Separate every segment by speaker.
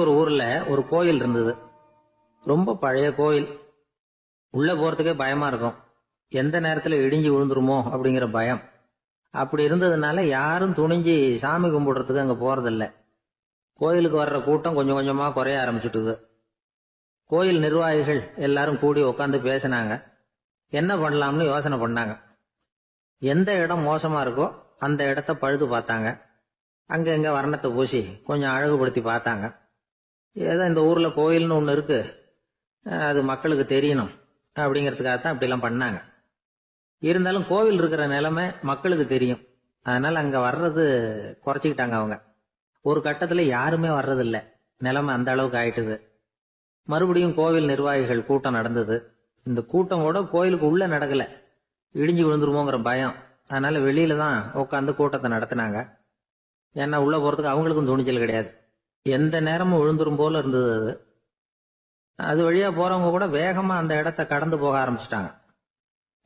Speaker 1: ஒரு ஊர்ல ஒரு கோயில் இருந்தது. ரொம்ப பழைய கோயில். உள்ள போறதுக்கே பயமா இருக்கும். எந்த நேரத்துல இடிஞ்சு விழுந்துருமோ அப்படிங்கிற பயம். அப்படி இருந்ததுனால யாரும் துணிஞ்சு சாமி கும்பிடுறதுக்கு அங்க போறதில்ல. கோயிலுக்கு வர்ற கூட்டம் கொஞ்சம் கொஞ்சமா குறைய ஆரம்பிச்சுட்டுது. கோயில் நிர்வாகிகள் எல்லாரும் கூடி உட்காந்து பேசினாங்க. என்ன பண்ணலாம்னு யோசனை பண்ணாங்க. எந்த இடம் மோசமா இருக்கோ அந்த இடத்த பழுது பார்த்தாங்க. அங்க எங்க வர்ணத்தை பூசி கொஞ்சம் அழகுபடுத்தி பார்த்தாங்க. ஏதோ இந்த ஊர்ல கோயில்னு ஒண்ணு இருக்கு, அது மக்களுக்கு தெரியணும் அப்படிங்கிறதுக்காகத்தான் அப்படிலாம் பண்ணாங்க. இருந்தாலும் கோவில் இருக்கிற நிலைமை மக்களுக்கு தெரியும். அதனால அங்க வர்றது குறைச்சிக்கிட்டாங்க அவங்க. ஒரு கட்டத்துல யாருமே வர்றதில்ல. நிலைமை அந்த அளவுக்கு ஆயிட்டுது. மறுபடியும் கோவில் நிர்வாகிகள் கூட்டம் நடந்தது. இந்த கூட்டம் கூட கோயிலுக்கு உள்ள நடக்கல. இடிஞ்சு விழுந்துருமோங்கிற பயம். அதனால வெளியில தான் உட்காந்து கூட்டத்தை நடத்தினாங்க. ஏன்னா உள்ள போறதுக்கு அவங்களுக்கும் துணிச்சல் கிடையாது. எந்த நேரமும் விழுந்துரும் போல இருந்தது அது. அது வழியா போறவங்க கூட வேகமா அந்த இடத்த கடந்து போக ஆரம்பிச்சிட்டாங்க.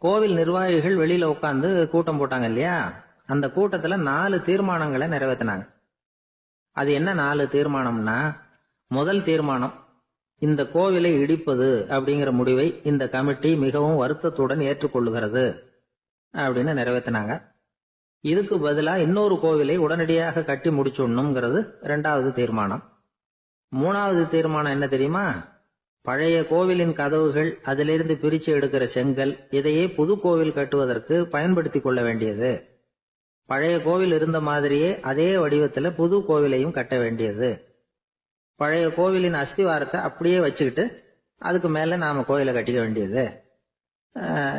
Speaker 1: கோவில் நிர்வாகிகள் வெளியில உட்காந்து கூட்டம் போட்டாங்க இல்லையா, அந்த கூட்டத்துல 4 தீர்மானங்களை நிறைவேற்றினாங்க. அது என்ன 4 தீர்மானம்னா, முதல் தீர்மானம், இந்த கோவிலை இடிப்பது அப்படிங்கிற முடிவை இந்த கமிட்டி மிகவும் வருத்தத்துடன் ஏற்றுக்கொள்ளுகிறது அப்படின்னு நிறைவேற்றினாங்க. இதுக்கு பதிலா இன்னொரு கோவிலை உடனடியாக கட்டி முடிச்சுடணுங்கிறது 2வது தீர்மானம். 3வது தீர்மானம் என்ன தெரியுமா? பழைய கோவிலின் கதவுகள், அதிலிருந்து பிரிச்சு எடுக்கிற செங்கல், இதையே புது கோவில் கட்டுவதற்கு பயன்படுத்தி கொள்ள வேண்டியது. பழைய கோவில் இருந்த மாதிரியே அதே வடிவத்துல புது கோவிலையும் கட்ட வேண்டியது. பழைய கோவிலின் அஸ்திவாரத்தை அப்படியே வச்சுக்கிட்டு அதுக்கு மேல நாம கோயிலை கட்டிக்க வேண்டியது.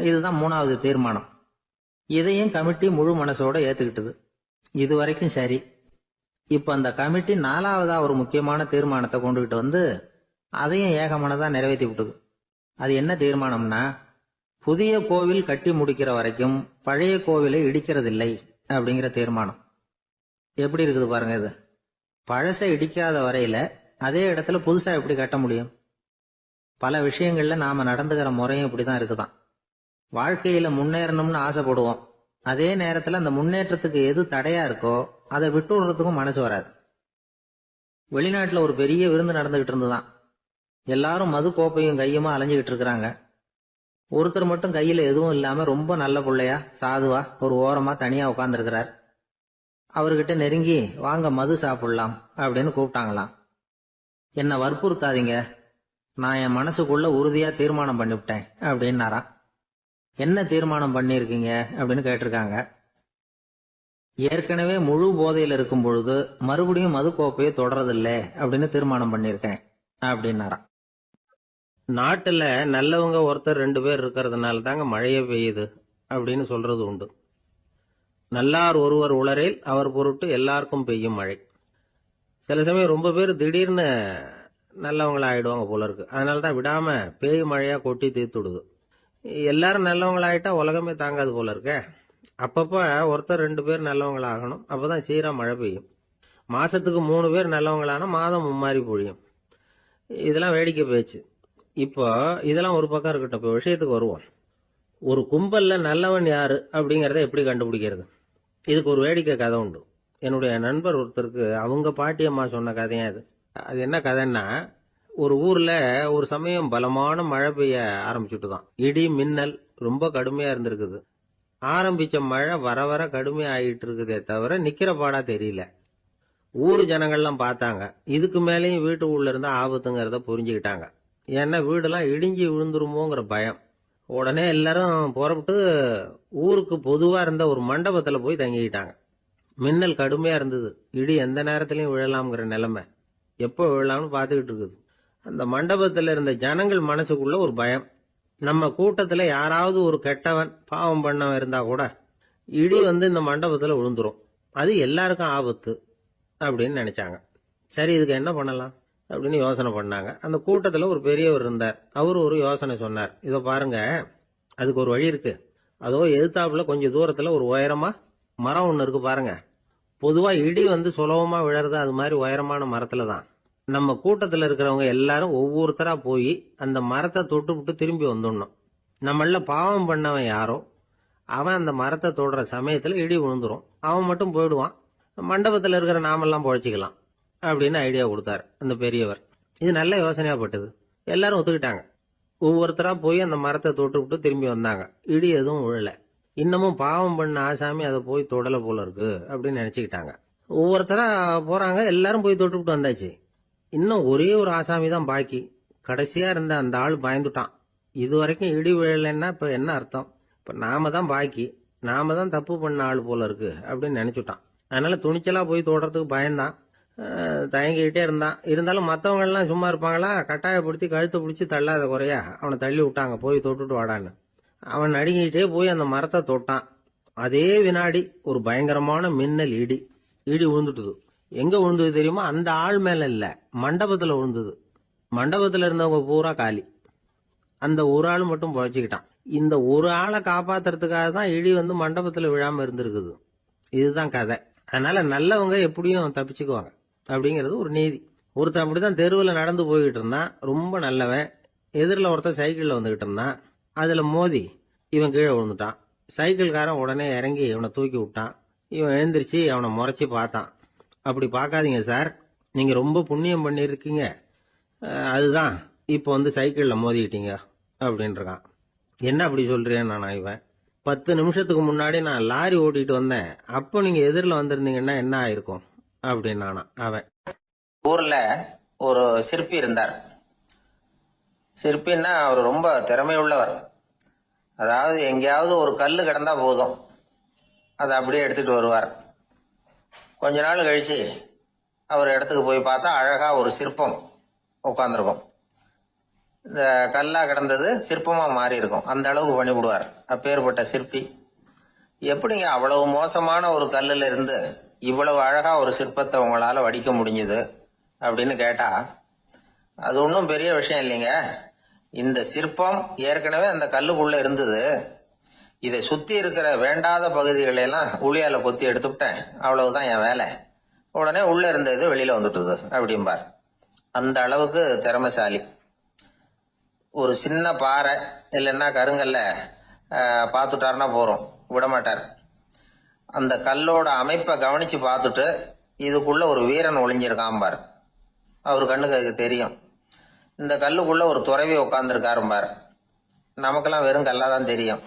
Speaker 1: இதுதான் 3வது தீர்மானம். இதையும் கமிட்டி முழு மனசோட ஏத்துக்கிட்டது. இது வரைக்கும் சரி. இப்ப அந்த கமிட்டி 4வதா ஒரு முக்கியமான தீர்மானத்தை கொண்டுகிட்டு வந்து அதையும் ஏகமனதா நிறைவேற்றி விட்டது. அது என்ன தீர்மானம்னா, புதிய கோவில் கட்டி முடிக்கிற வரைக்கும் பழைய கோவிலை இடிக்கிறதில்லை அப்படிங்கிற தீர்மானம். எப்படி இருக்குது பாருங்க இது. பழசை இடிக்காத வரையில அதே இடத்துல புதுசா எப்படி கட்ட முடியும்? பல விஷயங்கள்ல நாம நடந்துகிற முறையும் இப்படிதான் இருக்குதான். வாழ்க்கையில முன்னேறணும்னு ஆசைப்படுவோம். அதே நேரத்துல அந்த முன்னேற்றத்துக்கு எது தடையா இருக்கோ அதை விட்டு விடுறதுக்கும் மனசு வராது. வெளிநாட்டுல ஒரு பெரிய விருந்து நடந்துகிட்டு இருந்துதான். எல்லாரும் மது கோப்பையும் கையுமா அலைஞ்சுகிட்டு இருக்கிறாங்க. ஒருத்தர் மட்டும் கையில எதுவும் இல்லாம ரொம்ப நல்ல பிள்ளையா சாதுவா ஒரு ஓரமா தனியா உட்கார்ந்து இருக்கிறார். அவர்கிட்ட நெருங்கி வாங்க மது சாப்பிடலாம் அப்படின்னு கூப்பிட்டாங்களாம். என்ன வற்புறுத்தாதீங்க, நான் என் மனசுக்குள்ள உறுதியா தீர்மானம் பண்ணிவிட்டேன் அப்படின்னாராம். என்ன தீர்மானம் பண்ணிருக்கீங்க அப்படின்னு கேட்டிருக்காங்க. ஏற்கனவே முழு போதையில இருக்கும் பொழுது மறுபடியும் மது கோப்பையை தொடரதில்லை அப்படின்னு தீர்மானம் பண்ணிருக்கேன் அப்படின்னாராம். நாட்டுல நல்லவங்க ஒருத்தர் 2 பேர் இருக்கிறதுனால தாங்க மழையே பெய்யுது அப்படின்னு சொல்றது உண்டு. நல்லார் ஒருவர் உளரேல் அவர் பொருட்டு எல்லாருக்கும் பெய்யும் மழை. சில சமயம் ரொம்ப பேர் திடீர்னு நல்லவங்களா ஆயிடுவாங்க போல இருக்கு. அதனாலதான் விடாம பேய் மழையா கொட்டி தீர்த்துடுது. எல்லாரும் நல்லவங்களாயிட்டா உலகமே தாங்காது போல இருக்க. அப்பப்ப ஒருத்தர் 2 பேர் நல்லவங்களாகணும். அப்பதான் சீரா மழை பெய்யும். மாசத்துக்கு 3 பேர் நல்லவங்களானா மாதம் மும்மாரி பொழியும். இதெல்லாம் வேடிக்கை பேச்சு. இப்போ இதெல்லாம் ஒரு பக்கம் இருக்கட்டும். இப்போ விஷயத்துக்கு வருவோம். ஒரு கும்பல்ல நல்லவன் யாரு அப்படிங்கறத எப்படி கண்டுபிடிக்கிறது? இதுக்கு ஒரு வேடிக்கை கதை உண்டு. என்னுடைய நண்பர் ஒருத்தருக்கு அவங்க பாட்டியம்மா சொன்ன கதையா அது. அது என்ன கதைன்னா, ஒரு ஊர்ல ஒரு சமயம் பலமான மழை பெய்ய ஆரம்பிச்சுட்டுதான். இடி மின்னல் ரொம்ப கடுமையா இருந்திருக்குது. ஆரம்பிச்ச மழை வர வர கடுமையா ஆகிட்டு இருக்குதே தவிர நிக்கிற பாடா தெரியல. ஊர் ஜனங்கள்லாம் பார்த்தாங்க. இதுக்கு மேலேயும் வீட்டு உள்ள இருந்தா ஆபத்துங்கிறத புரிஞ்சுக்கிட்டாங்க. ஏன்னா வீடெல்லாம் இடிஞ்சு விழுந்துருமோங்கிற பயம். உடனே எல்லாரும் புறப்பட்டு ஊருக்கு பொதுவா இருந்த ஒரு மண்டபத்துல போய் தங்கிக்கிட்டாங்க. மின்னல் கடுமையா இருந்தது. இடி எந்த நேரத்திலையும் விழலாம்ங்கிற நிலைமை. எப்போ விழலாம்னு பார்த்துக்கிட்டு இருக்குது. அந்த மண்டபத்துல இருந்த ஜனங்கள் மனசுக்குள்ள ஒரு பயம். நம்ம கூட்டத்துல யாராவது ஒரு கெட்டவன் பாவம் பண்ணவன் இருந்தா கூட இடி வந்து இந்த மண்டபத்துல விழுந்துரும். அது எல்லாருக்கும் ஆபத்து அப்படின்னு நினைச்சாங்க. சரி, இதுக்கு என்ன பண்ணலாம் அப்படின்னு யோசனை பண்ணாங்க. அந்த கூட்டத்துல ஒரு பெரியவர் இருந்தார். அவரு ஒரு யோசனை சொன்னார். இதோ பாருங்க, அதுக்கு ஒரு வழி இருக்கு. அதோ எதிர்த்தாப்புல கொஞ்சம் தூரத்துல ஒரு உயரமா மரம் ஒண்ணு இருக்கு பாருங்க. பொதுவா இடி வந்து சுலபமா விழறது அது மாதிரி உயரமான மரத்துல தான். நம்ம கூட்டத்துல இருக்கிறவங்க எல்லாரும் ஒவ்வொருத்தரா போய் அந்த மரத்தை தொட்டு விட்டு திரும்பி வந்துடணும். நம்மள பாவம் பண்ணவன் யாரோ அவன் அந்த மரத்தை தொடுற சமயத்துல இடி விழுந்துரும். அவன் மட்டும் போயிடுவான். மண்டபத்துல இருக்கிற நாமெல்லாம் பொழைச்சிக்கலாம். அப்படின்னு ஐடியா கொடுத்தாரு அந்த பெரியவர். இது நல்ல யோசனையா பட்டது. எல்லாரும் ஒத்துக்கிட்டாங்க. ஒவ்வொருத்தரா போய் அந்த மரத்தை தொட்டு விட்டு திரும்பி வந்தாங்க. இடி எதுவும் விழல. இன்னமும் பாவம் பண்ண ஆசாமி அதை போய் தொடல போல இருக்கு அப்படின்னு நினைச்சுக்கிட்டாங்க. ஒவ்வொருத்தரா போறாங்க. எல்லாரும் போய் தொட்டு விட்டு வந்தாச்சு. இன்னும் ஒரே ஒரு ஆசாமி தான் பாக்கி. கடைசியா இருந்த அந்த ஆள் பயந்துட்டான். இது வரைக்கும் இடி விழலைன்னா இப்ப என்ன அர்த்தம்? இப்ப நாம தான் பாக்கி, நாம தான் தப்பு பண்ண ஆள் போல இருக்கு அப்படின்னு நினைச்சுட்டான். அதனால துணிச்சலா போய் தொடுறதுக்கு பயந்தான். தயங்கிக்கிட்டே இருந்தான். இருந்தாலும் மற்றவங்க எல்லாம் சும்மா இருப்பாங்களா? கட்டாயப்படுத்தி கழுத்தை பிடிச்சி தள்ளாத குறையா அவனை தள்ளி விட்டாங்க. போய் தொட்டுட்டு வாடான்னு. அவன் நடுங்கிட்டே போய் அந்த மரத்தை தொட்டான். அதே வினாடி ஒரு பயங்கரமான மின்னல் இடி விழுந்துட்டுது. எங்க விழுந்தது தெரியுமா? அந்த ஆள் மேல இல்ல, மண்டபத்துல விழுந்தது. மண்டபத்துல இருந்தவங்க பூரா காலி. அந்த ஒரு ஆள் மட்டும் பொழைச்சிக்கிட்டான். இந்த ஒரு ஆளை காப்பாத்துறதுக்காக தான் இடி வந்து மண்டபத்துல விழாம இருந்திருக்குது. இதுதான் கதை. அதனால நல்லவங்க எப்படியும் தப்பிச்சுக்குவாங்க அப்படிங்கிறது ஒரு நீதி. ஒருத்தன் அப்படிதான் தெருவில் நடந்து போய்கிட்டு இருந்தான். ரொம்ப நல்லவன். எதிரில் ஒருத்தன் சைக்கிள்ல வந்துகிட்டு இருந்தான். அதுல மோதி இவன் கீழே விழுந்துட்டான். சைக்கிள்காரன் உடனே இறங்கி இவனை தூக்கி விட்டான். இவன் எழுந்திரிச்சு அவனை முறைச்சி பார்த்தான். அப்படி பார்க்காதீங்க சார், நீங்க ரொம்ப புண்ணியம் பண்ணிருக்கீங்க, அதுதான் இப்போ வந்து சைக்கிள்ல மோதிக்கிட்டீங்க அப்படின்றான். என்ன அப்படி சொல்றேன் நானா? இவன் 10 நிமிஷத்துக்கு முன்னாடி நான் லாரி ஓட்டிட்டு வந்தேன், அப்போ நீங்க எதிரில் வந்திருந்தீங்கன்னா என்ன ஆயிருக்கும் அப்படின்னானா அவன்.
Speaker 2: ஊர்ல ஒரு சிற்பி இருந்தார். சிற்பின்னா அவர் ரொம்ப திறமை உள்ளவர். அதாவது எங்கேயாவது ஒரு கல்லு கிடந்தா போதும், அதை அப்படியே எடுத்துட்டு வருவார். கொஞ்ச நாள் கழிச்சு அவர் இடத்துக்கு போய் பார்த்தா அழகா ஒரு சிற்பம் உட்காந்துருக்கும். இந்த கல்லா கிடந்தது சிற்பமா மாறி இருக்கும். அந்த அளவுக்கு பண்ணிவிடுவார். அப்பேற்பட்ட சிற்பி. எப்படிங்க அவ்வளவு மோசமான ஒரு கல்லுல இருந்து இவ்வளவு அழகா ஒரு சிற்பத்தை உங்களால வடிக்க முடிஞ்சது அப்படின்னு கேட்டா, அது ஒன்றும் பெரிய விஷயம் இல்லைங்க. இந்த சிற்பம் ஏற்கனவே அந்த கல்லுக்குள்ள இருந்தது. இதை சுத்தி இருக்கிற வேண்டாத பகுதிகளை எல்லாம் உளியால கொத்தி எடுத்துவிட்டேன், அவ்வளவுதான் என் வேலை. உடனே உள்ள இருந்த இது வெளியில வந்துட்டுது அப்படிம்பார். அந்த அளவுக்கு திறமைசாலி. ஒரு சின்ன பாறை இல்லைன்னா கருங்கல்ல பார்த்துட்டாருன்னா போறோம், விடமாட்டார். அந்த கல்லோட அமைப்பை கவனிச்சு பார்த்துட்டு இதுக்குள்ள ஒரு வீரன் ஒளிஞ்சிருக்காம்பார். அவர் கண்ணுக்கு அதுக்கு தெரியும். இந்த கல்லுக்குள்ள ஒரு துறவி உட்காந்துருக்காரும்பார். நமக்கெல்லாம் வெறும் கல்லாதான் தெரியும்.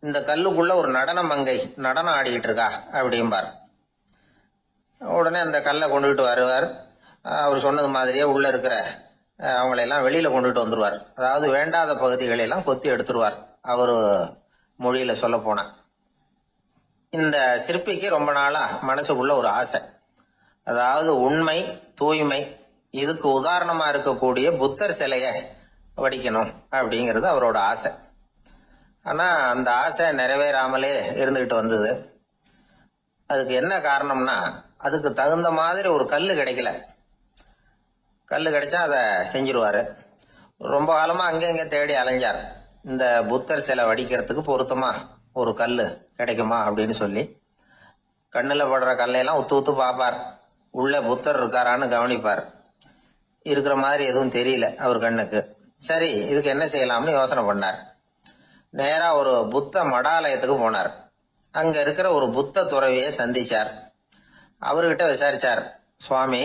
Speaker 2: இந்த கல்லுக்குள்ள ஒரு நடன மங்கை நடனம் ஆடிக்கிட்டு இருக்கா அப்படிம்பார். உடனே அந்த கல்லை கொண்டுகிட்டு வருவார். அவர் சொன்னது மாதிரியே உள்ள இருக்கிற அவங்களையெல்லாம் வெளியில கொண்டுட்டு வந்துருவார். அதாவது வேண்டாத பகுதிகளெல்லாம் கொத்தி எடுத்துருவார். அவரு மொழியில சொல்ல போனா, இந்த சிற்பிக்கு ரொம்ப நாளா மனசுக்குள்ள ஒரு ஆசை. அதாவது உண்மை, தூய்மை, இதுக்கு உதாரணமா இருக்கக்கூடிய புத்தர் சிலைய வடிக்கணும் அப்படிங்கிறது அவரோட ஆசை. ஆனா அந்த ஆசை நிறைவேறாமலே இருந்துகிட்டு வந்தது. அதுக்கு என்ன காரணம்னா, அதுக்கு தகுந்த மாதிரி ஒரு கல்லு கிடைக்கல. கல்லு கிடைச்சா அதை செஞ்சிருவாரு. ரொம்ப காலமா அங்கங்க தேடி அலைஞ்சார். இந்த புத்தர் சிலை வடிக்கிறதுக்கு பொருத்தமா ஒரு கல்லு கிடைக்குமா அப்படின்னு சொல்லி கண்ணுல படுற கல்லையெல்லாம் உத்து உத்து பார்ப்பார். உள்ள புத்தர் இருக்காரான்னு கவனிப்பார். இருக்கிற மாதிரி எதுவும் தெரியல அவர் கண்ணுக்கு. சரி, இதுக்கு என்ன செய்யலாம்னு யோசனை பண்ணார். நேரா ஒரு புத்த மடாலயத்துக்கு போனார். அங்க இருக்கிற ஒரு புத்த துறவியை சந்திச்சார். அவர்கிட்ட விசாரிச்சார், சுவாமி,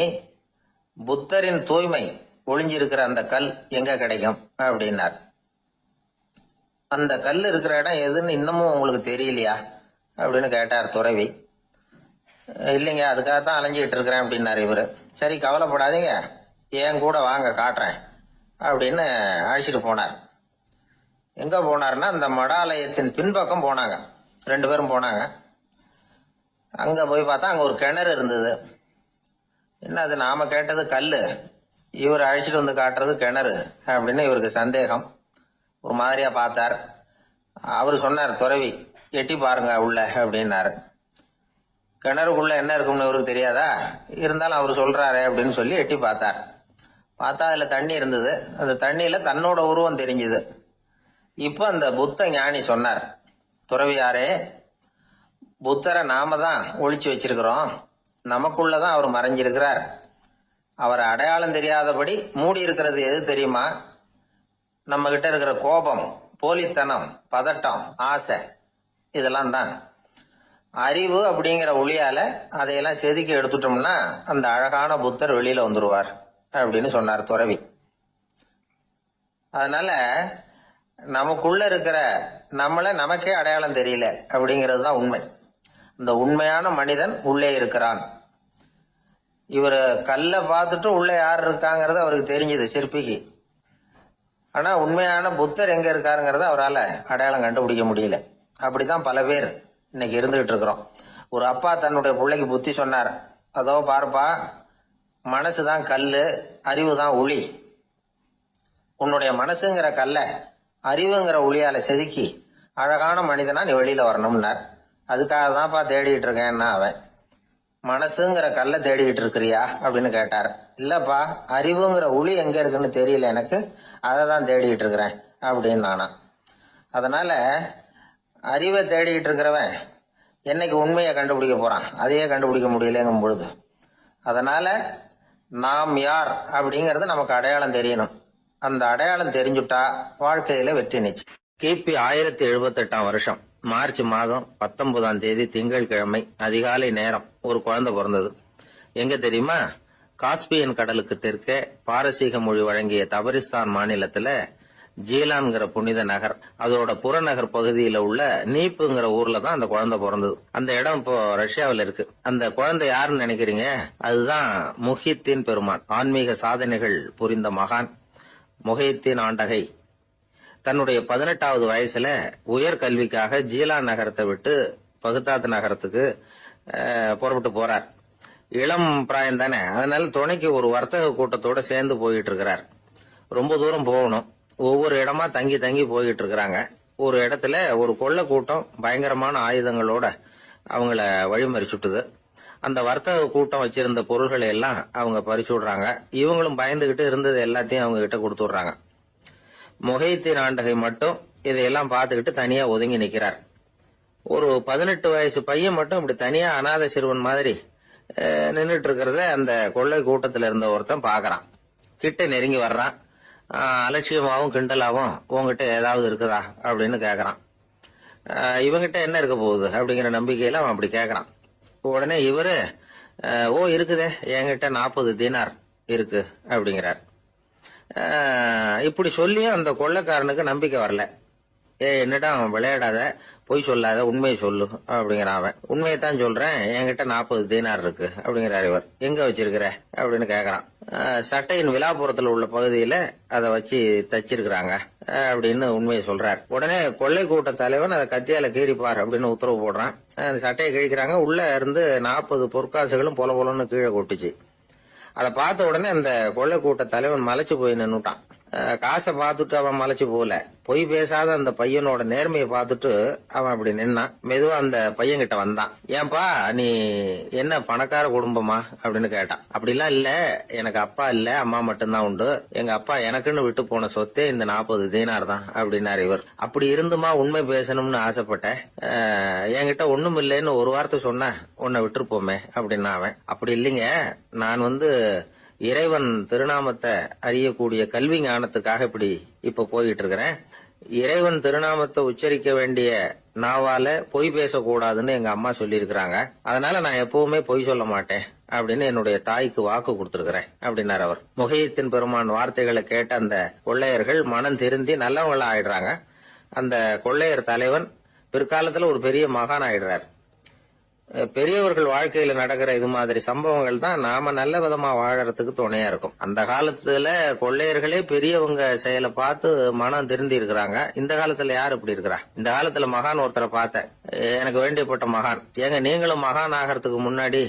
Speaker 2: புத்தரின் தூய்மை ஒளிஞ்சிருக்கிற அந்த கல் எங்க கிடைக்கும் அப்படின்னார். அந்த கல் இருக்கிற இடம் எதுன்னு இன்னமும் உங்களுக்கு தெரியலையா அப்படின்னு கேட்டார் துறவி. இல்லைங்க, அதுக்காகத்தான் அலைஞ்சிட்டு இருக்கிறேன் அப்படின்னாரு இவரு. சரி, கவலைப்படாதீங்க, என் கூட வாங்க காட்டுறேன் அப்படின்னு அழைச்சிட்டு போனார். எங்க போனார்னா, அந்த மடாலயத்தின் பின்பக்கம் போனாங்க. 2 பேரும் போனாங்க. அங்க போய் பார்த்தா அங்க ஒரு கிணறு இருந்தது. என்ன அது, நாம கேட்டது கல்லு, இவர் அழைச்சிட்டு வந்து காட்டுறது கிணறு அப்படின்னு இவருக்கு சந்தேகம். ஒரு மாதிரியா பார்த்தார். அவரு சொன்னார், துறவி எட்டி பாருங்க உள்ள அப்படின்னாரு. கிணறுக்குள்ள என்ன இருக்கும்னு இவருக்கு தெரியாதா? இருந்தாலும் அவர் சொல்றாரு அப்படின்னு சொல்லி எட்டி பார்த்தார். பார்த்தா அதுல தண்ணி இருந்தது. அந்த தண்ணியில தன்னோட உருவம் தெரிஞ்சுது. இப்ப அந்த புத்த ஞானி சொன்னார், துறவியாரே, புத்தரை நாம தான் ஒளிச்சு வச்சிருக்கிறோம், நமக்குள்ளதான் அவர் மறைஞ்சிருக்கிறார். அவரை அடையாளம் தெரியாதபடி மூடி இருக்கிறது எது தெரியுமா? நம்ம கிட்ட இருக்கிற கோபம், போலித்தனம், பதட்டம், ஆசை, இதெல்லாம் தான். அறிவு அப்படிங்கிற ஒளியால அதையெல்லாம் செதுக்கி எடுத்துட்டோம்னா அந்த அழகான புத்தர் வெளியில வந்துருவார் அப்படின்னு சொன்னார் துறவி. அதனால நமக்குள்ள இருக்கிற நம்மளை நமக்கே அடையாளம் தெரியல அப்படிங்கிறது தான் உண்மை. இந்த உண்மையான மனிதன் உள்ளே இருக்கிறான். இவர் கல்லை பார்த்துட்டு உள்ள யார் இருக்காங்கிறது அவருக்கு தெரிஞ்சது சிற்பிக்கு. ஆனா உண்மையான புத்தர் எங்க இருக்காருங்கிறத அவரால் அடையாளம் கண்டுபிடிக்க முடியல. அப்படிதான் பல பேர் இன்னைக்கு இருந்துகிட்டு இருக்கிறோம். ஒரு அப்பா தன்னுடைய பிள்ளைக்கு புத்தி சொன்னார், அதோ பாருப்பா, மனசுதான் கல்லு, அறிவு தான் ஒளி. உன்னுடைய மனசுங்கிற கல்ல அறிவுங்கிற ஒளியால செதுக்கி அழகான மனிதனா நீ வெளியில வரணும்னார். அதுக்காக தான்ப்பா தேடிட்டு இருக்கேன்னா அவன். மனசுங்கிற கல்லை தேடிக்கிட்டு இருக்கிறியா அப்படின்னு கேட்டார். இல்லப்பா, அறிவுங்கிற ஒளி எங்க இருக்குன்னு தெரியல எனக்கு, அதை தான் தேடிக்கிட்டு இருக்கிறேன் அப்படின்னு நானா. அதனால அறிவை தேடிக்கிட்டு இருக்கிறவன் என்னைக்கு உண்மையை கண்டுபிடிக்க போறான்? அதையே கண்டுபிடிக்க முடியலங்கும் பொழுது, அதனால நாம் யார் அப்படிங்கறது நமக்கு அடையாளம் தெரியணும். அந்த அடையாளம் தெரிஞ்சுட்டா வாழ்க்கையில வெற்றி நிச்சயம்.
Speaker 1: கிபி 1078 வருஷம் மார்ச் மாதம் 19 திங்கட்கிழமை அதிகாலை நேரம் ஒரு குழந்தை பிறந்தது. எங்க தெரியுமா? காஸ்பியன் கடலுக்கு தெற்கே பாரசீக மொழி வழங்கிய தபரிஸ்தான் மாநிலத்துல ஜீலான்கிற புனித நகர், அதோட புறநகர் பகுதியில உள்ள நீப்புங்கிற ஊர்ல தான் அந்த குழந்தை பிறந்தது. அந்த இடம் இப்போ ரஷ்யாவில் இருக்கு. அந்த குழந்தை யாருன்னு நினைக்கிறீங்க? அதுதான் முஹித்தீன் பெருமான், ஆன்மீக சாதனைகள் புரிந்த மகான் முஹித்தீன் ஆண்டகை. தன்னுடைய 18வது வயசுல உயர்கல்விக்காக ஜீலான் நகரத்தை விட்டு பகுதாத் நகரத்துக்கு புறப்பட்டு போறார். இளம் பிராயம் தானே, அதனால துணைக்கு ஒரு வர்த்தக கூட்டத்தோட சேர்ந்து போயிட்டு இருக்கிறார். ரொம்ப தூரம் போகணும். ஒவ்வொரு இடமா தங்கி தங்கி போயிட்டு இருக்கிறாங்க. ஒரு இடத்துல ஒரு கொள்ளை கூட்டம் பயங்கரமான ஆயுதங்களோட அவங்கள வழிமறிச்சுட்டுது. அந்த வர்த்தக கூட்டம் வச்சிருந்த பொருள்களை எல்லாம் அவங்க பறிச்சு விடுறாங்க. இவங்களும் பயந்துகிட்டு இருந்தது எல்லாத்தையும் அவங்க கிட்ட கொடுத்து விடுறாங்க. முஹித்தீன் ஆண்டகை மட்டும் இதையெல்லாம் பார்த்துக்கிட்டு தனியா ஒதுங்கி நிக்கிறார். ஒரு 18 வயசு பையன் மட்டும் இப்படி தனியா அநாத சிறுவன் மாதிரி நின்றுட்டு இருக்கிறத அந்த கொள்ளை கூட்டத்துல இருந்த ஒருத்தன் பாக்குறான். கிட்ட நெருங்கி வர்றான். அலட்சியமாவும் கிண்டலாவும் உங்ககிட்ட ஏதாவது இருக்குதா அப்படின்னு கேக்குறான். இவங்கிட்ட என்ன இருக்க போகுது அப்படிங்கிற நம்பிக்கையில அவன் அப்படி கேக்குறான். உடனே இவரு, ஓ இருக்குதே, என்கிட்ட 40 தீனார் இருக்கு அப்படிங்கிறார். இப்படி சொல்லியும் அந்த கொள்ளைக்காரனுக்கு நம்பிக்கை வரல. என்னடா அவன் விளையாடாத, பொய் சொல்லாத, உண்மையை சொல்லு அப்படிங்கிறான் அவன். உண்மையைத்தான் சொல்றேன், என்கிட்ட 40 தீனார் இருக்கு அப்படிங்கிறார் இவர். எங்க வச்சிருக்கிற அப்படின்னு கேக்குறான். சட்டையின் விழாப்புறத்துல உள்ள பகுதியில அதை வச்சு தச்சிருக்கிறாங்க அப்படின்னு உண்மையை சொல்றார். உடனே கொள்ளை கூட்ட தலைவன் அதை கத்தியால கீறிப்பார் அப்படின்னு உத்தரவு போடுறான். அந்த சட்டையை கிழிக்கிறாங்க. உள்ள இருந்து 40 பொற்காசுகளும் பொல பொலன்னு கீழே கொட்டுச்சு. அதை பார்த்த உடனே அந்த கொள்ளை கூட்ட தலைவன் மலைச்சு போய் நின்னுட்டான். காசை பார்த்துட்டு அவன் மலைச்சு போல, பொய் பேசாத அந்த பையனோட நேர்மையை பார்த்துட்டு அவன் அப்படி நின்னான். மெதுவா அந்த பையன் கிட்ட வந்தான். ஏன்பா, நீ என்ன பணக்கார குடும்பமா அப்படின்னு கேட்டான். அப்படிலாம் இல்ல, எனக்கு அப்பா இல்ல, அம்மா மட்டும்தான் உண்டு. எங்க அப்பா எனக்குன்னு விட்டு போன சொத்தே இந்த 40 தீனார் தான் அப்படின்னாரு இவர். அப்படி இருந்துமா உண்மை பேசணும்னு ஆசைப்பட்டேன். என்கிட்ட ஒண்ணும் இல்லைன்னு ஒரு வார்த்தை சொன்ன உன்னை விட்டுருப்போமே அப்படின்னா அவன். அப்படி இல்லைங்க, நான் இறைவன் திருநாமத்தை அறியக்கூடிய கல்வி ஞானத்துக்காக இப்ப போயிட்டு இருக்கிறேன். இறைவன் திருநாமத்தை உச்சரிக்க வேண்டிய நாவால பொய் பேசக்கூடாதுன்னு எங்க அம்மா சொல்லியிருக்கிறாங்க. அதனால நான் எப்பவுமே பொய் சொல்ல மாட்டேன் அப்படின்னு என்னுடைய தாய்க்கு வாக்கு கொடுத்திருக்கிறேன் அப்படின்னாரு அவர். முஹித்தீன் பெருமான் வார்த்தைகளை கேட்ட அந்த கொள்ளையர்கள் மனம் திருந்தி நல்லவங்களா ஆயிடுறாங்க. அந்த கொள்ளையர் தலைவன் பிற்காலத்துல ஒரு பெரிய மகான் ஆயிடுறார். பெரியவர்கள் வாழ்க்கையில நடக்கிற இது மாதிரி சம்பவங்கள் தான் நாம நல்ல விதமா வாழறதுக்கு துணையா இருக்கும். அந்த காலத்துல கொள்ளையர்களே பெரியவங்க செயலை பார்த்து மனம் திருந்தி இருக்கிறாங்க. இந்த காலத்துல யார் இப்படி இருக்கிறா? இந்த காலத்துல மகான் ஒருத்தரை பார்த்தேன், எனக்கு வேண்டியப்பட்ட மகான். ஏங்க நீங்களும் மகான் ஆகிறதுக்கு முன்னாடி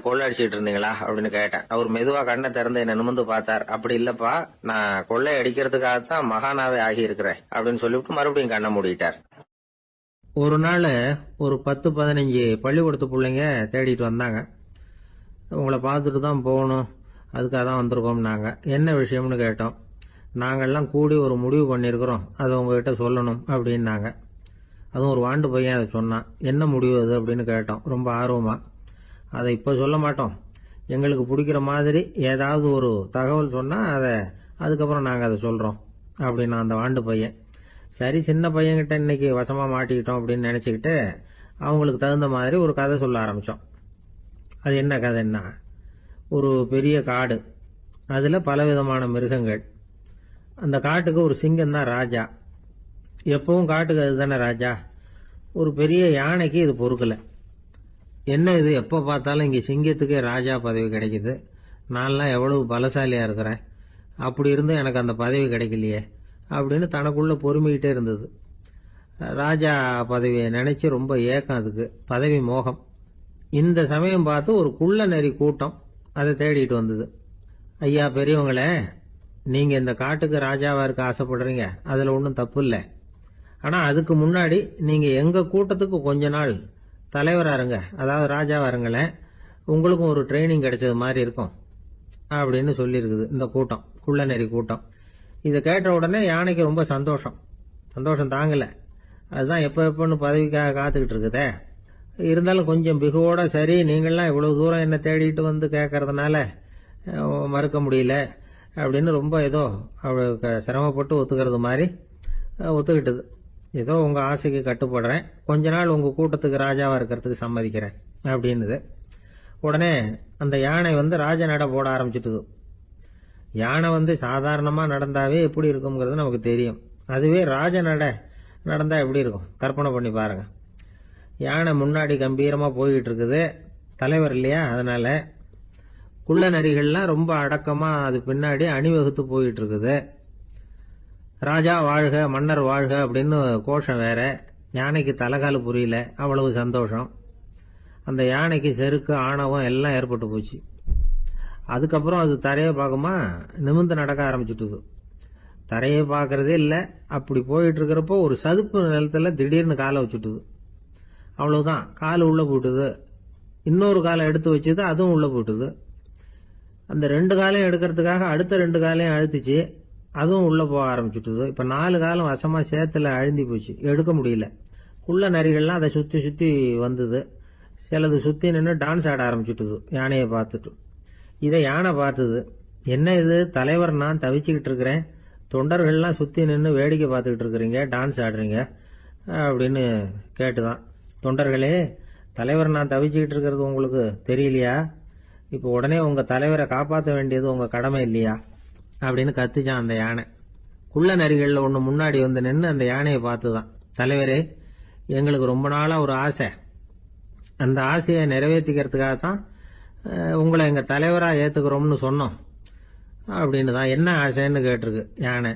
Speaker 1: கொள்ளை அடிச்சுட்டு இருந்தீங்களா அப்படின்னு கேட்டேன். அவர் மெதுவா கண்ணை திறந்து என்ன நிமிர்ந்து பார்த்தார். அப்படி இல்லப்பா, நான் கொள்ளை அடிக்கிறதுக்காகத்தான் மகானாவே ஆகி இருக்கிறேன் அப்படின்னு சொல்லிவிட்டு மறுபடியும் கண்ணை மூடிட்டார்.
Speaker 3: ஒரு நாள் ஒரு 10-15 பள்ளிக்கூடத்து பிள்ளைங்க தேடிட்டு வந்தாங்க. உங்களை பார்த்துட்டு தான் போகணும், அதுக்காக தான் வந்திருக்கோம்னாங்க. என்ன விஷயம்னு கேட்டோம். நாங்கள்லாம் கூடி ஒரு முடிவு பண்ணியிருக்கிறோம், அதை உங்ககிட்ட சொல்லணும் அப்படின்னாங்க. அதுவும் ஒரு வாண்டு பையன் அதை சொன்னான். என்ன முடிவு அது அப்படின்னு கேட்டோம் ரொம்ப ஆர்வமாக. அதை இப்போ சொல்ல மாட்டோம், எங்களுக்கு பிடிக்கிற மாதிரி ஏதாவது ஒரு தகவல் சொன்னால் அதுக்கப்புறம் நாங்கள் அதை சொல்கிறோம் அப்படின்னா அந்த வாண்டு பையன். சரி, சின்ன பையன்கிட்ட இன்னைக்கு வசமாக மாட்டிக்கிட்டோம் அப்படின்னு நினச்சிக்கிட்டு அவங்களுக்கு தகுந்த மாதிரி ஒரு கதை சொல்ல ஆரம்பித்தோம். அது என்ன கதைன்னா, ஒரு பெரிய காடு, அதில் பலவிதமான மிருகங்கள். அந்த காட்டுக்கு ஒரு சிங்கம் தான் ராஜா. எப்பவும் காட்டுக்கு அது தானே ராஜா. ஒரு பெரிய யானைக்கு இது பொறுக்கலை. என்ன இது, எப்போ பார்த்தாலும் இங்கே சிங்கத்துக்கே ராஜா பதவி கிடைக்குது, நான்லாம் எவ்வளவு பலசாலியாக இருக்கிறேன், அப்படி இருந்தும் எனக்கு அந்த பதவி கிடைக்கலையே அப்படின்னு தனக்குள்ளே பொறுமிக்கிட்டே இருந்தது. ராஜா பதவியை நினச்சி ரொம்ப ஏக்கம், அதுக்கு பதவி மோகம். இந்த சமயம் பார்த்து ஒரு குள்ள நெறி கூட்டம் அதை தேடிட்டு வந்தது. ஐயா பெரியவங்களே, நீங்கள் இந்த காட்டுக்கு ராஜாவாக இருக்க ஆசைப்படுறீங்க, அதில் ஒன்றும் தப்பு இல்லை. ஆனால் அதுக்கு முன்னாடி நீங்கள் எங்கள் கூட்டத்துக்கு கொஞ்ச நாள் தலைவராக இருங்க, அதாவது ராஜாவாக இருங்களேன், உங்களுக்கும் ஒரு ட்ரைனிங் கிடைச்சது மாதிரி இருக்கும் அப்படின்னு சொல்லியிருக்குது இந்த கூட்டம், குள்ள நெறி கூட்டம். இதை கேட்ட உடனே யானைக்கு ரொம்ப சந்தோஷம் தாங்கலை. அதுதான் எப்போன்னு பதவிக்காக காத்துக்கிட்டு இருக்குதே. இருந்தாலும் கொஞ்சம் பிகுவோட, சரி நீங்கள்லாம் இவ்வளோ தூரம் என்னை தேடிட்டு வந்து கேட்கறதுனால மறுக்க முடியல அப்படின்னு ரொம்ப ஏதோ அவளுக்கு சிரமப்பட்டு ஒத்துக்கிறது மாதிரி ஒத்துக்கிட்டது. ஏதோ உங்கள் ஆசைக்கு கட்டுப்படுறேன், கொஞ்ச நாள் உங்கள் கூட்டத்துக்கு ராஜாவாக இருக்கிறதுக்கு சம்மதிக்கிறேன் அப்படின்னுது. உடனே அந்த யானை ராஜ நட போட ஆரம்பிச்சிட்டுது. யானை சாதாரணமாக நடந்தாவே எப்படி இருக்குங்கிறது நமக்கு தெரியும். அதுவே ராஜ நட நடந்தால் எப்படி இருக்கும் கற்பனை பண்ணி பாருங்கள். யானை முன்னாடி கம்பீரமாக போய்கிட்டு இருக்குது, தலைவர் இல்லையா, அதனால் குள்ள நரிகள்லாம் ரொம்ப அடக்கமாக அது பின்னாடி அணிவகுத்து போயிட்டு இருக்குது. ராஜா வாழ்க, மன்னர் வாழ்க அப்படின்னு கோஷம் வேற. யானைக்கு தலைகால புரியல, அவ்வளவு சந்தோஷம். அந்த யானைக்கு செருக்கு, ஆணவம் எல்லாம் ஏற்பட்டு போச்சு. அதுக்கப்புறம் அது தரையை பார்க்குமா, நிமிர்ந்து நடக்க ஆரம்பிச்சுட்டுது. தரையை பார்க்கறதே இல்லை. அப்படி போயிட்டு இருக்கிறப்போ ஒரு சதுப்பு நிலத்துல திடீர்னு காலை வச்சுட்டுது. அவ்வளவுதான், கால் உள்ளே போயிட்டுது. இன்னொரு காலை எடுத்து வச்சுது, அதுவும் உள்ளே போயிட்டுது. அந்த 2 காலையும் எடுக்கிறதுக்காக அடுத்த 2 காலையும் அழுத்திச்சு, அதுவும் உள்ளே போக ஆரம்பிச்சுட்டுது. இப்போ 4 காலம் வசமாக சேத்துல அழுந்தி போச்சு, எடுக்க முடியல. குள்ள நரிகள்லாம் அதை சுற்றி சுற்றி வந்தது. சிலது சுற்றி நின்று டான்ஸ் ஆட ஆரம்பிச்சுட்டுது யானையை பார்த்துட்டு. இதை யானை பார்த்தது. என்ன இது, தலைவர் நான் தவிச்சுக்கிட்டு இருக்கிறேன், தொண்டர்கள்லாம் சுற்றி நின்று வேடிக்கை பார்த்துக்கிட்டு இருக்கிறீங்க, டான்ஸ் ஆடுறீங்க அப்படின்னு கேட்டுதான். தொண்டர்களே, தலைவர் நான் தவிச்சுக்கிட்டு இருக்கிறது உங்களுக்கு தெரியலையா? இப்போ உடனே உங்கள் தலைவரை காப்பாற்ற வேண்டியது உங்கள் கடமை இல்லையா அப்படின்னு கத்துச்சான் அந்த யானை. குள்ள நரிகளில் ஒன்று முன்னாடி நின்று அந்த யானையை பார்த்துதான், தலைவரே எங்களுக்கு ரொம்ப நாளாக ஒரு ஆசை, அந்த ஆசையை நிறைவேற்றிக்கிறதுக்காகத்தான் உங்களை எங்கள் தலைவராக ஏற்றுக்கிறோம்னு சொன்னோம் அப்படின்னு தான். என்ன ஆசைன்னு கேட்டிருக்கு யானை.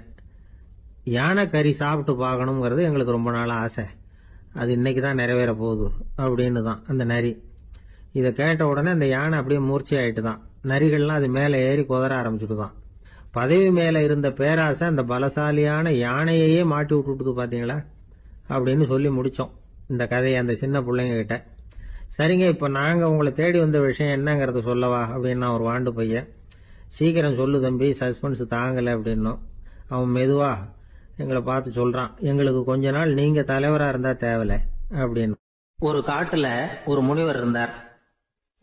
Speaker 3: யானை கறி சாப்பிட்டு பார்க்கணுங்கிறது எங்களுக்கு ரொம்ப நாளாக ஆசை, அது இன்னைக்கு தான் நிறைவேற போகுது அப்படின்னு தான் அந்த நரி. இதை கேட்ட உடனே அந்த யானை அப்படியே மூர்ச்சி ஆயிட்டு தான். நரிகள்லாம் அது மேலே ஏறி குதற ஆரம்பிச்சுட்டு தான். பதவி மேலே இருந்த பேராசை அந்த பலசாலியான யானையையே மாட்டி விட்டுட்டு பார்த்தீங்களா அப்படின்னு சொல்லி முடித்தோம் இந்த கதையை அந்த சின்ன பிள்ளைங்க கிட்ட. சரிங்க, இப்போ நாங்கள் உங்களை தேடி வந்த விஷயம் என்னங்கிறத சொல்லவா அப்படின்னா ஒரு வாண்டு பையன். சீக்கிரம் சொல்லு தம்பி, சஸ்பென்ஸ் தாங்கலை அப்படின்னோம். அவன் மெதுவா எங்களை பார்த்து சொல்கிறான், எங்களுக்கு கொஞ்ச நாள் நீங்கள் தலைவராக இருந்தால் தேவலை அப்படின்னு.
Speaker 1: ஒரு காட்டுல ஒரு முனிவர் இருந்தார்.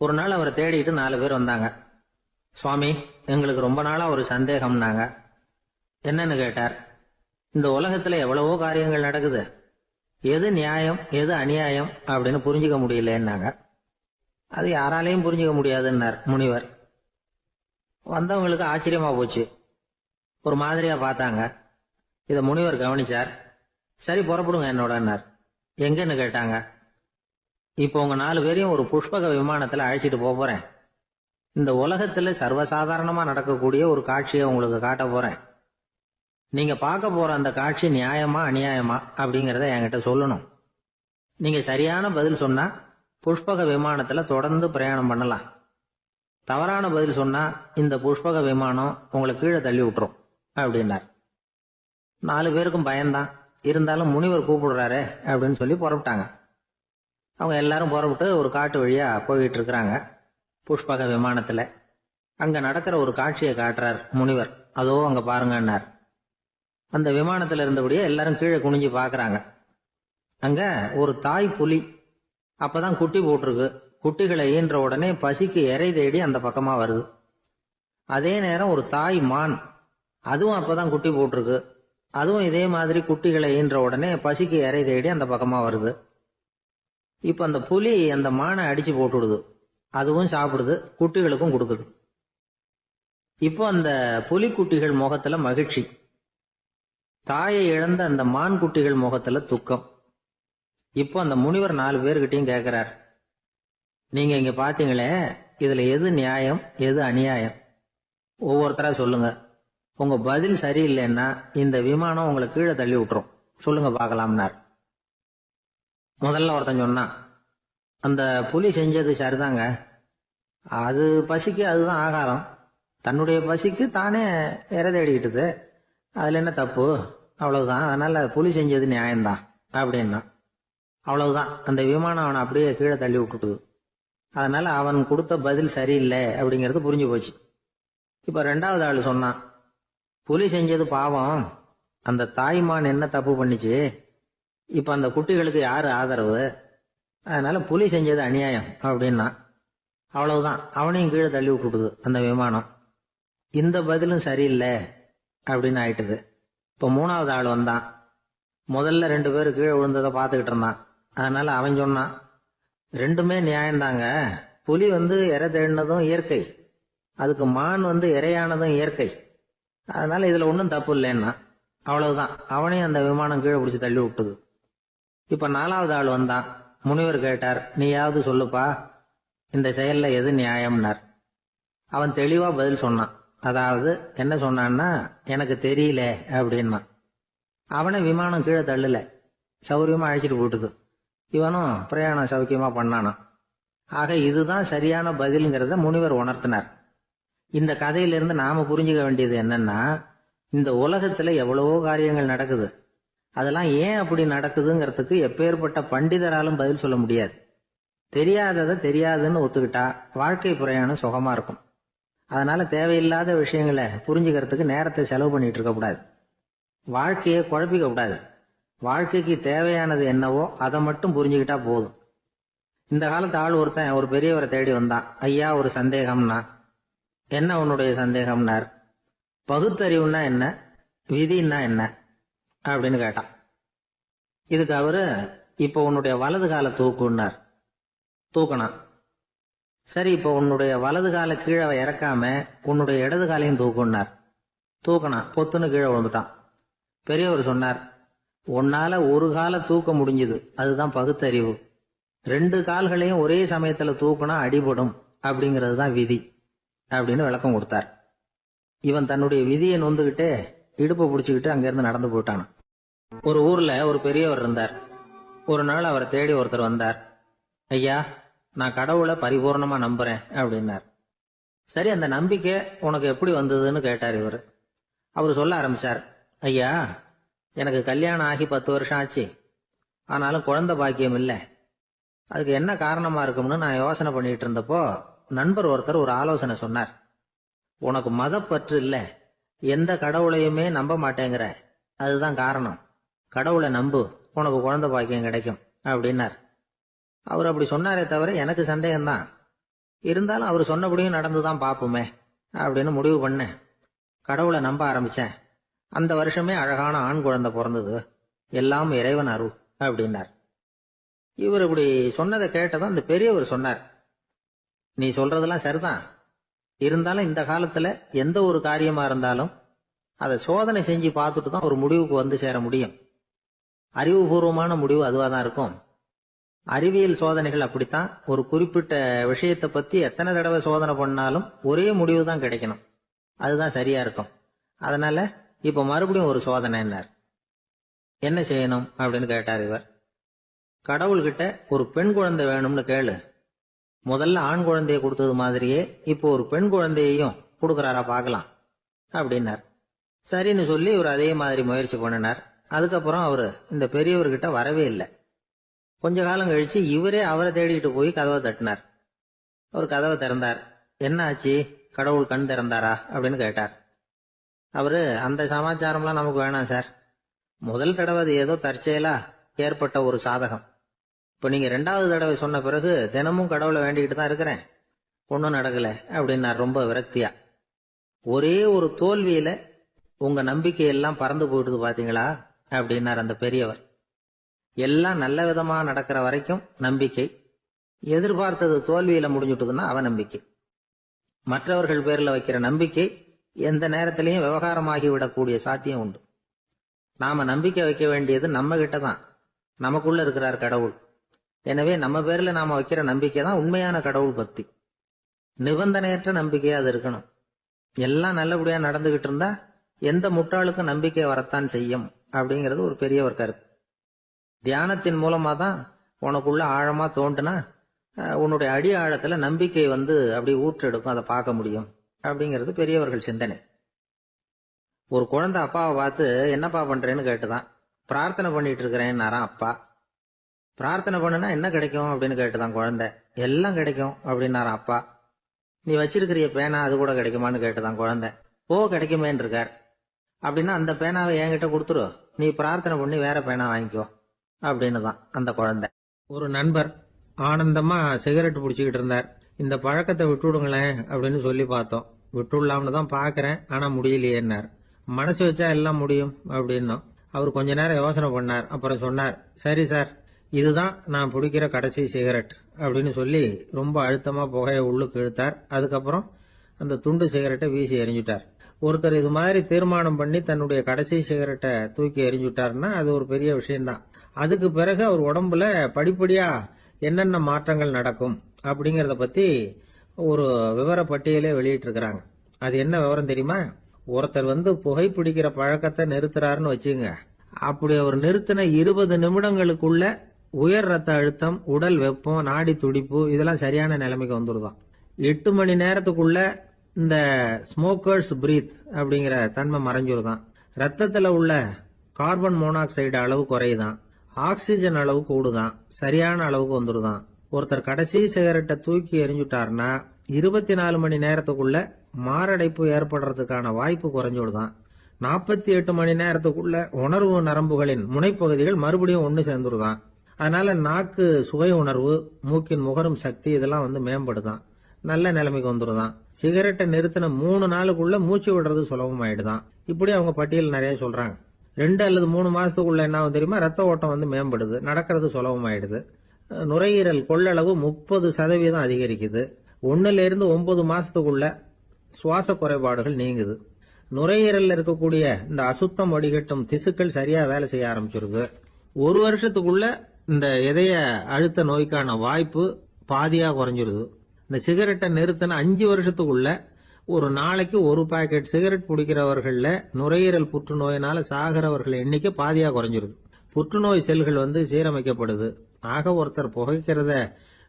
Speaker 1: ஒரு நாள் அவரை தேடிட்டு 4 பேர் வந்தாங்க. சுவாமி, எங்களுக்கு ரொம்ப நாளா ஒரு சந்தேகம்னாங்க. என்னன்னு கேட்டார். இந்த உலகத்துல எவ்வளவோ காரியங்கள் நடக்குது, எது நியாயம் எது அநியாயம் அப்படின்னு புரிஞ்சுக்க முடியலன்னாங்க. அது யாராலையும் புரிஞ்சுக்க முடியாதுன்னார் முனிவர். வந்தவங்களுக்கு ஆச்சரியமா போச்சு, ஒரு மாதிரியா பார்த்தாங்க. இத முனிவர் கவனிச்சார். சரி புறப்படுங்க என்னோடன்னார். எங்கன்னு கேட்டாங்க. இப்போ உங்க 4 பேரையும் ஒரு புஷ்பக விமானத்துல அழைச்சிட்டு போறேன். இந்த உலகத்துல சர்வசாதாரணமா நடக்கக்கூடிய ஒரு காட்சியை உங்களுக்கு காட்ட போறேன். நீங்க பார்க்க போற அந்த காட்சி நியாயமா அநியாயமா அப்படிங்கறத என்கிட்ட சொல்லணும். நீங்க சரியான பதில் சொன்னா புஷ்பக விமானத்துல தொடர்ந்து பிரயாணம் பண்ணலாம். தவறான பதில் சொன்னா இந்த புஷ்பக விமானம் உங்களை கீழே தள்ளி விட்டுரும் அப்படின்னார். 4 பேருக்கும் பயம்தான், இருந்தாலும் முனிவர் கூப்பிடுறாரு அப்படின்னு சொல்லி புறப்பட்டாங்க. அவங்க எல்லாரும் புறப்பட்டு ஒரு காட்டு வழியா போயிட்டு இருக்கிறாங்க புஷ்பக விமானத்துல. அங்க நடக்கிற ஒரு காட்சியை காட்டுறார் முனிவர். அதோ அங்க பாருங்கன்னார். அந்த விமானத்துல இருந்தபடியே எல்லாரும் கீழே குனிஞ்சு பாக்குறாங்க. அங்க ஒரு தாய் புலி அப்பதான் குட்டி போட்டிருக்கு. குட்டிகளை ஈன்ற உடனே பசிக்கு இறை தேடி அந்த பக்கமா வருது. அதே நேரம் ஒரு தாய் மான், அதுவும் அப்பதான் குட்டி போட்டிருக்கு. அதுவும் இதே மாதிரி குட்டிகளை ஈன்ற உடனே பசிக்கு இறை தேடி அந்த பக்கமா வருது. இப்ப அந்த புலி அந்த மானை அடிச்சு போட்டுடுது, அதுவும் சாப்பிடுது, குட்டிகளுக்கும் கொடுக்குது. இப்போ அந்த புலிக்குட்டிகள் முகத்துல மகிழ்ச்சி, தாயை இழந்த அந்த மான் குட்டிகள் முகத்துல துக்கம். இப்போ அந்த முனிவர் 4 பேர்கிட்டையும் கேட்கிறார், நீங்க இங்க பாத்தீங்களே, இதுல எது நியாயம் எது அநியாயம்? ஒவ்வொருத்தரா சொல்லுங்க. உங்க பதில் சரியில்லைன்னா இந்த விமானம் உங்களை கீழே தள்ளி விட்டுரும், சொல்லுங்க பார்க்கலாம்னார். முதல்ல ஒருத்தன் சொன்னான், அந்த புலி செஞ்சது சரிதாங்க, அது பசிக்கு அதுதான் ஆகாரம், தன்னுடைய பசிக்கு தானே இறை தேடிக்கிட்டுது, அதுல என்ன தப்பு, அவ்வளவுதான், அதனால புலி செஞ்சது நியாயம்தான் அப்படின்னா. அவ்வளவுதான், அந்த விமானம் அவனை அப்படியே கீழே தள்ளி விட்டுட்டுது. அதனால அவன் கொடுத்த பதில் சரியில்லை அப்படிங்கிறது புரிஞ்சு போச்சு. இப்ப 2வது ஆள் சொன்னான், புலி செஞ்சது பாவம், அந்த தாய்மான் என்ன தப்பு பண்ணிச்சு, இப்ப அந்த குட்டிகளுக்கு யாரு ஆதரவு, அதனால புலி செஞ்சது அநியாயம் அப்படின்னா. அவ்வளவுதான், அவனையும் கீழே தள்ளி விட்டுடுது அந்த விமானம். இந்த பதிலும் சரியில்லை அப்படின்னு ஆயிட்டுது. இப்ப 3வது ஆள் வந்தான். முதல்ல 2 பேர் கீழே விழுந்ததை பார்த்துக்கிட்டு இருந்தான். அதனால அவன் சொன்னான், ரெண்டுமே நியாயம்தாங்க, புலி இறை தேடினதும் இயற்கை, அதுக்கு மான் இரையானதும் இயற்கை, அதனால இதுல ஒன்றும் தப்பு இல்லைன்னா. அவ்வளவுதான், அவனையும் அந்த விமானம் கீழே பிடிச்சி தள்ளி விட்டுது. இப்ப 4வது ஆள் வந்தான். முனிவர் கேட்டார், நீயாவது சொல்லுப்பா, இந்த செயல்ல எது நியாயம்னார். அவன் தெளிவா பதில் சொன்னான். அதாவது என்ன சொன்னான்னா, எனக்கு தெரியல அப்படின்னா. அவனை விமானம் கீழே தள்ளல, சௌரியமா அழைச்சிட்டு போட்டுது. இவனும் பிரயாணம் சௌக்கியமா பண்ணானா. ஆக இதுதான் சரியான பதிலுங்கிறத முனிவர் உணர்த்தினார். இந்த கதையிலிருந்து நாம புரிஞ்சுக்க வேண்டியது என்னன்னா, இந்த உலகத்துல எவ்வளவோ காரியங்கள் நடக்குது, அதெல்லாம் ஏன் அப்படி நடக்குதுங்கிறதுக்கு எப்பேற்பட்ட பண்டிதராலும் பதில் சொல்ல முடியாது. தெரியாததை தெரியாதுன்னு ஒத்துக்கிட்டா வாழ்க்கை பிரயாணம் சுகமா இருக்கும். அதனால தேவையில்லாத விஷயங்களை புரிஞ்சுக்கிறதுக்கு நேரத்தை செலவு பண்ணிட்டு இருக்க கூடாது, வாழ்க்கையை குழப்பிக்க கூடாது. வாழ்க்கைக்கு தேவையானது என்னவோ அதை மட்டும் புரிஞ்சுக்கிட்டா போதும். இந்த காலத்து ஆள் ஒருத்தன் ஒரு பெரியவரை தேடி வந்தான். ஐயா, ஒரு சந்தேகம்னா. என்ன உன்னுடைய சந்தேகம்னார். பகுத்தறிவுன்னா என்ன, விதின்னா என்ன அப்படின்னு கேட்டான். இதுக்கு அவரு, இப்ப உன்னுடைய வலது கால தூக்குன்னார். தூக்கணும். சரி, இப்ப உன்னுடைய வலது கால கீழே இறக்காம உன்னுடைய இடது காலையும் தூக்குன்னார். தூக்கணும். பொத்துன்னு கீழே விழுந்துட்டான். பெரியவர் சொன்னார், உன்னால ஒரு காலை தூக்க முடிஞ்சுது, அதுதான் பகுத்தறிவு. 2 கால்களையும் ஒரே சமயத்துல தூக்கினா அடிபடும், அப்படிங்கிறது தான் விதி அப்படின்னு விளக்கம் கொடுத்தார். இவன் தன்னுடைய விதியை நொந்துகிட்டே இடுப்பை பிடிச்சுக்கிட்டு அங்கிருந்து நடந்து போயிட்டான். ஒரு ஊர்ல ஒரு பெரியவர் இருந்தார். ஒரு நாள் அவரை தேடி ஒருத்தர் வந்தார். ஐயா, நான் கடவுளை பரிபூர்ணமா நம்புறேன் அப்படின்னார். சரி, அந்த நம்பிக்கை உனக்கு எப்படி வந்ததுன்னு கேட்டார் இவர். அவர் சொல்ல ஆரம்பிச்சார், ஐயா, எனக்கு கல்யாணம் ஆகி 10 வருஷம் ஆச்சு, ஆனாலும் குழந்தை பாக்கியம் இல்லை. அதுக்கு என்ன காரணமா இருக்கும்னு நான் யோசனை பண்ணிட்டு இருந்தப்போ நண்பர் ஒருத்தர் ஒரு ஆலோசனை சொன்னார். உனக்கு மதப்பற்று இல்லை, எந்த கடவுளையுமே நம்ப மாட்டேங்கிற, அதுதான் காரணம். கடவுளை நம்பு, உனக்கு குழந்தை பாக்கியம் கிடைக்கும் அப்படின்னார். அவர் அப்படி சொன்னாரே தவிர எனக்கு சந்தேகம்தான். இருந்தாலும் அவர் சொன்னபடியும் நடந்துதான் பார்ப்போமே அப்படின்னு முடிவு பண்ணேன். கடவுளை நம்ப ஆரம்பிச்சேன். அந்த வருஷமே அழகான ஆண் குழந்தை பிறந்தது. எல்லாம் இறைவன் அருள் அப்படின்னார். இவர் இப்படி சொன்னதை கேட்டதும் அந்த பெரியவர் சொன்னார், நீ சொல்றதெல்லாம் சரிதான், இருந்தாலும் இந்த காலத்துல எந்த ஒரு காரியமா இருந்தாலும் அதை சோதனை செஞ்சு பார்த்துட்டு தான் ஒரு முடிவுக்கு சேர முடியும். அறிவுபூர்வமான முடிவு அதுவா தான் இருக்கும். அறிவியல் சோதனைகள் அப்படித்தான். ஒரு குறிப்பிட்ட விஷயத்தை பத்தி எத்தனை தடவை சோதனை பண்ணாலும் ஒரே முடிவு தான் கிடைக்கணும், அதுதான் சரியா இருக்கும். அதனால இப்ப மறுபடியும் ஒரு சோதனைன்னார். என்ன செய்யணும் அப்படின்னு கேட்டார் இவர். கடவுள்கிட்ட ஒரு பெண் குழந்தை வேணும்னு கேளு. முதல்ல ஆண் குழந்தைய கொடுத்தது மாதிரியே இப்போ ஒரு பெண் குழந்தையையும் கொடுக்கறாரா பார்க்கலாம் அப்படின்னார். சரின்னு சொல்லி இவர் அதே மாதிரி முயற்சி பண்ணினார். அதுக்கப்புறம் அவரு இந்த பெரியவர்கிட்ட வரவே இல்லை. கொஞ்ச காலம் கழிச்சு இவரே அவரை தேடிட்டு போய் கதவை தட்டினார். அவர் கதவை திறந்தார். என்ன ஆச்சு, கடவுள் கண் திறந்தாரா அப்படின்னு கேட்டார். அவரு, அந்த சமாச்சாரம்லாம் நமக்கு வேணாம் சார், முதல் தடவை அது ஏதோ தற்செயலா ஏற்பட்ட ஒரு சாதகம். இப்ப நீங்க 2வது தடவை சொன்ன பிறகு தினமும் கடவுளை வேண்டிக்கிட்டு தான் இருக்கிறேன், ஒன்னும் நடக்கல அப்படின்னார் ரொம்ப விரக்தியா. ஒரே ஒரு தோல்வியில உங்க நம்பிக்கை எல்லாம் பறந்து போயிடுது பாத்தீங்களா அப்படின்னார் அந்த பெரியவர். எல்லாம் நல்ல விதமா நடக்கிற வரைக்கும் நம்பிக்கை, எதிர்பார்த்தது தோல்வியில முடிஞ்சுட்டுதுன்னா அவநம்பிக்கை. மற்றவர்கள் பேர்ல வைக்கிற நம்பிக்கை எந்த நேரத்திலையும் விவகாரமாகி விடக்கூடிய சாத்தியம் உண்டு. நாம நம்பிக்கை வைக்க வேண்டியது நம்ம கிட்ட தான், நமக்குள்ள இருக்கிறார் கடவுள். எனவே நம்ம பேர்ல நாம வைக்கிற நம்பிக்கை தான் உண்மையான கடவுள் பக்தி. நிபந்தனையற்ற நம்பிக்கையா அது இருக்கணும். எல்லாம் நல்லபடியா நடந்துகிட்டு இருந்தா எந்த முட்டாளுக்கும் நம்பிக்கை வரத்தான் செய்யும் அப்படிங்கிறது ஒரு பெரியவர் கருத்து. தியானத்தின் மூலமா தான் உனக்குள்ள ஆழமா தோண்டுனா உன்னுடைய அடி ஆழத்துல நம்பிக்கை அப்படி ஊற்றெடுக்கும், அதை பார்க்க முடியும் அப்படிங்கிறது பெரியவர்கள் சிந்தனை. ஒரு குழந்தை அப்பாவை பார்த்து என்னப்பா பண்றேன்னு கேட்டுதான். பிரார்த்தனை பண்ணிட்டு இருக்கிறேன்னாராம் அப்பா. பிரார்த்தனை பண்ணுனா என்ன கிடைக்கும் அப்படின்னு கேட்டுதான் குழந்தை. எல்லாம் கிடைக்கும் அப்படின்னாராம் அப்பா. நீ வச்சிருக்கிறிய பேனா அது கூட கிடைக்குமான்னு கேட்டுதான் குழந்தை. கிடைக்குமேன்னு இருக்கார். அப்படின்னா அந்த பேனாவை என்கிட்ட கொடுத்துரு, நீ பிரார்த்தனை பண்ணி வேற பேனா வாங்கிக்கோ அப்படின்னு தான் அந்த குழந்தை.
Speaker 3: ஒரு நண்பர் ஆனந்தமா சிகரெட் பிடிச்சிக்கிட்டு இருந்தார். இந்த பழக்கத்தை விட்டுவிடுங்களேன் அப்படின்னு சொல்லி பார்த்தோம். விட்டுடலாம்னு தான் பாக்குறேன், ஆனா முடியலையேன்னார். மனசு வச்சா எல்லாம் முடியும் அப்படின்னும். அவர் கொஞ்ச நேரம் யோசனை பண்ணார். அப்புறம் சொன்னார், சரி சார், இதுதான் நான் பிடிக்கிற கடைசி சிகரெட் அப்படின்னு சொல்லி ரொம்ப அழுத்தமா புகையை உள்ளுக்கு இழுத்தார். அதுக்கப்புறம் அந்த துண்டு சிகரெட்டை வீசி எறிஞ்சுட்டார். ஒருத்தர் இது மாதிரி தீர்மானம் பண்ணி தன்னுடைய கடைசி சிகரெட்டை தூக்கி எறிஞ்சுட்டாருன்னா அது ஒரு பெரிய விஷயம்தான். அதுக்கு பிறகு அவர் உடம்புல படிப்படியா என்னென்ன மாற்றங்கள் நடக்கும் அப்படிங்கறத பத்தி ஒரு விவர பட்டியலே வெளியிட்டு இருக்கிறாங்க. அது என்ன விவரம் தெரியுமா? ஒருத்தர் புகைப்பிடிக்கிற பழக்கத்தை நிறுத்துறாருன்னு வச்சுங்க. அப்படி அவர் நிறுத்தின 20 நிமிடங்களுக்குள்ள உயர் ரத்த அழுத்தம், உடல் வெப்பம், நாடி துடிப்பு இதெல்லாம் சரியான நிலைமைக்கு வந்துருதான். 8 மணி நேரத்துக்குள்ள இந்த ஸ்மோக்கர்ஸ் பிரீத் அப்படிங்கிற தன்மை மறைஞ்சிருதான். ரத்தத்துல உள்ள கார்பன் மோனாக்சைடு அளவு குறையுதான், ஆக்சிஜன் அளவு கூடுதான், சரியான அளவுக்கு வந்துருதான். ஒருத்தர் கடைசி சிகரெட்டை தூக்கி எறிஞ்சுட்டாருன்னா 24 மணி நேரத்துக்குள்ள மாரடைப்பு ஏற்படுறதுக்கான வாய்ப்பு குறைஞ்சுடுதான். 48 மணி நேரத்துக்குள்ள உணர்வு நரம்புகளின் முனைப்பகுதிகள் மறுபடியும் ஒன்னு சேர்ந்துருதான். அதனால நாக்கு சுவை உணர்வு, மூக்கின் முகரும் சக்தி இதெல்லாம் மேம்படுதான், நல்ல நிலைமைக்கு வந்துருதான். சிகரெட்டை நிறுத்தின 3 நாளுக்குள்ள மூச்சு விடுறது சுலபமாயிடுதான். இப்படி அவங்க பட்டியல் நிறைய சொல்றாங்க. 2 அல்லது 3 மாசத்துக்குள்ள என்ன ஆகும் தெரியுமா? ரத்த ஓட்டம் மேம்படுது, நடக்கிறது சுலபமாயிடுது. நுரையீரல் கொள்ளளவு 30% அதிகரிக்குது. 1 to 9 மாசத்துக்குள்ள சுவாச குறைபாடுகள் நீங்குது. நுரையீரல்ல இருக்கக்கூடிய இந்த அசுத்தம் வடிகட்டும் திசுக்கள் சரியா வேலை செய்ய ஆரம்பிச்சிருது. 1 வருஷத்துக்குள்ள இந்த இதய அழுத்த நோய்க்கான வாய்ப்பு பாதியா குறைஞ்சிருது. இந்த சிகரெட்டை நிறுத்தின 5 வருஷத்துக்குள்ள ஒரு நாளைக்கு 1 பாக்கெட் சிகரெட் பிடிக்கிறவர்கள்ல நுரையீரல் புற்றுநோயினால சாகிறவர்கள் எண்ணிக்கை பாதியா குறைஞ்சிருது. புற்றுநோய் செல்கள் சீரமைக்கப்படுது. ஆக ஒருத்தர் புகைக்கிறத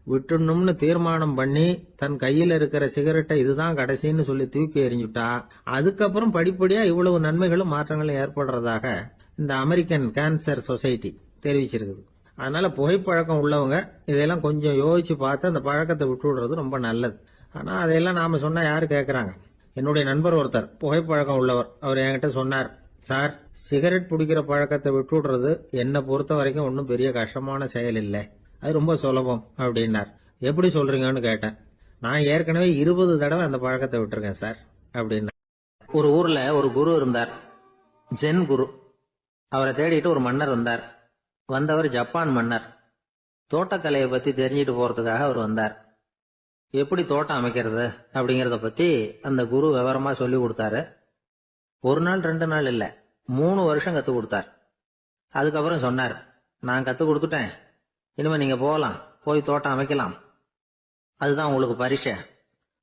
Speaker 3: விட்டுணும்னு தீர்மானம் பண்ணி தன் கையில இருக்கிற சிகரெட்டை இதுதான் கடைசின்னு சொல்லி தூக்கி எறிஞ்சுட்டா அதுக்கப்புறம் படிப்படியா இவ்வளவு நன்மைகளும் மாற்றங்களும் ஏற்படுறதாக இந்த அமெரிக்கன் கேன்சர் சொசைட்டி தெரிவிச்சிருக்குது. அதனால புகைப்பழக்கம் உள்ளவங்க இதெல்லாம் கொஞ்சம் யோசிச்சு பார்த்து அந்த பழக்கத்தை விட்டு விடுறது ரொம்ப நல்லது. ஆனா அதையெல்லாம் நாம சொன்னா யாரு கேட்கறாங்க? என்னுடைய நண்பர் ஒருத்தர் புகைப்பழக்கம் உள்ளவர். அவர் என்கிட்ட சொன்னார், சார், சிகரெட் பிடிக்கிற பழக்கத்தை விட்டு விடுறது என்னை பொறுத்த வரைக்கும் ஒன்றும் பெரிய கஷ்டமான செயல் இல்லை, அது ரொம்ப சுலபம் அப்படின்னார். எப்படி சொல்றீங்கன்னு கேட்டேன். நான் ஏற்கனவே 20 தடவை அந்த பழக்கத்தை விட்டுருக்கேன் சார் அப்படின்னா.
Speaker 1: ஒரு ஊர்ல ஒரு குரு இருந்தார், ஜென் குரு. அவரை தேடிட்டு ஒரு மன்னர் வந்தார். வந்தவர் ஜப்பான் மன்னர். தோட்டக்கலையை பத்தி தெரிஞ்சிட்டு போறதுக்காக அவர் வந்தார். எப்படி தோட்டம் அமைக்கிறது அப்படிங்கறத பத்தி அந்த குரு விவரமா சொல்லி கொடுத்தாரு. 1 நாள் 2 நாள் இல்ல, 3 வருஷம் கத்து கொடுத்தார். அதுக்கப்புறம் சொன்னார், நான் கத்து கொடுத்துட்டேன், இனிமே நீங்க போகலாம், போய் தோட்டம் அமைக்கலாம், அதுதான் உங்களுக்கு பரிசை.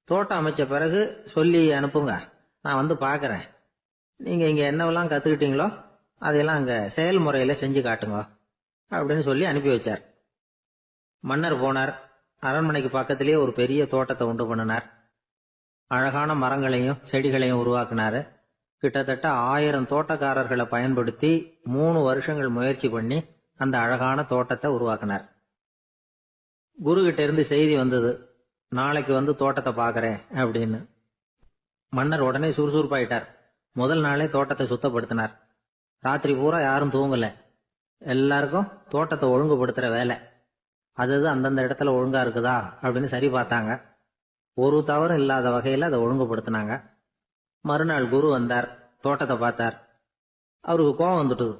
Speaker 1: தோட்டம் அமைச்ச பிறகு சொல்லி அனுப்புங்க, நான் பாக்குறேன். நீங்க இங்க என்னவெல்லாம் கத்துக்கிட்டீங்களோ அதையெல்லாம் அங்க செயல்முறையில செஞ்சு காட்டுங்க அப்படின்னு சொல்லி அனுப்பி வச்சார். மன்னர் போனார். அரண்மனைக்கு பக்கத்திலேயே ஒரு பெரிய தோட்டத்தை உண்டு பண்ணினார். அழகான மரங்களையும் செடிகளையும் உருவாக்கினாரு. கிட்டத்தட்ட 1000 தோட்டக்காரர்களை பயன்படுத்தி 3 வருஷங்கள் முயற்சி பண்ணி அந்த அழகான தோட்டத்தை உருவாக்கினார். குரு கிட்ட இருந்து செய்தி வந்தது, நாளைக்கு தோட்டத்தை பாக்குறேன் அப்படின்னு. மன்னர் உடனே சுறுசுறுப்பாயிட்டார். முதல் நாளே தோட்டத்தை சுத்தப்படுத்தினார். ராத்திரி பூரா யாரும் தூங்கல. எல்லாருக்கும் தோட்டத்தை ஒழுங்குபடுத்துற வேலை. அது அந்தந்த இடத்துல ஒழுங்கா இருக்குதா அப்படின்னு சரி பார்த்தாங்க. ஒரு தவறும் இல்லாத வகையில அதை ஒழுங்குபடுத்தினாங்க. மறுநாள் குரு வந்தார், தோட்டத்தை பார்த்தார். அவருக்கு கோபம் வந்துட்டுது.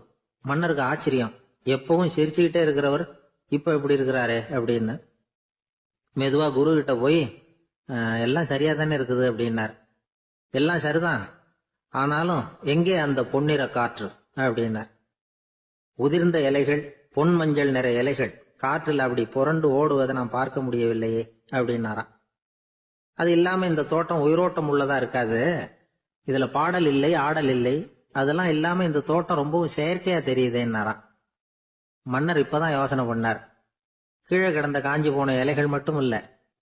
Speaker 1: மன்னருக்கு ஆச்சரியம், எப்பவும் சிரிச்சுக்கிட்டே இருக்கிறவர் இப்ப இப்படி இருக்கிறாரே அப்படின்னு. மெதுவா குரு கிட்ட போய் எல்லாம் சரியா தானே இருக்குது அப்படின்னார். எல்லாம் சரிதான், ஆனாலும் எங்கே அந்த பொன்னிற காற்று அப்படின்னார். உதிர்ந்த இலைகள், பொன் மஞ்சள் நிற இலைகள் காற்றில் அப்படி புரண்டு ஓடுவதை நான் பார்க்க முடியவில்லையே அப்படின்னாராம். அது இல்லாம இந்த தோட்டம் உயிரோட்டம் உள்ளதா இருக்காது, இதுல பாடல் இல்லை, ஆடல் இல்லை, அதெல்லாம் இல்லாம இந்த தோட்டம் ரொம்பவும் செயற்கையா தெரியுதுன்னாராம். மன்னர் இப்பதான் யோசனை பண்ணார். கீழே கிடந்த காஞ்சி போன இலைகள் மட்டும் இல்ல,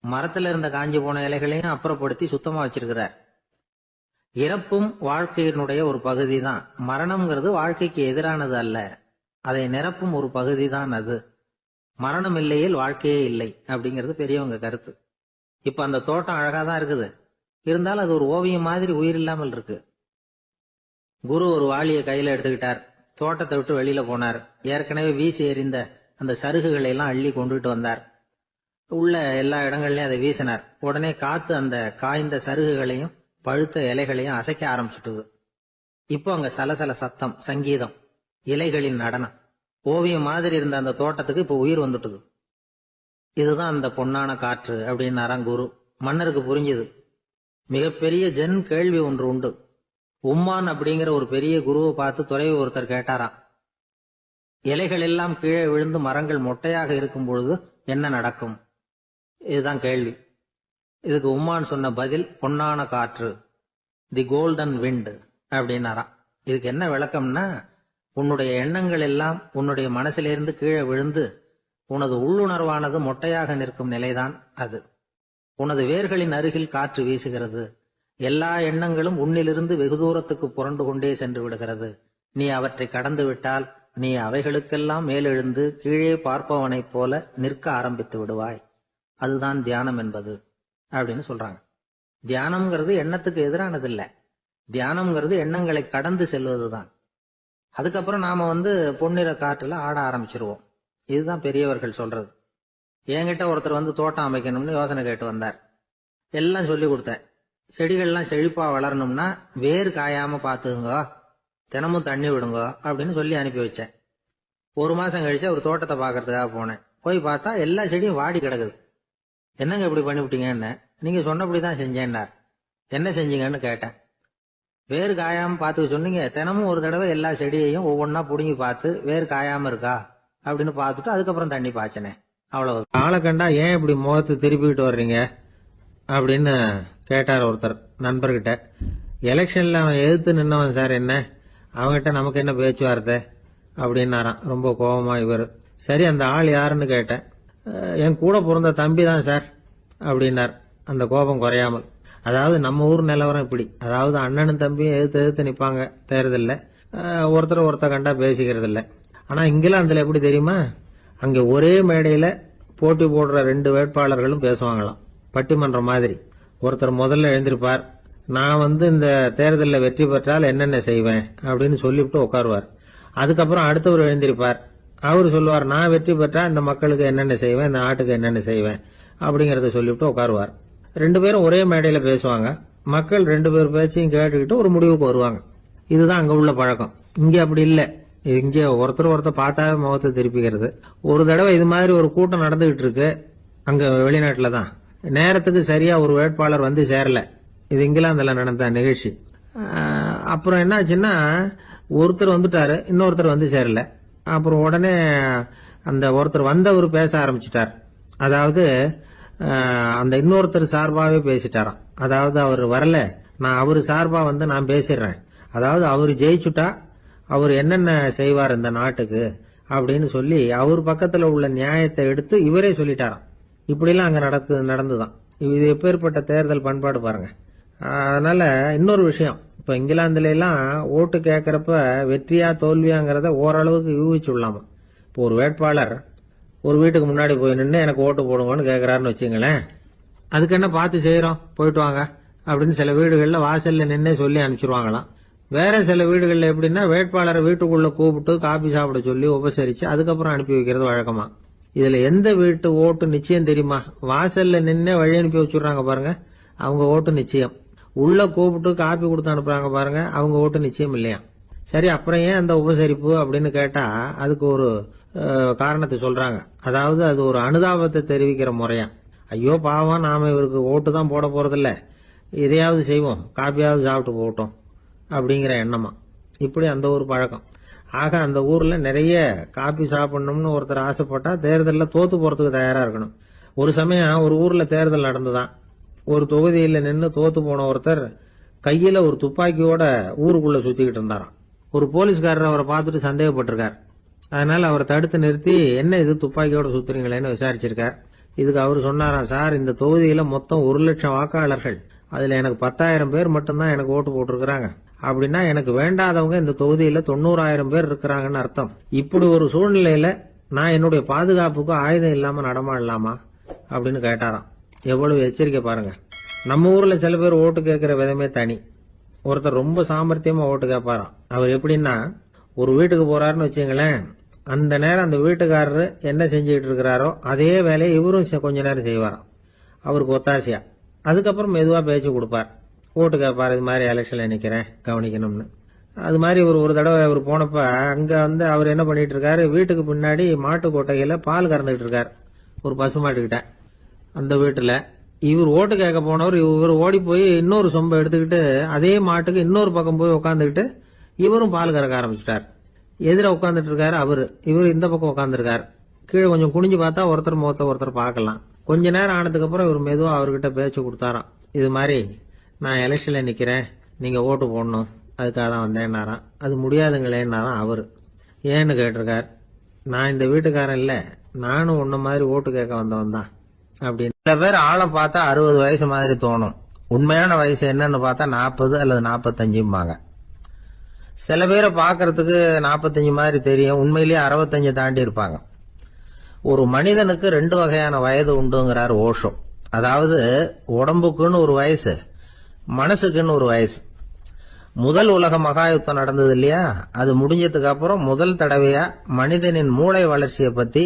Speaker 1: மரத்துல இருந்த காஞ்சி போன இலைகளையும் அப்புறப்படுத்தி சுத்தமா வச்சிருக்கிறார். இறப்பும் வாழ்க்கையினுடைய ஒரு பகுதி தான். மரணம்ங்கிறது வாழ்க்கைக்கு எதிரானது அல்ல, அதை நிரப்பும் ஒரு பகுதி தான் அது. மரணம் இல்லையில் வாழ்க்கையே இல்லை அப்படிங்கிறது பெரியவங்க கருத்து. இப்ப அந்த தோட்டம் அழகா தான் இருக்குது, இருந்தாலும் அது ஒரு ஓவியம் மாதிரி உயிர் இல்லாமல் இருக்கு. குரு ஒரு வாளியை கையில எடுத்துக்கிட்டார், தோட்டத்தை விட்டு வெளியில போனார். ஏற்கனவே வீசி எறிந்த அந்த சருகுகளை எல்லாம் அள்ளி கொண்டுட்டு வந்தார். உள்ள எல்லா இடங்கள்லயும் அதை வீசினார். உடனே காத்து அந்த காய்ந்த சருகுகளையும் பழுத்த இலைகளையும் அசைக்க ஆரம்பிச்சுட்டுது. இப்போ அங்க சலசல சத்தம், சங்கீதம், இலைகளின் நடனம், ஓவியம் மாதிரி இருந்த அந்த தோட்டத்துக்கு இப்போ உயிர் வந்துட்டுது. இதுதான் அந்த பொன்னான காற்று அப்படின்னாராம் குரு. மன்னருக்கு புரிஞ்சுது. மிகப்பெரிய ஜென் கேள்வி ஒன்று உண்டு. உம்மான் அப்படிங்கிற ஒரு பெரிய குருவை பார்த்து துறவி ஒருத்தர் கேட்டாராம், இலைகள் எல்லாம் கீழே விழுந்து மரங்கள் மொட்டையாக இருக்கும் பொழுது என்ன நடக்கும்? இதுதான் கேள்வி. இதுக்கு உம்மான் சொன்ன பதில் பொன்னான காற்று, தி கோல்டன் விண்ட் அப்படின்னாராம். இதுக்கு என்ன விளக்கம்னா, உன்னுடைய எண்ணங்கள் எல்லாம் உன்னுடைய மனசிலிருந்து கீழே விழுந்து உனது உள்ளுணர்வானது மொட்டையாக நிற்கும் நிலைதான் அது. உனது வேர்களின் அருகில் காற்று வீசுகிறது. எல்லா எண்ணங்களும் உன்னிலிருந்து வெகு தூரத்துக்கு புரண்டு கொண்டே சென்று விடுகிறது. நீ அவற்றை கடந்து விட்டால் நீ அவைகளுக்கெல்லாம் மேலெழுந்து கீழே பார்ப்பவனைப் போல நிற்க ஆரம்பித்து விடுவாய். அதுதான் தியானம் என்பது அப்படின்னு சொல்றாங்க. தியானம்ங்கிறது எண்ணத்துக்கு எதிரானது இல்ல, தியானம்ங்கிறது எண்ணங்களை கடந்து செல்வதுதான். அதுக்கப்புறம் நாம பொன்னிற காற்றுல ஆட ஆரம்பிச்சிருவோம். இதுதான் பெரியவர்கள் சொல்றது. என்கிட்ட ஒருத்தர் தோட்டம் அமைக்கணும்னு யோசனை கேட்டு வந்தார். எல்லாம் சொல்லி கொடுத்தேன். செடிகள்லாம் செழிப்பா வளரணும்னா வேர் காயாம பாத்துக்குங்க, தினமும் தண்ணி விடுங்க அப்படின்னு சொல்லி அனுப்பி வச்சேன். ஒரு மாசம் கழிச்சு அவர் தோட்டத்தை பாக்கிறதுக்காக போனேன். போய் பார்த்தா எல்லா செடியும் வாடி கிடக்குது. என்னங்க இப்படி பண்ணிவிட்டீங்கன்னு. நீங்க சொன்னபடிதான் செஞ்சேன்னார். என்ன செஞ்சீங்கன்னு கேட்டேன். வேர் காயாம பாத்துக்க சொன்னீங்க, தினமும் ஒரு தடவை எல்லா செடியையும் ஒவ்வொன்னா புடுங்கி பார்த்து வேர் காயாம இருக்கா அப்படின்னு பார்த்துட்டு அதுக்கப்புறம் தண்ணி பாய்ச்சனே, அவ்வளவு.
Speaker 3: ஆளை கண்டா ஏன் இப்படி முகத்தை திருப்பிக்கிட்டு வர்றீங்க அப்படின்னு கேட்டார் ஒருத்தர் நண்பர்கிட்ட. எலெக்ஷன்ல அவன் எதிர்த்து நின்னவன் சார், என்ன அவன்கிட்ட நமக்கு என்ன பேச்சுவார்த்தை அப்படின்னாராம் ரொம்ப கோபமா இவர். சரி, அந்த ஆள் யாருன்னு கேட்டேன். என் கூட பிறந்த தம்பி தான் சார் அப்படின்னார் அந்த கோபம் குறையாமல். அதாவது நம்ம ஊர் நிலவரம் இப்படி, அதாவது அண்ணனும் தம்பியும் எதிர்த்து நிப்பாங்க தேர்தல்ல, ஒருத்தர் கண்டா பேசிக்கிறது இல்ல. ஆனா இங்கிலாந்துல எப்படி தெரியுமா, அங்க ஒரே மேடையில போட்டி போடுற 2 வேட்பாளர்களும் பேசுவாங்களாம், பட்டிமன்றம் மாதிரி. ஒருத்தர் முதல்ல எழுந்திருப்பார், நான் இந்த தேர்தலில் வெற்றி பெற்றால் என்னென்ன செய்வேன் அப்படின்னு சொல்லிவிட்டு உட்காருவார். அதுக்கப்புறம் அடுத்தவர் எழுந்திருப்பார், அவரு சொல்லுவார், நான் வெற்றி பெற்றா இந்த மக்களுக்கு என்னென்ன செய்வேன், இந்த நாட்டுக்கு என்னென்ன செய்வேன் அப்படிங்கறத சொல்லிவிட்டு உட்காருவார். 2 பேரும் ஒரே மேடையில பேசுவாங்க. மக்கள் 2 பேர் பேச்சையும் கேட்டுக்கிட்டு ஒரு முடிவுக்கு வருவாங்க. இதுதான் அங்க உள்ள பழக்கம். இங்க அப்படி இல்ல. இங்க ஒருத்தர் பார்த்தாவே முகத்தை திருப்பிக்கிறது. ஒரு தடவை இது மாதிரி ஒரு கூட்டம் நடந்துகிட்டு இருக்கு அங்க வெளிநாட்டுல தான். நேரத்துக்கு சரியா ஒரு வேட்பாளர் சேரல. இது இங்கிலாந்துல நடந்த நிகழ்ச்சி. அப்புறம் என்னாச்சுன்னா, ஒருத்தர் வந்துட்டாரு, இன்னொருத்தர் சேரல. அப்புறம் உடனே அந்த ஒருத்தர் வந்தவர் பேச ஆரம்பிச்சுட்டார். அதாவது அந்த இன்னொருத்தர் சார்பாவே பேசிட்டாராம். அதாவது அவர் வரல, நான் அவரு சார்பா நான் பேசிடுறேன். அதாவது அவர் ஜெயிச்சுட்டா அவர் என்னென்ன செய்வார் இந்த நாட்டுக்கு அப்படின்னு சொல்லி அவர் பக்கத்துல உள்ள நியாயத்தை எடுத்து இவரே சொல்லிட்டாராம். இப்படிலாம் அங்க நடந்துதான். இது எப்பேற்பட்ட தேர்தல் பண்பாடு பாருங்க. அதனால இன்னொரு விஷயம், இப்ப இங்கிலாந்துல எல்லாம் ஓட்டு கேட்கறப்ப வெற்றியா தோல்வியாங்கிறத ஓரளவுக்கு யூகிச்சுடலாமா. இப்போ ஒரு வேட்பாளர் ஒரு வீட்டுக்கு முன்னாடி போய் நின்று எனக்கு ஓட்டு போடுங்கன்னு கேட்கறாருன்னு வச்சுங்களேன், அதுக்கு என்ன பார்த்து செய்யறோம், போயிட்டு வாங்க அப்படின்னு சில வீடுகள்ல வாசல்ல நின்னே சொல்லி அனுப்பிச்சிருவாங்களாம். வேற சில வீடுகள்ல எப்படின்னா வேட்பாளரை வீட்டுக்குள்ள கூப்பிட்டு காபி சாப்பிட சொல்லி உபசரிச்சு அதுக்கப்புறம் அனுப்பி வைக்கிறது வழக்கமா. இதுல எந்த வீட்டு ஓட்டு நிச்சயம் தெரியுமா? வாசல்ல நின்னே வழி அனுப்பி வச்சுடுறாங்க பாருங்க, அவங்க ஓட்டு நிச்சயம். உள்ள கூப்பிட்டு காப்பி கொடுத்து அனுப்புறாங்க பாருங்க, அவங்க ஓட்டு நிச்சயம் இல்லையா. சரி, அப்புறம் ஏன் அந்த உபசரிப்பு அப்படின்னு கேட்டா அதுக்கு ஒரு காரணத்தை சொல்றாங்க. அதாவது அது ஒரு அனுதாபத்தை தெரிவிக்கிற முறையா. ஐயோ பாவம், நாம இவருக்கு ஓட்டு தான் போட போறதில்ல, இதையாவது செய்வோம், காப்பியாவது சாப்பிட்டு போகட்டும் அப்படிங்கிற எண்ணமா. இப்படி அந்த ஒரு பழக்கம். ஆக அந்த ஊர்ல நிறைய காப்பி சாப்பிடணும்னு ஒருத்தர் ஆசைப்பட்டா தேர்தலில் தோத்து போறதுக்கு தயாரா இருக்கணும். ஒரு சமயம் ஒரு ஊர்ல தேர்தல் நடந்துதான். ஒரு தொகுதியில நின்று தோத்து போன ஒருத்தர் கையில ஒரு துப்பாக்கியோட ஊருக்குள்ள சுத்திக்கிட்டு இருந்தாராம். ஒரு போலீஸ்காரர் அவரை பார்த்துட்டு சந்தேகப்பட்டிருக்கார். அதனால அவரை தடுத்து நிறுத்தி, என்ன இது துப்பாக்கியோட சுத்துறீங்களேன்னு விசாரிச்சிருக்கார். இதுக்கு அவர் சொன்னாராம், சார், இந்த தொகுதியில மொத்தம் 1,00,000 வாக்காளர்கள், அதுல எனக்கு 10,000 பேர் மட்டும்தான் எனக்கு ஓட்டு போட்டிருக்கிறாங்க. அப்படின்னா எனக்கு வேண்டாதவங்க இந்த தொகுதியில 90,000 பேர் இருக்கிறாங்கன்னு அர்த்தம். இப்படி ஒரு சூழ்நிலையில நான் என்னுடைய பாதுகாப்புக்கு ஆயுதம் இல்லாம நடமாடலாமா அப்படின்னு கேட்டாராம். எவ்வளவு எச்சரிக்கை பாருங்க. நம்ம ஊர்ல சில பேர் ஓட்டு கேட்கிற விதமே தனி. ஒருத்தர் ரொம்ப சாமர்த்தியமா ஓட்டு கேட்பாராம். அவர் எப்படின்னா, ஒரு வீட்டுக்கு போறாருன்னு வச்சுங்களேன், அந்த நேரம் அந்த வீட்டுக்காரரு என்ன செஞ்சுக்கிட்டு இருக்கிறாரோ அதே வேலையை இவரும் கொஞ்ச நேரம் செய்வாராம், அவருக்கு ஒத்தாசையா. அதுக்கப்புறம் மெதுவா பேச்சு கொடுப்பார், ஓட்டு கேட்பார், இது மாதிரி எலெக்ஷன்ல நிக்கிறேன் கவனிக்கணும்னு. அது மாதிரி ஒரு தடவை அவர் போனப்ப அங்க அவர் என்ன பண்ணிட்டு இருக்காரு, வீட்டுக்கு பின்னாடி மாட்டு கொட்டையில பால் கறந்துகிட்டு இருக்காரு ஒரு பசுமாட்டுக்கிட்ட. அந்த வீட்டுல இவர் ஓட்டு கேட்க போனவர் இவர் ஓடி போய் இன்னொரு சொம்பை எடுத்துக்கிட்டு அதே மாட்டுக்கு இன்னொரு பக்கம் போய் உட்காந்துக்கிட்டு இவரும் பால் கறக்க ஆரம்பிச்சிட்டார். எதிர உட்காந்துட்டு இருக்காரு அவரு, இவர் இந்த பக்கம் உட்காந்துருக்காரு. கீழே கொஞ்சம் குனிஞ்சு பார்த்தா ஒருத்தர் முகத்தை ஒருத்தர் பார்க்கலாம். கொஞ்ச நேரம் ஆனதுக்கு அப்புறம் இவர் மெதுவா அவர்கிட்ட பேச்சு கொடுத்தாராம். இது மாதிரி நான் எலெக்ஷன்ல நிக்கிறேன், நீங்க ஓட்டு போடணும், அதுக்காக தான் வந்தேன்னாராம். அது முடியாதுங்களேன்னாராம் அவரு. ஏன்னு கேட்டிருக்கார். நான் இந்த வீட்டுக்காரன் இல்ல, நானும் உன்ன மாதிரி ஓட்டு கேட்க வந்தவன் தான் அப்படின்னு. சில பேர் ஆளை பார்த்தா 60 வயசு மாதிரி தோணும், உண்மையான வயசு என்னன்னு பார்த்தா 40 அல்லது 45. சில பேரை பார்க்கறதுக்கு 45 மாதிரி தெரியும், உண்மையிலேயே 65 தாண்டி இருப்பாங்க. ஒரு மனிதனுக்கு 2 வகையான வயது உண்டுங்கிறார் ஓஷோ. அதாவது உடம்புக்குன்னு ஒரு வயசு, மனசுக்குன்னு ஒரு வயசு. முதல் உலக மகாயுத்தம் நடந்தது இல்லையா, அது முடிஞ்சதுக்கு அப்புறம் முதல் தடவையா மனிதனின் மூளை வளர்ச்சியை பத்தி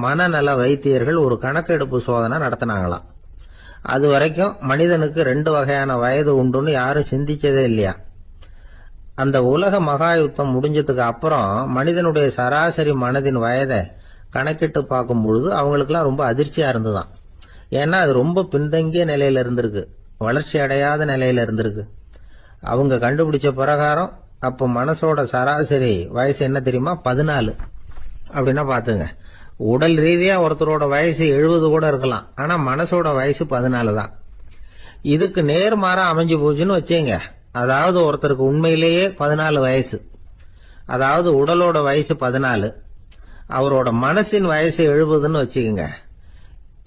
Speaker 3: மனநல வைத்தியர்கள் ஒரு கணக்கெடுப்பு சோதனை நடத்தினாங்களாம். அது வரைக்கும் மனிதனுக்கு 2 வகையான வயது உண்டுன்னு யாரும் சிந்திச்சதே இல்லையா. அந்த உலக மகாயுத்தம் முடிஞ்சதுக்கு அப்புறம் மனிதனுடைய சராசரி மனதின் வயதை கணக்கிட்டு பார்க்கும் பொழுது அவங்களுக்குலாம் ரொம்ப அதிர்ச்சியா இருந்துதான். ஏன்னா அது ரொம்ப பின்தங்கிய நிலையில இருந்திருக்கு, வளர்ச்சி அடையாத நிலையில இருந்திருக்கு. அவங்க கண்டுபிடிச்ச பிரகாரம் அப்ப மனசோட சராசரி வயசு என்ன தெரியுமா, 14. அப்படின்னா பாத்துங்க, உடல் ரீதியா ஒருத்தரோட வயசு 70 கூட இருக்கலாம், ஆனா மனசோட வயசு 14 தான். இதுக்கு நேர்மாறா அமைஞ்சு போச்சுன்னு வச்சேங்க. அதாவது ஒருத்தருக்கு உண்மையிலேயே 14 வயசு, அதாவது உடலோட வயசு 14, அவரோட மனசின் வயசு 70ன்னு வச்சுக்கோங்க.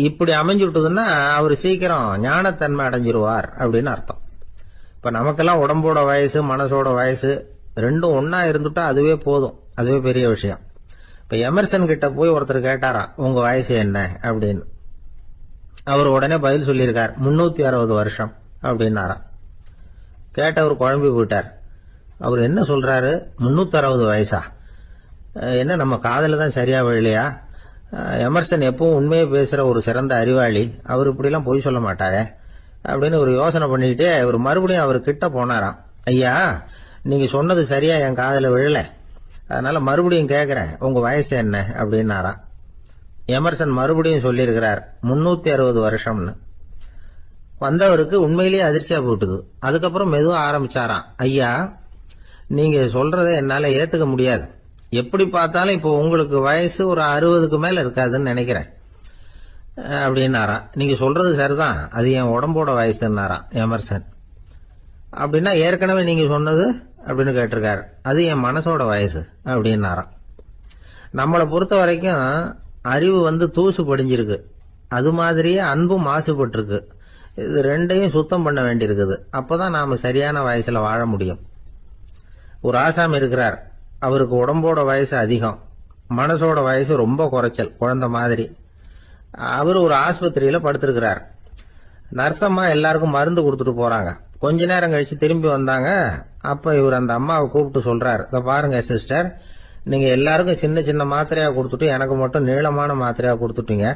Speaker 3: இப்படி அமைஞ்சுட்டதுன்னா அவர் சீக்கிரம் ஞானத்தன்மை அடைஞ்சிருவார் அப்படின்னு அர்த்தம். இப்ப நமக்கெல்லாம் உடம்போட வயசு மனசோட வயசு ரெண்டும் ஒன்னா இருந்துட்டா அதுவே போதும், அதுவே பெரிய விஷயம். இப்ப எமர்சன் கிட்ட போய் ஒருத்தர் கேட்டாராம், உங்க வயசு என்ன அப்படின்னு. அவர் உடனே பதில் சொல்லியிருக்கார், 360 வருஷம் அப்படின்னாராம். கேட்டவர் குழம்பி போயிட்டார். அவர் என்ன சொல்றாரு, 360 வயசா, என்ன நம்ம காதல தான் சரியா விழலையா? எமர்சன் எப்பவும் உண்மையை பேசுற ஒரு சிறந்த அறிவாளி, அவர் இப்படிலாம் பொய் சொல்ல மாட்டாரே அப்படின்னு ஒரு யோசனை பண்ணிக்கிட்டே இவர் மறுபடியும் அவர் கிட்ட போனாராம். ஐயா, நீங்க சொன்னது சரியா என் காதல விழல, அதனால மறுபடியும் கேட்கிறேன், உங்க வயசு என்ன அப்படின்னாராம். எமர்சன் மறுபடியும் சொல்லியிருக்கிறார், 360 வருஷம்னு. வந்தவருக்கு உண்மையிலேயே அதிர்ச்சியா போட்டுது. அதுக்கப்புறம் மெதுவா ஆரம்பிச்சாராம், ஐயா, நீங்க சொல்றதை என்னால ஏத்துக்க முடியாது. எப்படி பார்த்தாலும் இப்போ உங்களுக்கு வயசு ஒரு 60க்கு மேல இருக்காதுன்னு நினைக்கிறேன் அப்படின்னாராம். நீங்க சொல்றது சரிதான், அது என் உடம்போட வயசுன்னாராம் எமர்சன். அப்படின்னா ஏற்கனவே நீங்க சொன்னது அப்படின்னு கேட்டிருக்காரு, அது என் மனசோட வயசு அப்படின்னாராம். நம்மளை பொறுத்த வரைக்கும் அறிவு தூசு படிஞ்சிருக்கு, அது மாதிரியே அன்பும் மாசுபட்டிருக்கு. இது ரெண்டையும் சுத்தம் பண்ண வேண்டியிருக்குது. அப்பதான் நாம சரியான வயசுல வாழ முடியும். ஒரு ஆசாமி இருக்கிறார், அவருக்கு உடம்போட வயசு அதிகம், மனசோட வயசு ரொம்ப குறைச்சல், குழந்தை மாதிரி. அவர் ஒரு ஆஸ்பத்திரியில படுத்திருக்கிறார். நர்சம்மா எல்லாருக்கும் மருந்து கொடுத்துட்டு போறாங்க. கொஞ்ச நேரம் கழிச்சு திரும்பி வந்தாங்க. அப்ப இவர் அந்த அம்மாவை கூப்பிட்டு சொல்றாரு, இத பாருங்க சிஸ்டர், நீங்க எல்லாருக்கும் சின்ன சின்ன மாத்திரையா கொடுத்துட்டு எனக்கு மட்டும் நீளமான மாத்திரையா கொடுத்துட்டீங்க,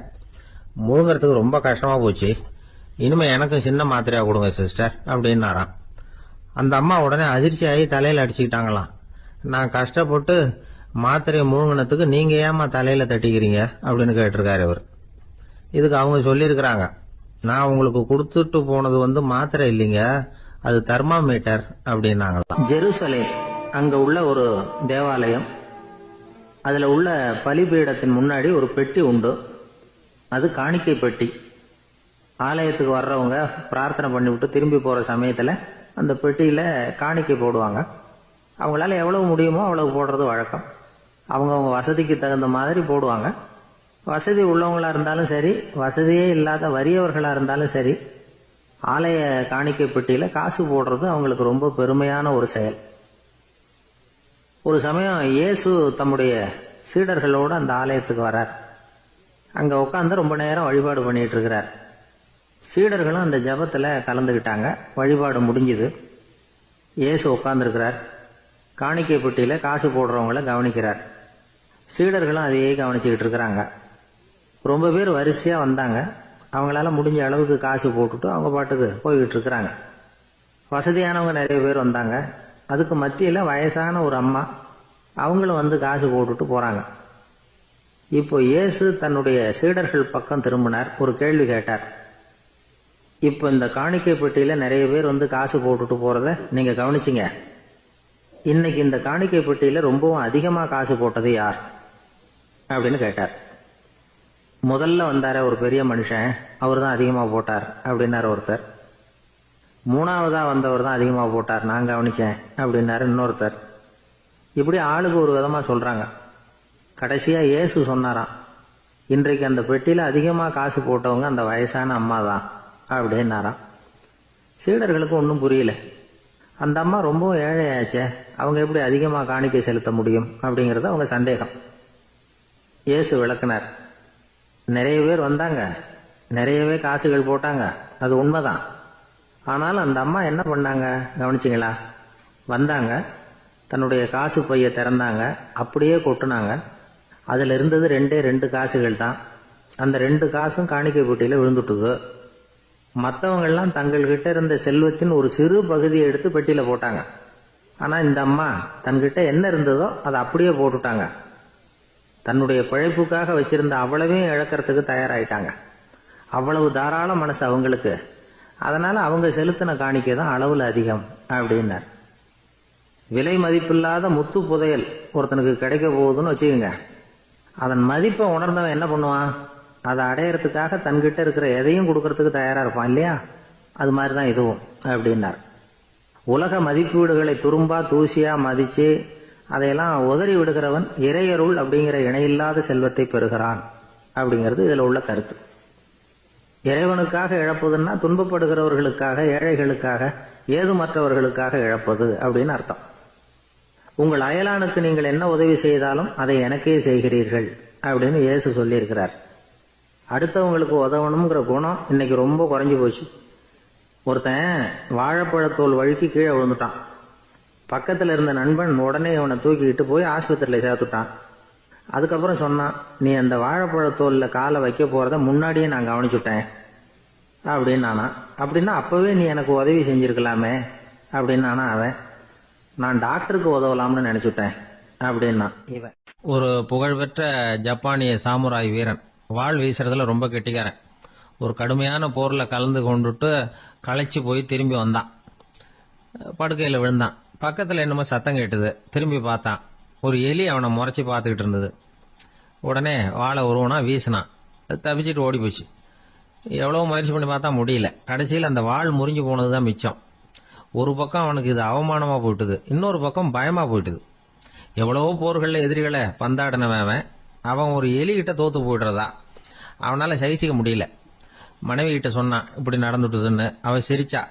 Speaker 3: முழுங்கறதுக்கு ரொம்ப கஷ்டமா போச்சு, இனிமே எனக்கும் சின்ன மாத்திரையா கொடுங்க சிஸ்டர் அப்படின்னாராம். அந்த அம்மா உடனே அதிர்ச்சி ஆகி தலையில அடிச்சுக்கிட்டாங்களாம். நான் கஷ்டப்பட்டு மாத்திரையை முழுங்கினத்துக்கு நீங்க ஏமா தலையில தட்டிக்கிறீங்க அப்படின்னு கேட்டிருக்காரு இவர். இதுக்கு அவங்க சொல்லியிருக்கிறாங்க, நான் உங்களுக்கு கொடுத்துட்டு போனது மாத்திரை இல்லைங்க, அது தெர்மாமீட்டர் அப்படின்னாங்களாம்.
Speaker 1: ஜெருசலேம் அங்க உள்ள ஒரு தேவாலயம், அதுல உள்ள பலிபீடத்தின் முன்னாடி ஒரு பெட்டி உண்டு. அது காணிக்கை பெட்டி. ஆலயத்துக்கு வர்றவங்க பிரார்த்தனை பண்ணிவிட்டு திரும்பி போற சமயத்துல அந்த பெட்டியில காணிக்கை போடுவாங்க. அவங்களால எவ்வளவு முடியுமோ அவ்வளவு போடுறது வழக்கம். அவங்கவுங்க வசதிக்கு தகுந்த மாதிரி போடுவாங்க. வசதி உள்ளவங்களா இருந்தாலும் சரி, வசதியே இல்லாத வறியவர்களா இருந்தாலும் சரி, ஆலய காணிக்கை பெட்டியில காசு போடுறது அவங்களுக்கு ரொம்ப பெருமையான ஒரு செயல். ஒரு சமயம் இயேசு தம்முடைய சீடர்களோடு அந்த ஆலயத்துக்கு வரார். அங்க உட்காந்து ரொம்ப நேரம் வழிபாடு பண்ணிட்டு இருக்கிறார். சீடர்களும் அந்த ஜபத்துல கலந்துகிட்டாங்க. வழிபாடு முடிஞ்சுது. இயேசு உட்கார்ந்துருக்கிறார். காணிக்கை பெட்டியில காசு போடுறவங்கள கவனிக்கிறார். சீடர்களும் அதையே கவனிச்சுக்கிட்டு இருக்கிறாங்க. ரொம்ப பேர் வரிசையா வந்தாங்க. அவங்களால முடிஞ்ச அளவுக்கு காசு போட்டுட்டு அவங்க பாட்டுக்கு போய்கிட்டு இருக்கிறாங்க. வசதியானவங்க நிறைய பேர் வந்தாங்க. அதுக்கு மத்தியில வயசான ஒரு அம்மா, அவங்களும் காசு போட்டுட்டு போறாங்க. இப்போ இயேசு தன்னுடைய சீடர்கள் பக்கம் திரும்பினார். ஒரு கேள்வி கேட்டார். இப்போ இந்த காணிக்கை பெட்டியில நிறைய பேர் காசு போட்டுட்டு போறத நீங்க கவனிச்சிங்க. இன்னைக்கு இந்த காணிக்கை பெட்டியில ரொம்பவும் அதிகமா காசு போட்டது யார் அப்படின்னு கேட்டார். முதல்ல வந்தார ஒரு பெரிய மனுஷன், அவர் தான் அதிகமா போட்டார் அப்படின்னாரு ஒருத்தர். மூணாவதா வந்தவர் தான் அதிகமா போட்டார், நான் கவனிச்சேன் அப்படின்னாரு இன்னொருத்தர். இப்படி ஆளுக்கு ஒரு விதமா சொல்றாங்க. கடைசியா இயேசு சொன்னாராம், இன்றைக்கு அந்த பெட்டியில அதிகமா காசு போட்டவங்க அந்த வயசான அம்மா தான் அப்படின்னாராம். சீடர்களுக்கு ஒன்றும் புரியல. அந்த அம்மா ரொம்ப ஏழையாச்சே, அவங்க எப்படி அதிகமா காணிக்கை செலுத்த முடியும் அப்படிங்கறது அவங்க சந்தேகம். இயேசு விளக்குனார். நிறைய பேர் வந்தாங்க, நிறையவே காசுகள் போட்டாங்க, அது உண்மைதான். ஆனாலும் அந்த அம்மா என்ன பண்ணாங்க கவனிச்சிங்களா? வந்தாங்க, தன்னுடைய காசு பைய திறந்தாங்க, அப்படியே கொட்டுனாங்க. அதுல இருந்தது 2 காசுகள் தான். அந்த 2 காசும் காணிக்கை பெட்டியில விழுந்துட்டுது. மற்றவங்கெல்லாம் தங்கள்கிட்ட இருந்த செல்வத்தின் ஒரு சிறு பகுதியை எடுத்து பெட்டியில போட்டாங்க. ஆனா இந்த அம்மா தன்கிட்ட என்ன இருந்ததோ அதை அப்படியே போட்டுட்டாங்க. தன்னுடைய பிழைப்புக்காக வச்சிருந்த அவ்வளவையும் இழக்கிறதுக்கு தயாராயிட்டாங்க. அவ்வளவு தாராள மனசு அவங்களுக்கு. அதனால அவங்க செலுத்தின காணிக்கை தான் அளவுல அதிகம் அப்படின்னார். விலை மதிப்பில்லாத முத்து புதையல் ஒருத்தனுக்கு கிடைக்க போகுதுன்னு வச்சுக்கோங்க. அதன் மதிப்பை உணர்ந்தவன் என்ன பண்ணுவான்? அதை அடையறதுக்காக தன்கிட்ட இருக்கிற எதையும் கொடுக்கறதுக்கு தயாரா இருப்பான் இல்லையா? அது மாதிரிதான் இதுவும் அப்படின்னார். உலக மதிப்பீடுகளை துரும்பா தூசியா மதிச்சு அதையெல்லாம் உதறி விடுகிறவன் இறையருள் அப்படிங்கிற இணையில்லாத செல்வத்தை பெறுகிறான் அப்படிங்கிறது இதுல உள்ள கருத்து. இறைவனுக்காக இழப்பதுன்னா துன்பப்படுகிறவர்களுக்காக, ஏழைகளுக்காக, ஏதுமற்றவர்களுக்காக இழப்பது அப்படின்னு அர்த்தம். உங்கள் அயலானுக்கு நீங்கள் என்ன உதவி செய்தாலும் அதை எனக்கே செய்கிறீர்கள் அப்படின்னு இயேசு சொல்லியிருக்கிறார். அடுத்தவங்களுக்கு உதவணுங்கிற குணம் இன்னைக்கு ரொம்ப குறைஞ்சு போச்சு. ஒருத்தன் வாழைப்பழத்தோல் வழுக்கி கீழே விழுந்துட்டான். பக்கத்துல இருந்த நண்பன் உடனே அவனை தூக்கிக்கிட்டு போய் ஆஸ்பத்திரியில சேர்த்துட்டான். அதுக்கப்புறம் சொன்னான், நீ அந்த வாழைப்பழத்தோல்ல காலை வைக்க போறத முன்னாடியே நான் கவனிச்சுட்டேன் அப்படின்னானா. அப்படின்னா அப்பவே நீ எனக்கு உதவி செஞ்சிருக்கலாமே அப்படின்னானா அவன். நான் டாக்டருக்கு உதவலாம்னு நினைச்சுட்டேன் அப்படின்னா இவன்.
Speaker 3: ஒரு புகழ்பெற்ற ஜப்பானிய சாமுராய் வீரன், வாள் வீசுறதுல ரொம்ப கெட்டிக்காரன். ஒரு கடுமையான போர்ல கலந்து கொண்டுட்டு களைச்சு போய் திரும்பி வந்தான். படுக்கையில் விழுந்தான். பக்கத்தில் என்னமோ சத்தம் கேட்டுது. திரும்பி பார்த்தான். ஒரு எலி அவனை முறைச்சி பார்த்துக்கிட்டு இருந்தது. உடனே வாழை உருவனா வீசினான். அது தப்பிச்சுட்டு ஓடி போச்சு. எவ்வளோ முயற்சி பண்ணி பார்த்தா முடியல. கடைசியில் அந்த வாள் முறிஞ்சு போனது தான் மிச்சம். ஒரு பக்கம் அவனுக்கு இது அவமானமாக போயிட்டுது, இன்னொரு பக்கம் பயமாக போயிட்டுது. எவ்வளவோ போர்களில் எதிரிகளை பந்தாடினவன் அவன் ஒரு எலிகிட்ட தோத்து போயிடுறதா அவனால் சகிச்சிக்க முடியல. மனைவி கிட்ட சொன்னான் இப்படி நடந்துட்டுதுன்னு. அவன் சிரிச்சா,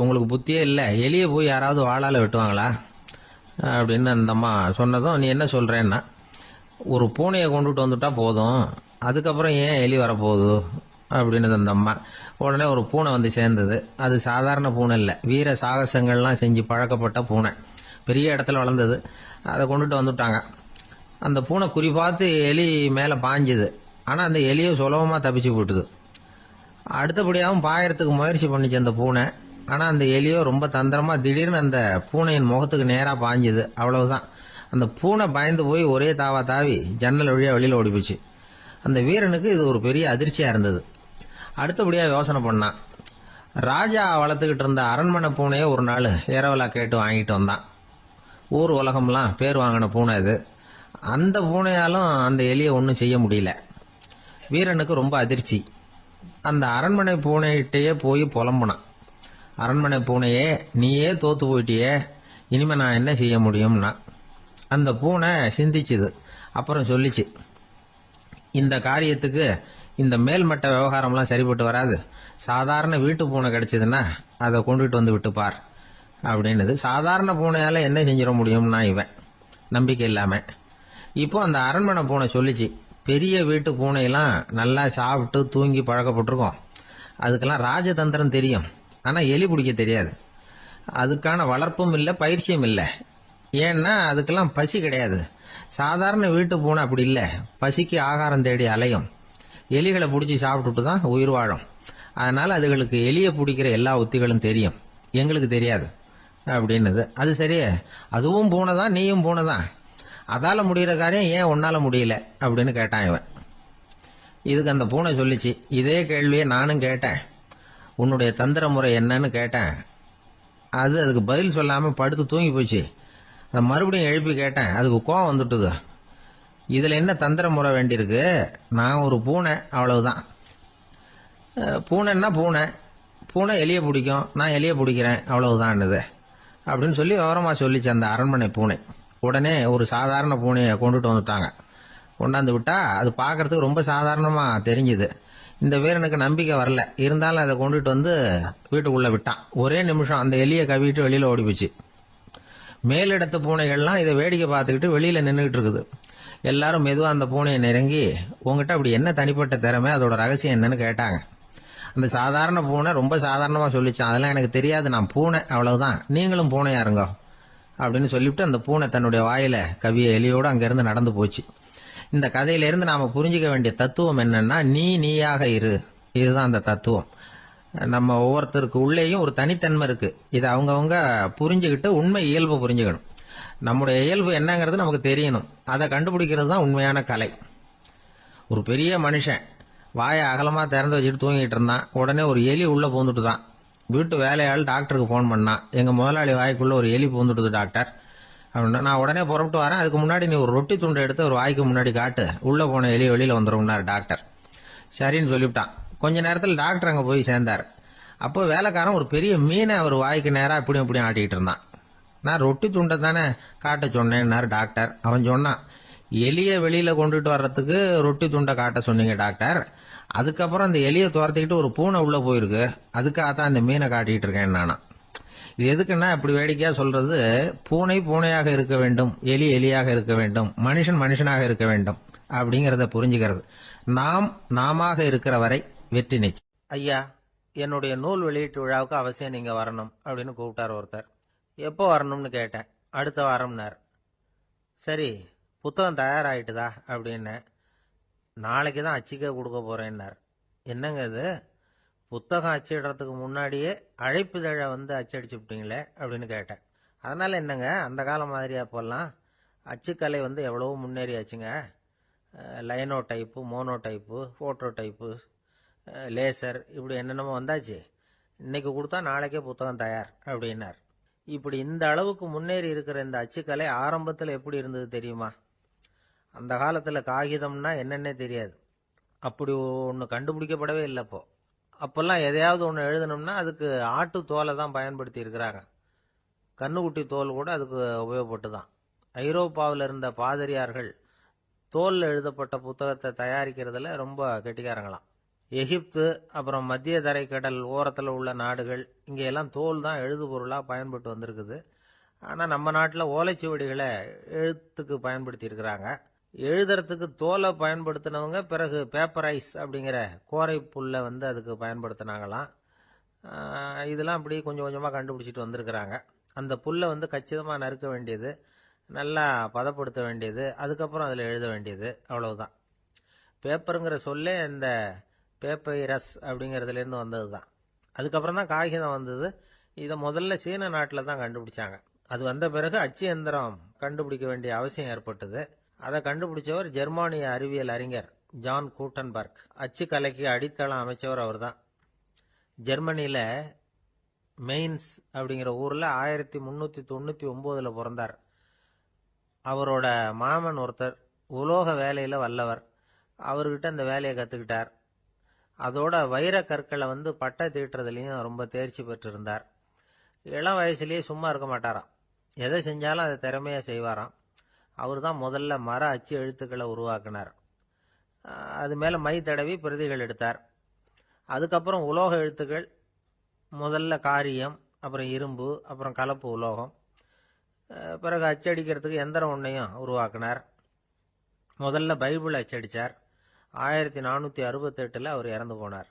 Speaker 3: உங்களுக்கு புத்தியே இல்லை, எலியை போய் யாராவது வாளால் வெட்டுவாங்களா அப்படின்னு அந்த அம்மா சொன்னதும், நீ என்ன சொல்றேன்னா, ஒரு பூனையை கொண்டுட்டு வந்துட்டா போதும், அதுக்கப்புறம் ஏன் எலி வரப்போகுது அப்படின்னு அந்த அம்மா. உடனே ஒரு பூனை வந்து சேர்ந்தது. அது சாதாரண பூனை இல்லை, வீர சாகசங்கள்லாம் செஞ்சு பழக்கப்பட்ட பூனை. பெரிய இடத்துல வளர்ந்தது. அதை கொண்டுட்டு வந்துட்டாங்க. அந்த பூனை குறி பார்த்து எலி மேலே பாஞ்சுது. ஆனால் அந்த எலியை சுலபமாக தப்பிச்சு போட்டுது. அடுத்தபடியாகவும் பாயறதுக்கு முயற்சி பண்ணிச்சு அந்த பூனை.
Speaker 1: ஆனால் அந்த எலியோ ரொம்ப தந்திரமா திடீர்னு அந்த பூனையின் முகத்துக்கு நேராக பாஞ்சுது. அவ்வளவுதான். அந்த பூனை பயந்து போய் ஒரே தாவா தாவி ஜன்னல் வழியாக வெளியில் ஓடி போச்சு. அந்த வீரனுக்கு இது ஒரு பெரிய அதிர்ச்சியாக இருந்தது. அடுத்தபடியாக யோசனை பண்ணான். ராஜா வளர்த்துக்கிட்டு இருந்த அரண்மனை பூனையை ஒரு நாள் ஏரவலா கேட்டு வாங்கிட்டு வந்தான். ஊர் உலகம்லாம் பேர் வாங்கின பூனை இது. அந்த பூனையாலும் அந்த எலியை ஒன்றும் செய்ய முடியல. வீரனுக்கு ரொம்ப அதிர்ச்சி. அந்த அரண்மனை பூனைகிட்டயே போய் புலம்புனான். அரண்மனை பூனையே, நீயே தோத்து போயிட்டியே, இனிமே நான் என்ன செய்ய முடியும்னா. அந்த பூனை சிந்திச்சுது. அப்புறம் சொல்லிச்சு, இந்த காரியத்துக்கு இந்த மேல்மட்ட விவகாரம்லாம் சரிப்பட்டு வராது. சாதாரண வீட்டு பூனை கிடைச்சதுன்னா அதை கொண்டுட்டு வந்து விட்டுப்பார் அப்படின்னுது. சாதாரண பூனையால என்ன செஞ்சிட முடியும்னா இவன் நம்பிக்கை இல்லாம. இப்போ அந்த அரண்மனை பூனை சொல்லிச்சு, பெரிய வீட்டு பூனையெல்லாம் நல்லா சாப்பிட்டு தூங்கி பழக்கப்பட்டிருக்கோம். அதுக்கெல்லாம் ராஜதந்திரம் தெரியும். ஆனால் எலி பிடிக்க தெரியாது. அதுக்கான வளர்ப்பும் இல்லை, பயிற்சியும் இல்லை. ஏன்னா அதுக்கெல்லாம் பசி கிடையாது. சாதாரண வீட்டு பூனை அப்படி இல்லை. பசிக்கு ஆகாரம் தேடி அலையும். எலிகளை பிடிச்சி சாப்பிட்டுட்டு தான் உயிர் வாழும். அதனால அதுகளுக்கு எலியை பிடிக்கிற எல்லா உத்திகளும் தெரியும், எங்களுக்கு தெரியாது அப்படின்னுது. அது சரியே, அதுவும் பூனை தான், நீயும் பூனை தான். அதால முடிகிற காரியம் ஏன் உன்னால முடியல அப்படின்னு கேட்டான் இவன். இதுக்கு அந்த பூனை சொல்லிச்சு, இதே கேள்வியை நானும் கேட்டேன். உன்னுடைய தந்திர முறை என்னன்னு கேட்டேன். அதுக்கு பதில் சொல்லாம படுத்து தூங்கி போச்சு. அதை மறுபடியும் எழுப்பி கேட்டேன். அதுக்கு கோவம் வந்துட்டுது. இதுல என்ன தந்திர முறை வேண்டியிருக்கு? நான் ஒரு பூனை, அவ்வளவுதான். பூனைன்னா பூனை, பூனை எலியை பிடிக்கும், நான் எலியை பிடிக்கிறேன், அவ்வளவுதான்னுது அப்படின்னு சொல்லி விவரமா சொல்லிச்சு அந்த அரண்மனை பூனை. உடனே ஒரு சாதாரண பூனையை கொண்டுட்டு வந்துட்டாங்க. கொண்டாந்து விட்டா அது பார்க்கறதுக்கு ரொம்ப சாதாரணமா தெரிஞ்சுது. இந்த வீரனுக்கு நம்பிக்கை வரல. இருந்தாலும் அதை கொண்டுட்டு வந்து வீட்டுக்குள்ள விட்டான். ஒரே நிமிஷம் அந்த எலியை கவிட்டு வெளியில ஓடி போச்சு. மேலிடத்து பூனைகள்லாம் இதை வேடிக்கை பார்த்துக்கிட்டு வெளியில நின்றுகிட்டு இருக்குது. எல்லாரும் மெதுவா அந்த பூனையை நெருங்கி, உங்ககிட்ட அப்படி என்ன தனிப்பட்ட திறமை, அதோட ரகசியம் என்னன்னு கேட்டாங்க. அந்த சாதாரண பூனை ரொம்ப சாதாரணமா சொல்லிச்சான், அதெல்லாம் எனக்கு தெரியாது, நான் பூனை, அவ்வளவுதான், நீங்களும் பூனையா இருங்க அப்படின்னு சொல்லிவிட்டு அந்த பூனை தன்னுடைய வாயில கவிய எலியோடு அங்கிருந்து நடந்து போச்சு. இந்த கதையிலிருந்து நாம புரிஞ்சுக்க வேண்டிய தத்துவம் என்னன்னா, நீயாக இரு. இதுதான் அந்த தத்துவம். நம்ம ஒவ்வொருத்தருக்கு உள்ளேயும் ஒரு தனித்தன்மை இருக்கு. இதை அவங்கவுங்க புரிஞ்சுக்கிட்டு உண்மை இயல்பு புரிஞ்சுக்கணும். நம்முடைய இயல்பு என்னங்கிறது நமக்கு தெரியணும். அதை கண்டுபிடிக்கிறது தான் உண்மையான கலை. ஒரு பெரிய மனுஷன் வாயை அகலமா திறந்து வச்சுட்டு தூங்கிட்டு இருந்தான். உடனே ஒரு எலி உள்ள பூந்துட்டு தான். வீட்டு வேலையாள் டாக்டருக்கு போன் பண்ணான், எங்க முதலாளி வாய்க்குள்ள ஒரு எலி பூந்துட்டுது டாக்டர் அப்படின்னா. நான் உடனே புறப்பட்டு வரேன், அதுக்கு முன்னாடி நீ ஒரு ரொட்டி துண்டை எடுத்து ஒரு வாய்க்கு முன்னாடி காட்டு, உள்ள போன எலி வெளியில வந்துடும்னார் டாக்டர். சரின்னு சொல்லிவிட்டான். கொஞ்ச நேரத்தில் டாக்டர் அங்க போய் சேர்ந்தார். அப்போ வேலைக்காரன் ஒரு பெரிய மீனை அவர் வாய்க்கு நேரம் இப்படியும் ஆட்டிக்கிட்டு இருந்தான். நான் ரொட்டி துண்டை தானே காட்ட சொன்னேன்னாரு டாக்டர். அவன் சொன்னான், எலியை வெளியில கொண்டுட்டு வர்றதுக்கு ரொட்டி துண்டை காட்ட சொன்னீங்க டாக்டர், அதுக்கப்புறம் அந்த எலியை துரத்திக்கிட்டு ஒரு பூனை உள்ள போயிருக்கு, அதுக்காகத்தான் இந்த மீனை காட்டிட்டு இருக்கேன் நானா. இது எதுக்குன்னா இப்படி வேடிக்கையா சொல்றது, பூனை பூனையாக இருக்க வேண்டும், எலி எலியாக இருக்க வேண்டும், மனுஷன் மனுஷனாக இருக்க வேண்டும் அப்படிங்கறத புரிஞ்சுக்கிறது. நாம இருக்கிற வரை வெற்றி நிச்சயம். ஐயா, என்னுடைய நூல் வெளியீட்டு விழாவுக்கு அவசியம் நீங்க வரணும் அப்படின்னு கூப்பிட்டார் ஒருத்தர். எப்போ வரணும்னு கேட்டேன். அடுத்த வாரம்னார். சரி, புத்தகம் தயாராயிட்டுதா அப்படின்னு. நாளைக்கு தான் அச்சிக்க கொடுக்க போறேன்னார். என்னங்க இது, புத்தகம் அச்சிடுறதுக்கு முன்னாடியே அழைப்புதழை வந்து அச்சடிச்சு விட்டீங்களே அப்படின்னு கேட்டேன். அதனால என்னங்க, அந்த காலம் மாதிரியா போலாம், அச்சுக்கலை வந்து எவ்வளவோ முன்னேறியாச்சுங்க. Linotype, monotype, phototype, laser, இப்படி என்னென்னமோ வந்தாச்சு. இன்னைக்கு கொடுத்தா நாளைக்கே புத்தகம் தயார் அப்படின்னார். இப்படி இந்த அளவுக்கு முன்னேறி இருக்கிற இந்த அச்சுக்கலை ஆரம்பத்தில் எப்படி இருந்தது தெரியுமா? அந்த காலத்தில் காகிதம்னா என்னன்னே தெரியாது. அப்படி ஒன்று கண்டுபிடிக்கப்படவே இல்லை. அப்போல்லாம் எதையாவது ஒன்று எழுதணும்னா அதுக்கு ஆட்டு தோலை தான் பயன்படுத்தி இருக்கிறாங்க. கண்ணுக்குட்டி தோல் கூட அதுக்கு உபயோகப்பட்டு தான். ஐரோப்பாவில் இருந்த பாதிரியார்கள் தோலில் எழுதப்பட்ட புத்தகத்தை தயாரிக்கிறதுல ரொம்ப கெட்டிக்காரங்களாம். எகிப்து, அப்புறம் மத்திய தரைக்கடல் ஓரத்தில் உள்ள நாடுகள், இங்கெல்லாம் தோல் தான் எழுது பொருளாக பயன்பட்டு வந்திருக்குது. ஆனால் நம்ம நாட்டில் ஓலைச்சுவடிகளை எழுத்துக்கு பயன்படுத்தி இருக்கிறாங்க. எழுதுறதுக்கு தோலை பயன்படுத்தினவங்க பிறகு பேப்பரைஸ் அப்படிங்கிற கோரை புல்லை வந்து அதுக்கு பயன்படுத்தினாங்களாம். இதெல்லாம் அப்படி கொஞ்சம் கொஞ்சமாக கண்டுபிடிச்சிட்டு வந்திருக்கிறாங்க. அந்த புல்லை வந்து கச்சிதமாக நறுக்க வேண்டியது, நல்லா பதப்படுத்த வேண்டியது, அதுக்கப்புறம் அதில் எழுத வேண்டியது, அவ்வளவுதான். பேப்பருங்கிற சொல்லே இந்த பேப்பைரஸ் அப்படிங்கிறதுலேருந்து வந்தது தான். அதுக்கப்புறம் தான் காகிதம் வந்தது.
Speaker 3: இதை முதல்ல சீன நாட்டில் தான் கண்டுபிடிச்சாங்க. அது வந்த பிறகு அச்சு எந்திரம் கண்டுபிடிக்க வேண்டிய அவசியம் ஏற்பட்டது. அதை கண்டுபிடிச்சவர் ஜெர்மானிய அறிவியல் அறிஞர் ஜான் கூட்டன்பர்க். அச்சு கலைக்கு அடித்தளம் அமைச்சவர் அவர் தான். ஜெர்மனியில் மெயின்ஸ் அப்படிங்கிற ஊரில் 1399 பிறந்தார். அவரோட மாமன் ஒருத்தர் உலோக வேலையில் வல்லவர். அவர்கிட்ட அந்த வேலையை கற்றுக்கிட்டார். அதோட வைர கற்களை பட்டை தீட்டுறதுலையும் ரொம்ப தேர்ச்சி பெற்றிருந்தார். இளம் வயசுலேயே சும்மா இருக்க மாட்டாராம். எதை செஞ்சாலும் அதை திறமையாக செய்வாராம். அவர் தான் முதல்ல மர அச்சு எழுத்துக்களை உருவாக்கினார். அது மேலே மை தடவி பிரதிகள் எடுத்தார். அதுக்கப்புறம் உலோக எழுத்துக்கள், முதல்ல காரியம், அப்புறம் இரும்பு, அப்புறம் கலப்பு உலோகம். பிறகு அச்சடிக்கிறதுக்கு எந்திரம் ஒன்றையும் உருவாக்கினார். முதல்ல பைபிள் அச்சடித்தார். 1468 அவர் இறந்து போனார்.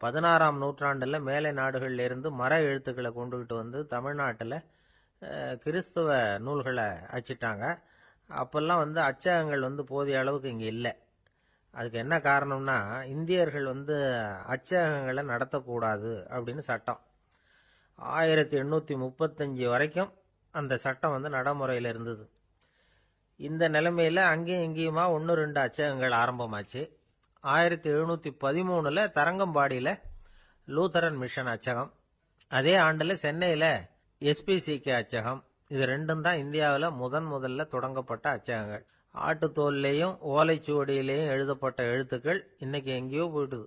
Speaker 3: 16ஆம் நூற்றாண்டில் மேலை நாடுகளிலிருந்து மர எழுத்துக்களை கொண்டுகிட்டு தமிழ்நாட்டில் கிறிஸ்துவ நூல்களை அச்சிட்டாங்க. அப்பெல்லாம் அச்சகங்கள் போதிய அளவுக்கு இங்கே இல்லை. அதுக்கு என்ன காரணம்னா, இந்தியர்கள் அச்சகங்களை நடத்தக்கூடாது அப்படின்னு சட்டம். 1835 வரைக்கும் அந்த சட்டம் நடைமுறையில் இருந்தது. இந்த நிலைமையில் அங்கேயும் இங்கேயுமா 1-2 அச்சகங்கள் ஆரம்பமாச்சு. 1713 தரங்கம்பாடியில் லூத்தரன் மிஷன் அச்சகம், அதே ஆண்டில் சென்னையில் SPCK அச்சகம். இது ரெண்டும் தான் இந்தியாவில் முதல்ல தொடங்கப்பட்ட அச்சகங்கள். ஆட்டுத்தோல்லையும் ஓலைச்சுவடியிலையும் எழுதப்பட்ட எழுத்துக்கள் இன்னைக்கு எங்கேயோ போயிட்டுது.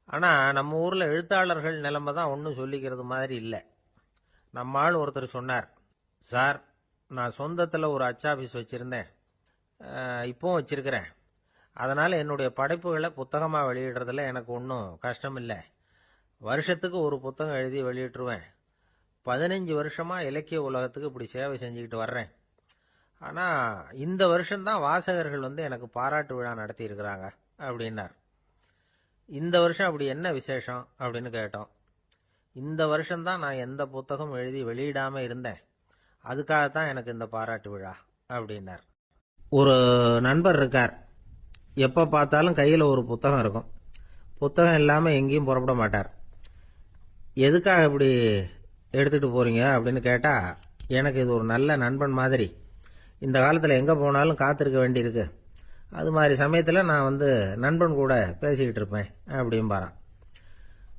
Speaker 3: ஆனால் நம்ம ஊரில் எழுத்தாளர்கள் நிலைமை தான் ஒன்றும் சொல்லிக்கிறது மாதிரி இல்லை. நம்ம ஆள் ஒருத்தர் சொன்னார், சார், நான் சொந்தத்தில் ஒரு அச்சாபீஸ் வச்சுருந்தேன், இப்போவும் வச்சிருக்கிறேன். அதனால் என்னுடைய படைப்புகளை புத்தகமாக வெளியிடுறதுல எனக்கு ஒன்றும் கஷ்டம் இல்லை. வருஷத்துக்கு ஒரு புத்தகம் எழுதி வெளியிட்டுருவேன். 15 வருஷமாக இலக்கிய உலகத்துக்கு இப்படி சேவை செஞ்சுக்கிட்டு வர்றேன். ஆனால் இந்த வருஷம்தான் வாசகர்கள் எனக்கு பாராட்டு விழா நடத்தியிருக்கிறாங்க அப்படின்னார். இந்த வருஷம் அப்படி என்ன விசேஷம் அப்படின்னு கேட்டோம். இந்த வருஷம்தான் நான் எந்த புத்தகம் எழுதி வெளியிடாமல் இருந்தேன், அதுக்காகத்தான் எனக்கு இந்த பாராட்டு விழா அப்படின்னார். ஒரு நண்பர் இருக்கார். எப்போ பார்த்தாலும் கையில் ஒரு புத்தகம் இருக்கும். புத்தகம் இல்லாமல் எங்கேயும் புறப்பட மாட்டார். எதுக்காக இப்படி எடுத்துகிட்டு போகிறீங்க அப்படின்னு கேட்டால், எனக்கு இது ஒரு நல்ல நண்பன் மாதிரி. இந்த காலத்தில் எங்கே போனாலும் காத்திருக்க வேண்டியிருக்கு. அது மாதிரி சமயத்தில் நான் நண்பன் கூட பேசிக்கிட்டு இருப்பேன் அப்படிம்பாரான்.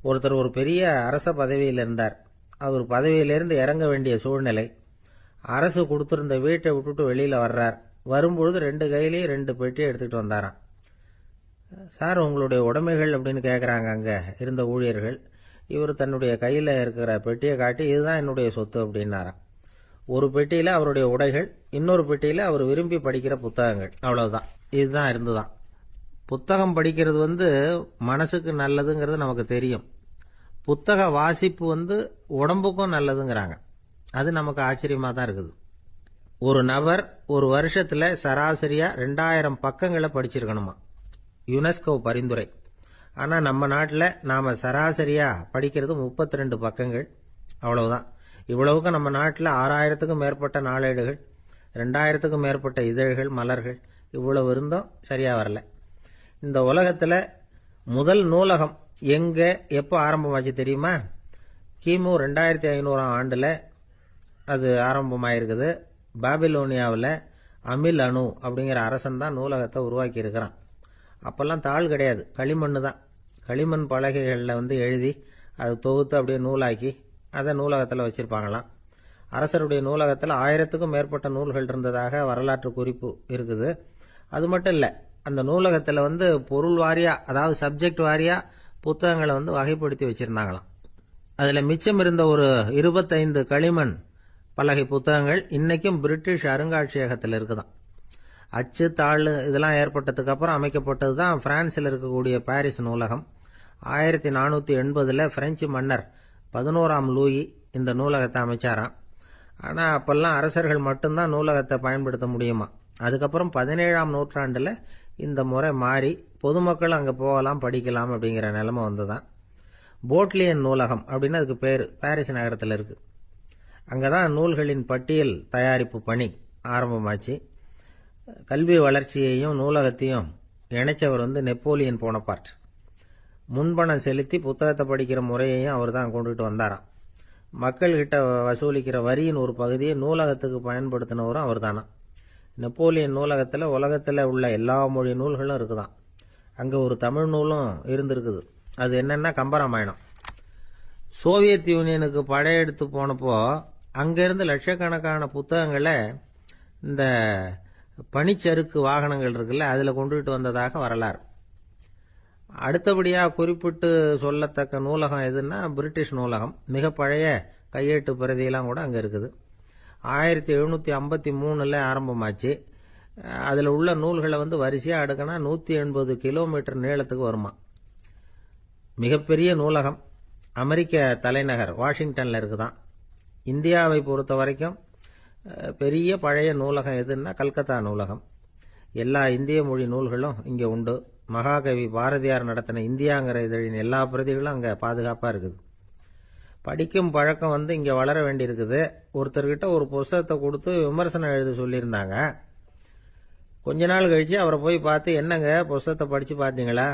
Speaker 3: ஒருத்தர் ஒரு பெரிய அரச பதவியில் இருந்தார். அவர் பதவியிலிருந்து இறங்க வேண்டிய சூழ்நிலை. அரசு கொடுத்துருந்த வீட்டை விட்டுட்டு வெளியில் வர்றார். வரும்பொழுது 2 கையிலையும் 2 பெட்டியை எடுத்துகிட்டு வந்தாராம். சார், உங்களுடைய உடைமைகள் அப்படின்னு கேட்குறாங்க அங்கே இருந்த ஊழியர்கள். இவர் தன்னுடைய கையில் இருக்கிற பெட்டியை காட்டி, இதுதான் என்னுடைய சொத்து அப்படின்னாராம். ஒரு பெட்டியில் அவருடைய உடைகள், இன்னொரு பெட்டியில் அவர் விரும்பி படிக்கிற புத்தகங்கள். அவ்வளவுதான். இதுதான் இருந்துதான். புத்தகம் படிக்கிறது மனசுக்கு நல்லதுங்கிறது நமக்கு தெரியும். புத்தக வாசிப்பு உடம்புக்கும் நல்லதுங்கிறாங்க. அது நமக்கு ஆச்சரியமாக தான் இருக்குது. ஒரு நபர் ஒரு வருஷத்தில் சராசரியா 2000 பக்கங்களை படிச்சிருக்கணுமா, யுனெஸ்கோ பரிந்துரை. ஆனால் நம்ம நாட்டில் நாம் சராசரியா படிக்கிறது 32 பக்கங்கள். அவ்வளவுதான். இவ்வளவுக்கு நம்ம நாட்டில் 6000த்துக்கும் மேற்பட்ட நாளேடுகள், 2000த்துக்கும் மேற்பட்ட இதழ்கள், மலர்கள், இவ்வளவு இருந்தும் சரியா வரல. இந்த உலகத்தில் முதல் நூலகம் எங்கே எப்போ ஆரம்பமாச்சு தெரியுமா? கிமு 2500 ஆண்டில் அது ஆரம்பமாயிருக்குது. பாபிலோனியாவில் அமில் அணு அப்படிங்கிற அரசன் தான் நூலகத்தை உருவாக்கி இருக்கிறான். அப்போல்லாம் தாள் கிடையாது, களிமண் தான். களிமண் பலகைகளில் எழுதி அதை தொகுத்து அப்படியே நூலாக்கி அதை நூலகத்தில் வச்சுருப்பாங்களாம். அரசருடைய நூலகத்தில் 1000த்துக்கும் மேற்பட்ட நூல்கள் இருந்ததாக வரலாற்று குறிப்பு இருக்குது. அது மட்டும் இல்லை, அந்த நூலகத்தில் பொருள் வாரியாக, அதாவது சப்ஜெக்ட் வாரியாக புத்தகங்களை வகைப்படுத்தி வச்சுருந்தாங்களாம். அதில் மிச்சம் இருந்த ஒரு 25 களிமண் பலகை புத்தகங்கள் இன்னைக்கும் பிரிட்டிஷ் அருங்காட்சியகத்தில் இருக்குதான். அச்சு தாள் இதெல்லாம் ஏற்பட்டதுக்கு அப்புறம் அமைக்கப்பட்டது தான் பிரான்சில் இருக்கக்கூடிய பாரிஸ் நூலகம். 1480 பிரெஞ்சு மன்னர் 11ஆம் லூயி இந்த நூலகத்தை அமைச்சாராம். ஆனால் அப்பெல்லாம் அரசர்கள் மட்டும்தான் நூலகத்தை பயன்படுத்த முடியுமா. அதுக்கப்புறம் 17ஆம் நூற்றாண்டில் இந்த முறை மாறி பொதுமக்கள் அங்கே போகலாம், படிக்கலாம் அப்படிங்கிற நிலைமை வந்துதான். போட்லியன் நூலகம் அப்படின்னு அதுக்கு பேர், பாரிஸ் நகரத்தில் இருக்குது. அங்கே தான் நூல்களின் பட்டியல் தயாரிப்பு பணி ஆரம்பமாச்சு. கல்வி வளர்ச்சியையும் நூலகத்தையும் இணைச்சவர் நெப்போலியன் போனபார்ட். முன்பணம் செலுத்தி புத்தகத்தை படிக்கிற முறையையும் அவர் தான் கொண்டுட்டு வந்தாராம். மக்கள்கிட்ட வசூலிக்கிற வரியின் ஒரு பகுதியை நூலகத்துக்கு பயன்படுத்தினவரும் அவர் தானா. நெப்போலியன் நூலகத்தில் உலகத்தில் உள்ள எல்லா மொழி நூல்களும் இருக்குதான். அங்கே ஒரு தமிழ் நூலும் இருந்திருக்குது. அது என்னன்னா கம்பராமாயணம். சோவியத் யூனியனுக்கு படையெடுத்து போனப்போ அங்கேருந்து லட்சக்கணக்கான புத்தகங்களை இந்த பனிச்சறுக்கு வாகனங்கள் இருக்குல்ல அதில் கொண்டுகிட்டு வந்ததாக வரலாறு. அடுத்தபடியாக குறிப்பிட்டு சொல்லத்தக்க நூலகம் எதுன்னா பிரிட்டிஷ் நூலகம். மிக பழைய கையெழுத்து பிரதியெல்லாம் கூட அங்கே இருக்குது. 1753 ஆரம்பமாச்சு. அதில் உள்ள நூல்களை வரிசையாக அடுக்கினா 180 கிலோமீட்டர் நீளத்துக்கு வருமா. மிகப்பெரிய நூலகம் அமெரிக்க தலைநகர் வாஷிங்டனில் இருக்குதான். இந்தியாவை பொறுத்த வரைக்கும் பெரிய பழைய நூலகம் எதுன்னா கல்கத்தா நூலகம். எல்லா இந்திய மொழி நூல்களும் இங்கே உண்டு. மகாகவி பாரதியார் நடத்தின இந்தியாங்கிற இதழின் எல்லா பிரதிகளும் அங்கே பாதுகாப்பாக இருக்குது. படிக்கும் பழக்கம் இங்கே வளர வேண்டியிருக்குது. ஒருத்தர்கிட்ட ஒரு புஸ்தகத்தை கொடுத்து விமர்சனம் எழுத சொல்லியிருந்தாங்க. கொஞ்ச நாள் கழித்து அவரை போய் பார்த்து, என்னங்க புஸ்தகத்தை படித்து பார்த்தீங்களா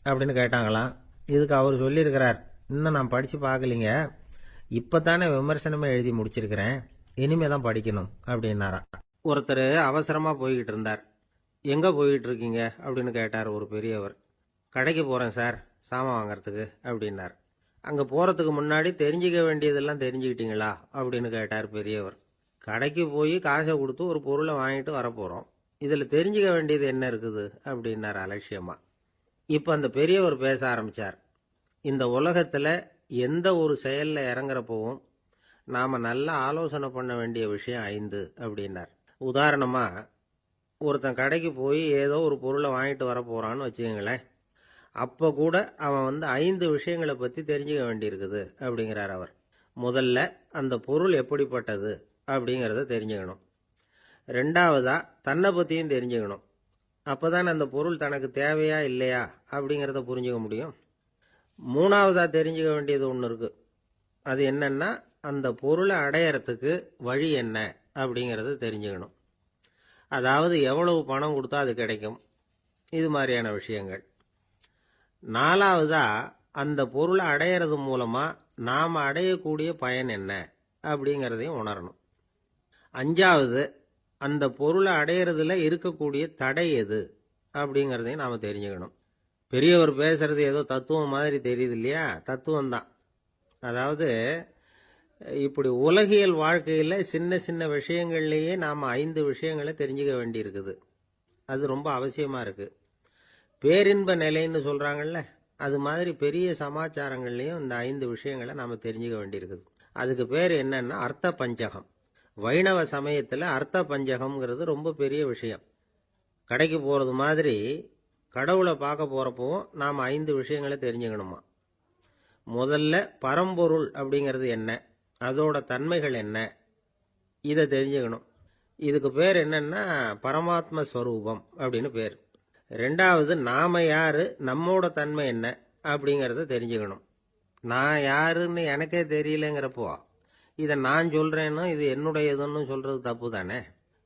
Speaker 3: அப்படின்னு கேட்டாங்களாம். இதுக்கு அவர் சொல்லியிருக்கிறார், இன்னும் நான் படித்து பார்க்கலிங்க, இப்போ தானே விமர்சனமே எழுதி முடிச்சிருக்கிறேன், இனிமே தான் படிக்கணும் அப்படின்னாராம். ஒருத்தர் அவசரமாக போய்கிட்டு இருந்தார். எங்கே போய்கிட்டு இருக்கீங்க அப்படின்னு கேட்டார் ஒரு பெரியவர். கடைக்கு போகிறேன் சார், சாமான் வாங்கறதுக்கு அப்படின்னார். அங்கே போகிறதுக்கு முன்னாடி தெரிஞ்சிக்க வேண்டியதெல்லாம் தெரிஞ்சுக்கிட்டீங்களா அப்படின்னு கேட்டார் பெரியவர். கடைக்கு போய் காசை கொடுத்து ஒரு பொருளை வாங்கிட்டு வரப்போகிறோம், இதில் தெரிஞ்சிக்க வேண்டியது என்ன இருக்குது அப்படின்னார் அலட்சியமாக. இப்போ அந்த பெரியவர் பேச ஆரம்பித்தார். இந்த உலகத்தில் எந்த ஒரு செயலில் இறங்குறப்பவும் நாம் நல்லா ஆலோசனை பண்ண வேண்டிய விஷயம் 5 அப்படின்னார். உதாரணமாக, ஒருத்தன் கடைக்கு போய் ஏதோ ஒரு பொருளை வாங்கிட்டு வர போகிறான்னு வச்சுக்கங்களேன். அப்போ கூட அவன் 5 விஷயங்களை பற்றி தெரிஞ்சுக்க வேண்டியிருக்குது அப்படிங்கிறார் அவர். முதல்ல அந்த பொருள் எப்படிப்பட்டது அப்படிங்கிறத தெரிஞ்சுக்கணும். ரெண்டாவதா தன்னை பற்றியும் தெரிஞ்சுக்கணும். அப்போ தான் அந்த பொருள் தனக்கு தேவையா இல்லையா அப்படிங்கிறத புரிஞ்சுக்க முடியும். மூணாவதா தெரிஞ்சுக்க வேண்டியது ஒன்று இருக்குது. அது என்னன்னா, அந்த பொருளை அடையறதுக்கு வழி என்ன அப்படிங்கிறத தெரிஞ்சுக்கணும். அதாவது எவ்வளவு பணம் கொடுத்தா அது கிடைக்கும், இது மாதிரியான விஷயங்கள். நாலாவதா அந்த பொருளை அடையிறது மூலமாக நாம் அடையக்கூடிய பயன் என்ன அப்படிங்கிறதையும் உணரணும். அஞ்சாவது, அந்த பொருளை அடையிறதுல இருக்கக்கூடிய தடை எது அப்படிங்கிறதையும் நாம் தெரிஞ்சுக்கணும். பெரியவர் பேசுறது ஏதோ தத்துவம் மாதிரி தெரியுது இல்லையா? தத்துவம் தான். அதாவது இப்படி உலகியல் வாழ்க்கையில் சின்ன சின்ன விஷயங்கள்லேயே நாம் 5 விஷயங்களை தெரிஞ்சுக்க வேண்டியிருக்குது. அது ரொம்ப அவசியமாக இருக்குது. பேரின்ப நிலைன்னு சொல்கிறாங்கல்ல, அது மாதிரி பெரிய சமாச்சாரங்கள்லேயும் இந்த 5 விஷயங்களை நாம் தெரிஞ்சுக்க வேண்டியிருக்குது. அதுக்கு பேர் என்னன்னா அர்த்த பஞ்சகம். வைணவ சமயத்தில் அர்த்த பஞ்சகம்ங்கிறது ரொம்ப பெரிய விஷயம். கடைக்கு போகிறது மாதிரி கடவுளை பார்க்க போகிறப்பவும் நாம் 5 விஷயங்களை தெரிஞ்சுக்கணுமா. முதல்ல பரம்பொருள் அப்படிங்கிறது என்ன, அதோட தன்மைகள் என்ன, இதை தெரிஞ்சுக்கணும். இதுக்கு பேர் என்னன்னா பரமாத்ம ஸ்வரூபம் அப்படின்னு பேர். ரெண்டாவது, நாம யாரு, நம்மோட தன்மை என்ன அப்படிங்கிறத தெரிஞ்சுக்கணும். நான் யாருன்னு எனக்கே தெரியலங்கிறப்போ இதை நான் சொல்றேன்னு இது என்னுடையதுன்னு சொல்றது தப்பு தானே.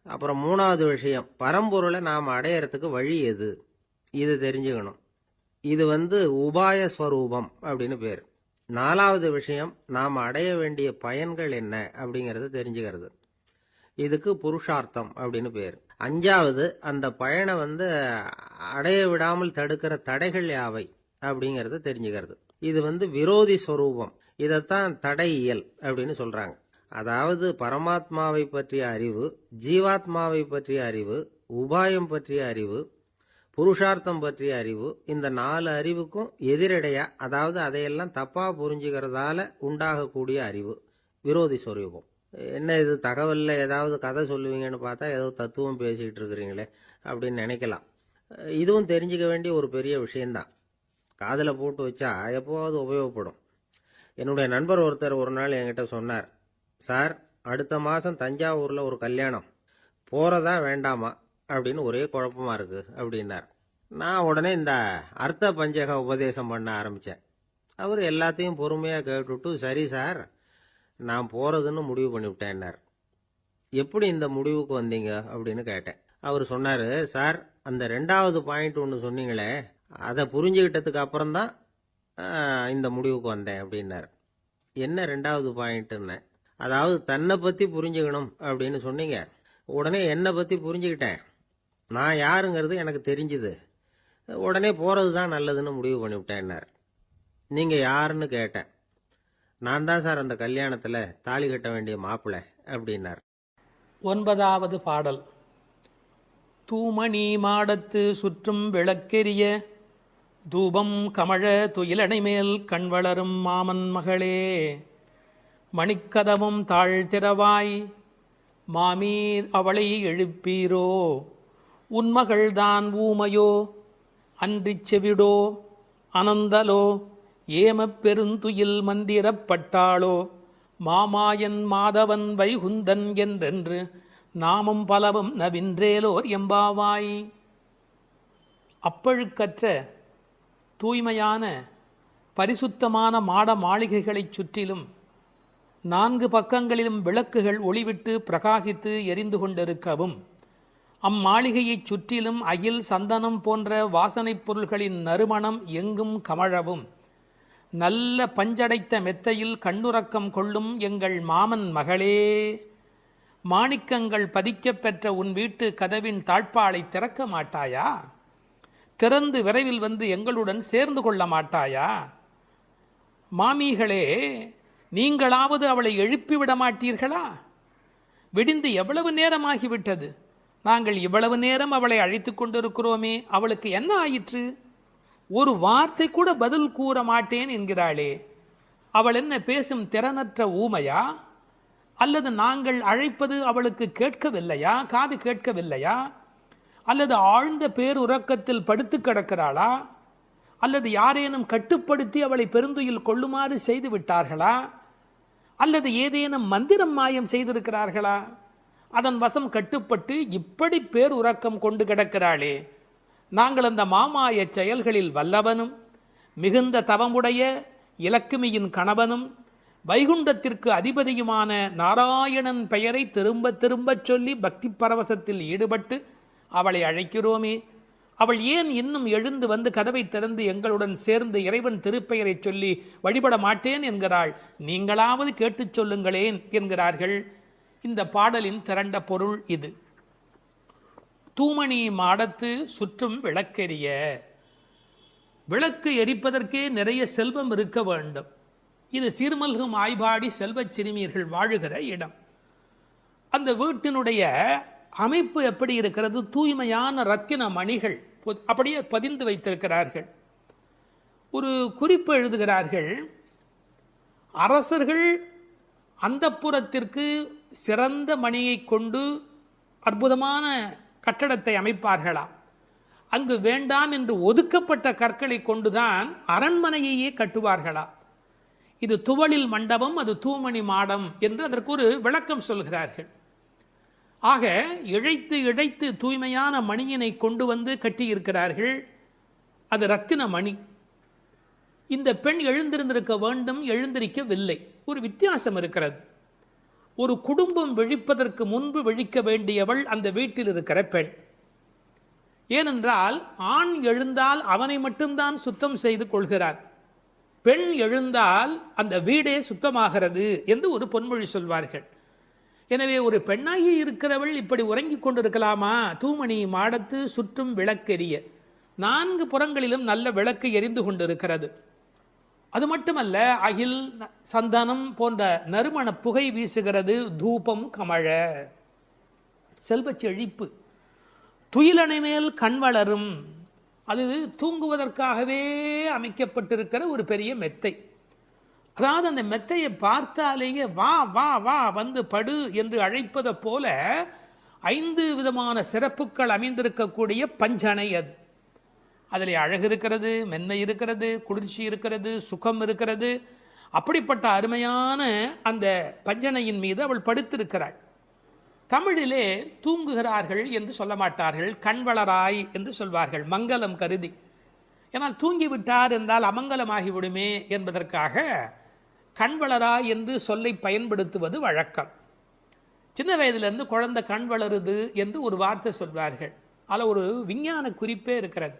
Speaker 3: அப்புறம் மூணாவது விஷயம், பரம்பொருளை நாம் அடையறதுக்கு வழி எது, இது தெரிஞ்சுக்கணும். இது உபாய ஸ்வரூபம் அப்படின்னு பேர். நாலாவது விஷயம், நாம் அடைய வேண்டிய பயன்கள் என்ன அப்படிங்கிறத தெரிஞ்சுக்கிறது. இதுக்கு புருஷார்த்தம் அப்படின்னு பேர். அஞ்சாவது, அந்த பயனை அடைய விடாமல் தடுக்கிற தடைகள் யாவை அப்படிங்கிறத தெரிஞ்சுக்கிறது. இது விரோதி ஸ்வரூபம். இதைத்தான் தடையியல் அப்படின்னு சொல்றாங்க. அதாவது பரமாத்மாவை பற்றிய அறிவு, ஜீவாத்மாவை பற்றிய அறிவு, உபாயம் பற்றிய அறிவு, புருஷார்த்தம் பற்றிய அறிவு, இந்த 4 அறிவுக்கும் எதிரடையா, அதாவது அதையெல்லாம் தப்பா புரிஞ்சுக்கிறதால உண்டாகக்கூடிய அறிவு விரோதி ஸ்வரூபம். என்ன இது தகவலில் ஏதாவது கதை சொல்லுவீங்கன்னு பார்த்தா ஏதோ தத்துவம் பேசிக்கிட்டு இருக்கிறீங்களே அப்படின்னு நினைக்கலாம். இதுவும் தெரிஞ்சுக்க வேண்டிய ஒரு பெரிய விஷயந்தான். காதில் போட்டு வச்சா எப்போவாவது உபயோகப்படும். என்னுடைய நண்பர் ஒருத்தர் ஒரு நாள் என்கிட்ட சொன்னார், சார், அடுத்த மாதம் தஞ்சாவூரில் ஒரு கல்யாணம், போகிறதா வேண்டாமா அப்படின்னு ஒரே குழப்பமா இருக்கு அப்படின்னார். நான் உடனே இந்த அர்த்த பஞ்சக உபதேசம் பண்ண ஆரம்பித்தேன். அவர் எல்லாத்தையும் பொறுமையாக கேட்டுவிட்டு, சரி சார், நான் போகிறதுன்னு முடிவு பண்ணிவிட்டேன்னார். எப்படி இந்த முடிவுக்கு வந்தீங்க அப்படின்னு கேட்டேன். அவர் சொன்னார், சார், அந்த 2வது பாயிண்ட் ஒன்று சொன்னீங்களே, அதை புரிஞ்சுக்கிட்டதுக்கு அப்புறம்தான் இந்த முடிவுக்கு வந்தேன் அப்படின்னார். என்ன ரெண்டாவது பாயிண்ட்னு? அதாவது தன்னை பற்றி புரிஞ்சுக்கணும் அப்படின்னு சொன்னீங்க. உடனே என்னை பற்றி புரிஞ்சுக்கிட்டேன். நான் யாருங்கிறது எனக்கு தெரிஞ்சுது. உடனே போகிறது தான் நல்லதுன்னு முடிவு பண்ணிவிட்டேன்னார். நீங்கள் யாருன்னு கேட்டேன். நான் தான் சார் அந்த கல்யாணத்தில் தாலி கட்ட வேண்டிய மாப்பிள்ளை அப்படின்னார்.
Speaker 4: 9வது பாடல். தூமணி மாடத்து சுற்றும் விளக்கெரிய தூபம் கமழ துயிலணை மேல் கண் வளரும் மாமன் மகளே, மணிக்கதவும் தாழ்த்திரவாய் மாமீர் அவளை எழுப்பீரோ, உன்மகள்தான் ஊமையோ அன்றிச் செவிடோ அனந்தலோ ஏமப் பெருந்துயில் மந்திரப்பட்டாளோ, மாமாயன் மாதவன் வைகுந்தன் என்றென்று நாமும் பலவும் நவின்றேலோர் எம்பாவாய். அப்பழுக்கற்ற தூய்மையான பரிசுத்தமான மாட மாளிகைகளைச் சுற்றிலும் 4 பக்கங்களிலும் விளக்குகள் ஒளிவிட்டு பிரகாசித்து எரிந்து கொண்டிருக்கவும், அம்மாளிகையைச் சுற்றிலும் அகில் சந்தனம் போன்ற வாசனைப் பொருள்களின் நறுமணம் எங்கும் கமழவும், நல்ல பஞ்சடைத்த மெத்தையில் கண்ணுறக்கம் கொள்ளும் எங்கள் மாமன் மகளே, மாணிக்கங்கள் பதிக்கப் பெற்ற உன் வீட்டு கதவின் தாழ்பாளை திறக்க மாட்டாயா? திறந்து விரைவில் வந்து எங்களுடன் சேர்ந்து கொள்ள மாட்டாயா? மாமிகளே, நீங்களாவது அவளை எழுப்பிவிட மாட்டீர்களா? விடிந்து எவ்வளவு நேரமாகிவிட்டது. நாங்கள் இவ்வளவு நேரம் அவளை அழைத்து கொண்டிருக்கிறோமே, அவளுக்கு என்ன ஆயிற்று? ஒரு வார்த்தை கூட பதில் கூற மாட்டேன் என்கிறாளே. அவள் என்ன பேசும் திறனற்ற ஊமையா? அல்லது நாங்கள் அழைப்பது அவளுக்கு கேட்கவில்லையா? காது கேட்கவில்லையா? அல்லது ஆழ்ந்த பேருறக்கத்தில் படுத்து கிடக்கிறாளா? அல்லது யாரேனும் கட்டுப்படுத்தி அவளை பெருந்துயில் கொள்ளுமாறு செய்து விட்டார்களா? அல்லது ஏதேனும் மந்திரம் மாயம் செய்திருக்கிறார்களா? அதன் வசம் கட்டுப்பட்டு இப்படி பேருறக்கம் கொண்டு கிடக்கிறாளே. நாங்கள் அந்த மாமாய செயல்களில் வல்லவனும் மிகுந்த தவமுடைய இலக்குமியின் கணவனும் வைகுண்டத்திற்கு அதிபதியுமான நாராயணன் பெயரை திரும்ப திரும்பச் சொல்லி பக்தி பரவசத்தில் ஈடுபட்டு அவளை அழைக்கிறோமே. அவள் ஏன் இன்னும் எழுந்து வந்து கதவை திறந்து எங்களுடன் சேர்ந்து இறைவன் திருப்பெயரை சொல்லி வழிபட மாட்டேன் என்கிறாள்? நீங்களாவது கேட்டுச் சொல்லுங்களேன் என்கிறார்கள். இந்த பாடலின் திரண்ட பொருள் இது. தூமணி மாடத்து சுற்றும் விளக்கெரிய. விளக்கு எரிப்பதற்கே நிறைய செல்வம் இருக்க வேண்டும். இது சீர்மல்கும் ஆய்பாடி செல்வச் சிறுமியர்கள் வாழுகிற இடம். அந்த வீட்டினுடைய அமைப்பு எப்படி இருக்கிறது? தூய்மையான ரத்தின மணிகள் அப்படியே பதிந்து வைத்திருக்கிறார்கள். ஒரு குறிப்பு எழுதுகிறார்கள். அரசர்கள் அந்தப்புறத்திற்கு சிறந்த மணியை கொண்டு அற்புதமான கட்டடத்தை அமைப்பார்களாம். அங்கு வேண்டாம் என்று ஒதுக்கப்பட்ட கற்களை கொண்டுதான் அரண்மனையையே கட்டுவார்களாம். இது துவளில் மண்டபம், அது தூமணி மாடம் என்று அதற்கு ஒரு விளக்கம் சொல்கிறார்கள். ஆக இழைத்து இழைத்து தூய்மையான மணியினை கொண்டு வந்து கட்டியிருக்கிறார்கள். அது ரத்தின மணி. இந்த பெண் எழுந்திருந்திருக்க வேண்டும், எழுந்திருக்கவில்லை. ஒரு வித்தியாசம் இருக்கிறது. ஒரு குடும்பம் விழிப்பதற்கு முன்பு விழிக்க வேண்டியவள் அந்த வீட்டில் இருக்கிற பெண். ஏனென்றால் ஆண் எழுந்தால் அவனை மட்டும்தான் சுத்தம் செய்து கொள்கிறார். பெண் எழுந்தால் அந்த வீடே சுத்தமாகிறது என்று ஒரு பொன்மொழி சொல்வார்கள். எனவே ஒரு பெண்ணாகி இருக்கிறவள் இப்படி உறங்கிக் கொண்டிருக்கலாமா? தூமணி மாடத்து சுற்றும் விளக்கெரிய. 4 புறங்களிலும் நல்ல விளக்கு எரிந்து கொண்டிருக்கிறது. அது மட்டுமல்ல, அகில் சந்தனம் போன்ற நறுமண புகை வீசுகிறது. தூபம் கமழ, செல்வச் செழிப்பு. துயிலணை மேல் கண் வளரும். அது தூங்குவதற்காகவே அமைக்கப்பட்டிருக்கிற ஒரு பெரிய மெத்தை. அதாவது அந்த மெத்தையை பார்த்தாலேயே வா வா வா வந்து படு என்று அழைப்பதை போல 5 விதமான சிறப்புகள் அமைந்திருக்கக்கூடிய பஞ்சனை அது. அதில் அழகு இருக்கிறது, மென்மை இருக்கிறது, குளிர்ச்சி இருக்கிறது, சுகம் இருக்கிறது. அப்படிப்பட்ட அருமையான அந்த பஞ்சனையின் மீது அவள் படுத்திருக்கிறாள். தமிழிலே தூங்குகிறார்கள் என்று சொல்ல மாட்டார்கள், கண்வளராய் என்று சொல்வார்கள், மங்களம் கருதி. ஏன்னால் தூங்கிவிட்டார் என்றால் அமங்கலமாகிவிடுமே என்பதற்காக கண்வளராய் என்று சொல்லை பயன்படுத்துவது வழக்கம். சின்ன வயதிலிருந்து குழந்தை கண் வளருது என்று ஒரு வார்த்தை சொல்வார்கள். அதில் ஒரு விஞ்ஞான குறிப்பே இருக்கிறது.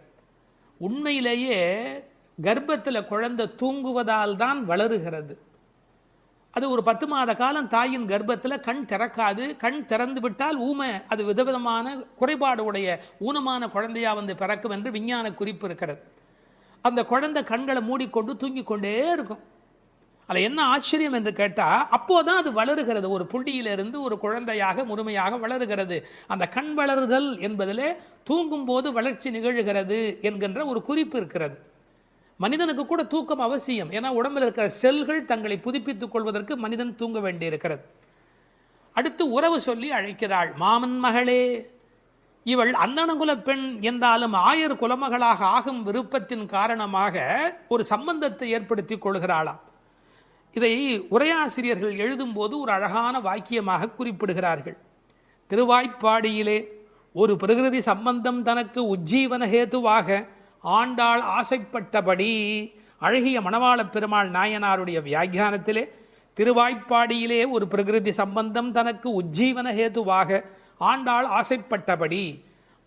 Speaker 4: உண்மையிலேயே கர்ப்பத்தில் குழந்தை தூங்குவதால் தான் வளருகிறது. அது ஒரு 10 மாத காலம் தாயின் கர்ப்பத்தில் கண் திறக்காது. கண் திறந்து விட்டால் ஊமை, அது விதவிதமான குறைபாடு உடைய ஊனமான குழந்தையா வந்து பிறக்கும் என்று விஞ்ஞான குறிப்பு இருக்கிறது. அந்த குழந்தை கண்களை மூடிக்கொண்டு தூங்கிக் கொண்டே இருக்கும். அதில் என்ன ஆச்சரியம் என்று கேட்டால், அப்போதான் அது வளருகிறது. ஒரு புள்ளியிலிருந்து ஒரு குழந்தையாக முழுமையாக வளருகிறது. அந்த கண் வளருதல் என்பதிலே தூங்கும் போது வளர்ச்சி நிகழ்கிறது என்கின்ற ஒரு குறிப்பு இருக்கிறது. மனிதனுக்கு கூட தூக்கம் அவசியம். ஏன்னா உடம்பில் இருக்கிற செல்கள் தங்களை புதுப்பித்துக் கொள்வதற்கு மனிதன் தூங்க வேண்டி இருக்கிறது. அடுத்து உறவு சொல்லி அழைக்கிறாள். மாமன் மகளே. இவள் அந்தணகுல பெண் என்றாலும் ஆயர் குலமகளாக ஆகும் விருப்பத்தின் காரணமாக ஒரு சம்பந்தத்தை ஏற்படுத்திக் கொள்கிறாளாம். இதை உரையாசிரியர்கள் எழுதும்போது ஒரு அழகான வாக்கியமாக குறிப்பிடுகிறார்கள். திருவாய்ப்பாடியிலே ஒரு பிரகிருதி சம்பந்தம் தனக்கு உஜ்ஜீவன ஹேதுவாக ஆண்டாள் ஆசைப்பட்டபடி, அழகிய மணவாள பெருமாள் நாயனாருடைய வியாக்கியானத்திலே திருவாய்ப்பாடியிலே ஒரு பிரகிருதி சம்பந்தம் தனக்கு உஜ்ஜீவன ஹேதுவாக ஆண்டாள் ஆசைப்பட்டபடி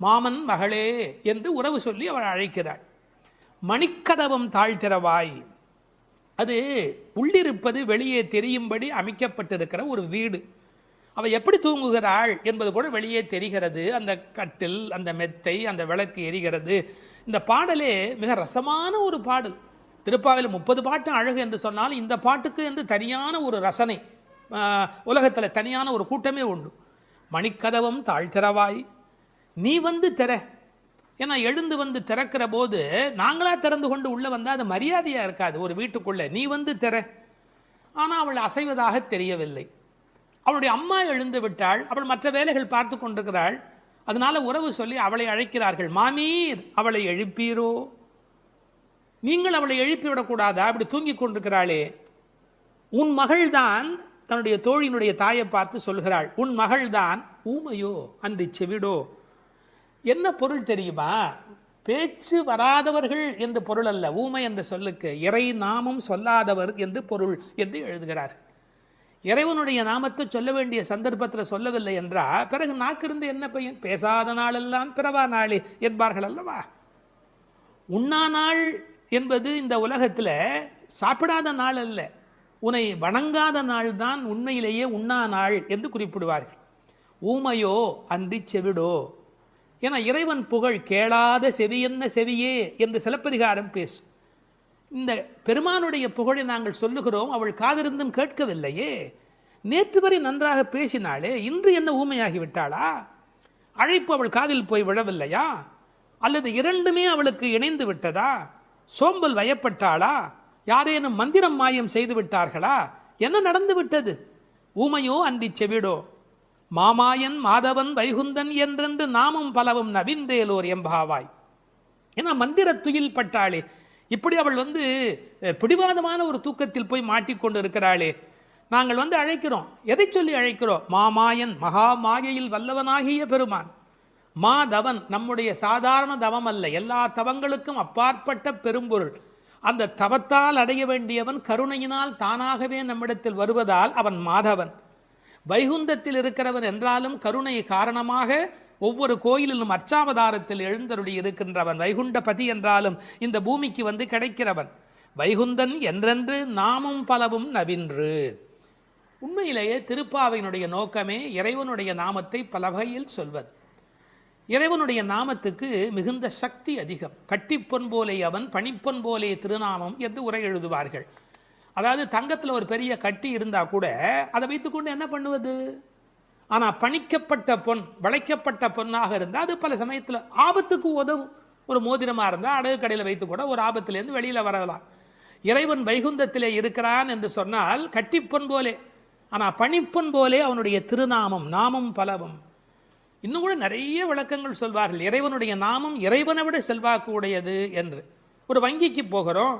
Speaker 4: மாமன் மகளே என்று உறவு சொல்லி அவள் அழைக்கிறாள். மணிக்கதவம் தாழ்த்திரவாய். அது உள்ளிருப்பது வெளியே தெரியும்படி அமைக்கப்பட்டிருக்கிற ஒரு வீடு. அவள் எப்படி தூங்குகிறாள் என்பது கூட வெளியே தெரிகிறது. அந்த கட்டில், அந்த மெத்தை, அந்த விளக்கு எரிகிறது. இந்த பாடலே மிக ரசமான ஒரு பாடல். திருப்பாவையில் 30 பாட்டு அழகு என்று சொன்னால் இந்த பாட்டுக்கு என்று தனியான ஒரு ரசனை உலகத்தில் தனியான ஒரு கூட்டமே உண்டு. மணிக்கதவம் தாழ்த்திரவாய், நீ வந்து திற. ஏன்னா எழுந்து வந்து திறக்கிற போது நாங்களா திறந்து கொண்டு உள்ளே வந்தால் அது மரியாதையாக இருக்காது ஒரு வீட்டுக்குள்ளே. நீ வந்து திற. ஆனால் அவள் அசைவதாக தெரியவில்லை. அவளுடைய அம்மா எழுந்து விட்டாள். அவள் மற்ற வேலைகள் பார்த்து கொண்டிருக்கிறாள். அதனால உறவு சொல்லி அவளை அழைக்கிறார்கள். மாமீர், அவளை எழுப்பீரோ? நீங்கள் அவளை எழுப்பிவிடக்கூடாதா? அப்படி தூங்கி கொண்டிருக்கிறாளே. உன் மகள்தான் தன்னுடைய தோழியினுடைய தாயை பார்த்து சொல்கிறாள், உன் மகள்தான் ஊமையோ அன்றி செவிடோ. என்ன பொருள் தெரியுமா? பேச்சு வராதவர்கள் என்று பொருள் அல்ல. ஊமை என்ற சொல்லுக்கு இறை நாமம் சொல்லாதவர் என்று பொருள் என்று எழுதுகிறார். இறைவனுடைய நாமத்தை சொல்ல வேண்டிய சந்தர்ப்பத்தில் சொல்லவில்லை என்றால் பிறகு நாக்கிருந்து என்ன பையன்? பேசாத நாளெல்லாம் பிறவா நாளே என்பார்கள் அல்லவா. உண்ணா நாள் என்பது இந்த உலகத்தில் சாப்பிடாத நாள் அல்ல, உன்னை வணங்காத நாள் தான் உண்மையிலேயே உண்ணா நாள் என்று குறிப்பிடுவார்கள். ஊமையோ அன்றி செவிடோ. ஏன்னா இறைவன் புகழ் கேளாத செவியென்ன செவியே என்று சிலப்பதிகாரம் பேசும். இந்த பெருமானுடைய புகழை நாங்கள் சொல்லுகிறோம், அவள் காதிருந்தும் கேட்கவில்லையே. நேற்று வரை நன்றாக பேசினாளே, இன்று என்ன ஊமையாகி விட்டாளா? அழைப்பு அவள் காதில் போய் விழவில்லையா? அல்லது இரண்டுமே அவளுக்கு இணைந்து விட்டதா? சோம்பல் வயப்பட்டாளா? யாரேனும் மந்திரம் மாயம் செய்து விட்டார்களா? என்ன நடந்து விட்டது? ஊமையோ அன்றி செவிடோ. மாமாயன் மாதவன் வைகுந்தன் என்றென்று நாமும் பலவும் நவின்றேலோர் எம்பாவாய். ஏன்னா மந்திர துயில் பட்டாளே. இப்படி அவள் பிடிவாதமான ஒரு தூக்கத்தில் போய் மாட்டிக்கொண்டு இருக்கிறாளே. நாங்கள் அழைக்கிறோம். எதை சொல்லி அழைக்கிறோம்? மாமாயன், மகா மாயையில் வல்லவனாகிய பெருமான். மாதவன் நம்முடைய சாதாரண தவம் அல்ல, எல்லா தவங்களுக்கும் அப்பாற்பட்ட பெரும்பொருள். அந்த தவத்தால் அடைய வேண்டியவன் கருணையினால் தானாகவே நம்மிடத்தில் வருவதால் அவன் மாதவன். வைகுந்தத்தில் இருக்கிறவன் என்றாலும் கருணை காரணமாக ஒவ்வொரு கோயிலிலும் அர்ச்சாவதாரத்தில் எழுந்தருளி இருக்கின்றவன். வைகுண்டபதி என்றாலும் இந்த பூமிக்கு கிடைக்கிறவன். வைகுந்தன் என்றென்று நாமும் பலவும் நவின்று. உண்மையிலேயே திருப்பாவையினுடைய நோக்கமே இறைவனுடைய நாமத்தை பல வகையில் சொல்வது. இறைவனுடைய நாமத்துக்கு மிகுந்த சக்தி அதிகம். கட்டிப்பொன் போலே அவன், பணிப்பொன் போலே திருநாமம் என்று உரை எழுதுவார்கள். அதாவது தங்கத்தில் ஒரு பெரிய கட்டி இருந்தால் கூட அதை வைத்துக்கொண்டு என்ன பண்ணுவது? ஆனால் பணிக்கப்பட்ட பொன், வளைக்கப்பட்ட பொன்னாக இருந்தால் அது பல சமயத்தில் ஆபத்துக்கு உதவும். ஒரு மோதிரமாக இருந்தால் அடகு கடையில் வைத்து கூட ஒரு ஆபத்திலேருந்து வெளியில் வரலாம். இறைவன் வைகுந்தத்திலே இருக்கிறான் என்று சொன்னால் கட்டிப்பொன் போலே, ஆனால் பணிப்பொன் போலே அவனுடைய திருநாமம், நாமம் பலவும். இன்னும் கூட நிறைய விளக்கங்கள் சொல்வார்கள். இறைவனுடைய நாமம் இறைவனை விட செல்வாக்கு உடையது என்று. ஒரு வங்கிக்கு போகிறோம்,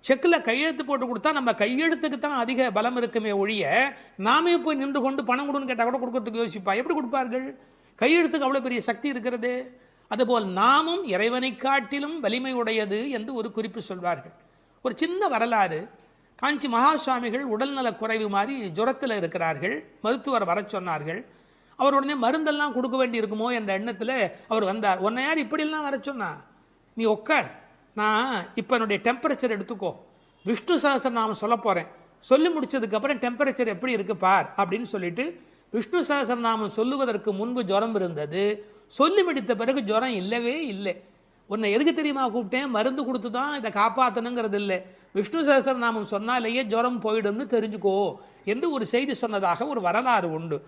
Speaker 4: செக்கில் கையெழுத்து போட்டு கொடுத்தா நம்ம கையெழுத்துக்கு தான் அதிக பலம் இருக்குமே ஒழிய நாமே போய் நின்று கொண்டு பணம் கொடுன்னு கேட்டால் கூட கொடுக்கறதுக்கு யோசிப்பா. எப்படி கொடுப்பார்கள்? கையெழுத்துக்கு அவ்வளோ பெரிய சக்தி இருக்கிறது. அதுபோல் நாமும் இறைவனை காட்டிலும் வலிமை உடையது என்று ஒரு குறிப்பு சொல்வார்கள். ஒரு சின்ன வரலாறு. காஞ்சி மகா சுவாமிகள் உடல்நல குறைவு மாதிரி ஜுரத்தில் இருக்கிறார்கள். மருத்துவர் வர சொன்னார்கள். அவர் உடனே மருந்தெல்லாம் கொடுக்க வேண்டி இருக்குமோ என்ற எண்ணத்தில் அவர் வந்தார். உன்னை யார் இப்படிலாம் வர சொன்னா? நீ உட்கார், நான் இப்போ என்னுடைய டெம்பரேச்சர் எடுத்துக்கோ, விஷ்ணு சஹஸ்ரநாமம் சொல்ல போகிறேன், சொல்லி முடிச்சதுக்கு அப்புறம் டெம்பரேச்சர் எப்படி இருக்கு பார் அப்படின்னு சொல்லிட்டு விஷ்ணு சஹஸ்ரநாமம் சொல்லுவதற்கு முன்பு ஜுரம் இருந்தது, சொல்லி முடித்த பிறகு ஜுரம் இல்லவே இல்லை. உன்னை எதுக்கு தெரியுமா கூப்பிட்டேன், மருந்து கொடுத்து தான் இதை காப்பாற்றணுங்கிறது இல்லை, விஷ்ணு சஹஸ்ரநாமம் சொன்னாலேயே ஜுரம் போயிடும்னு தெரிஞ்சுக்கோ என்று ஒரு செய்தி சொன்னதாக ஒரு வரலாறு உண்டு.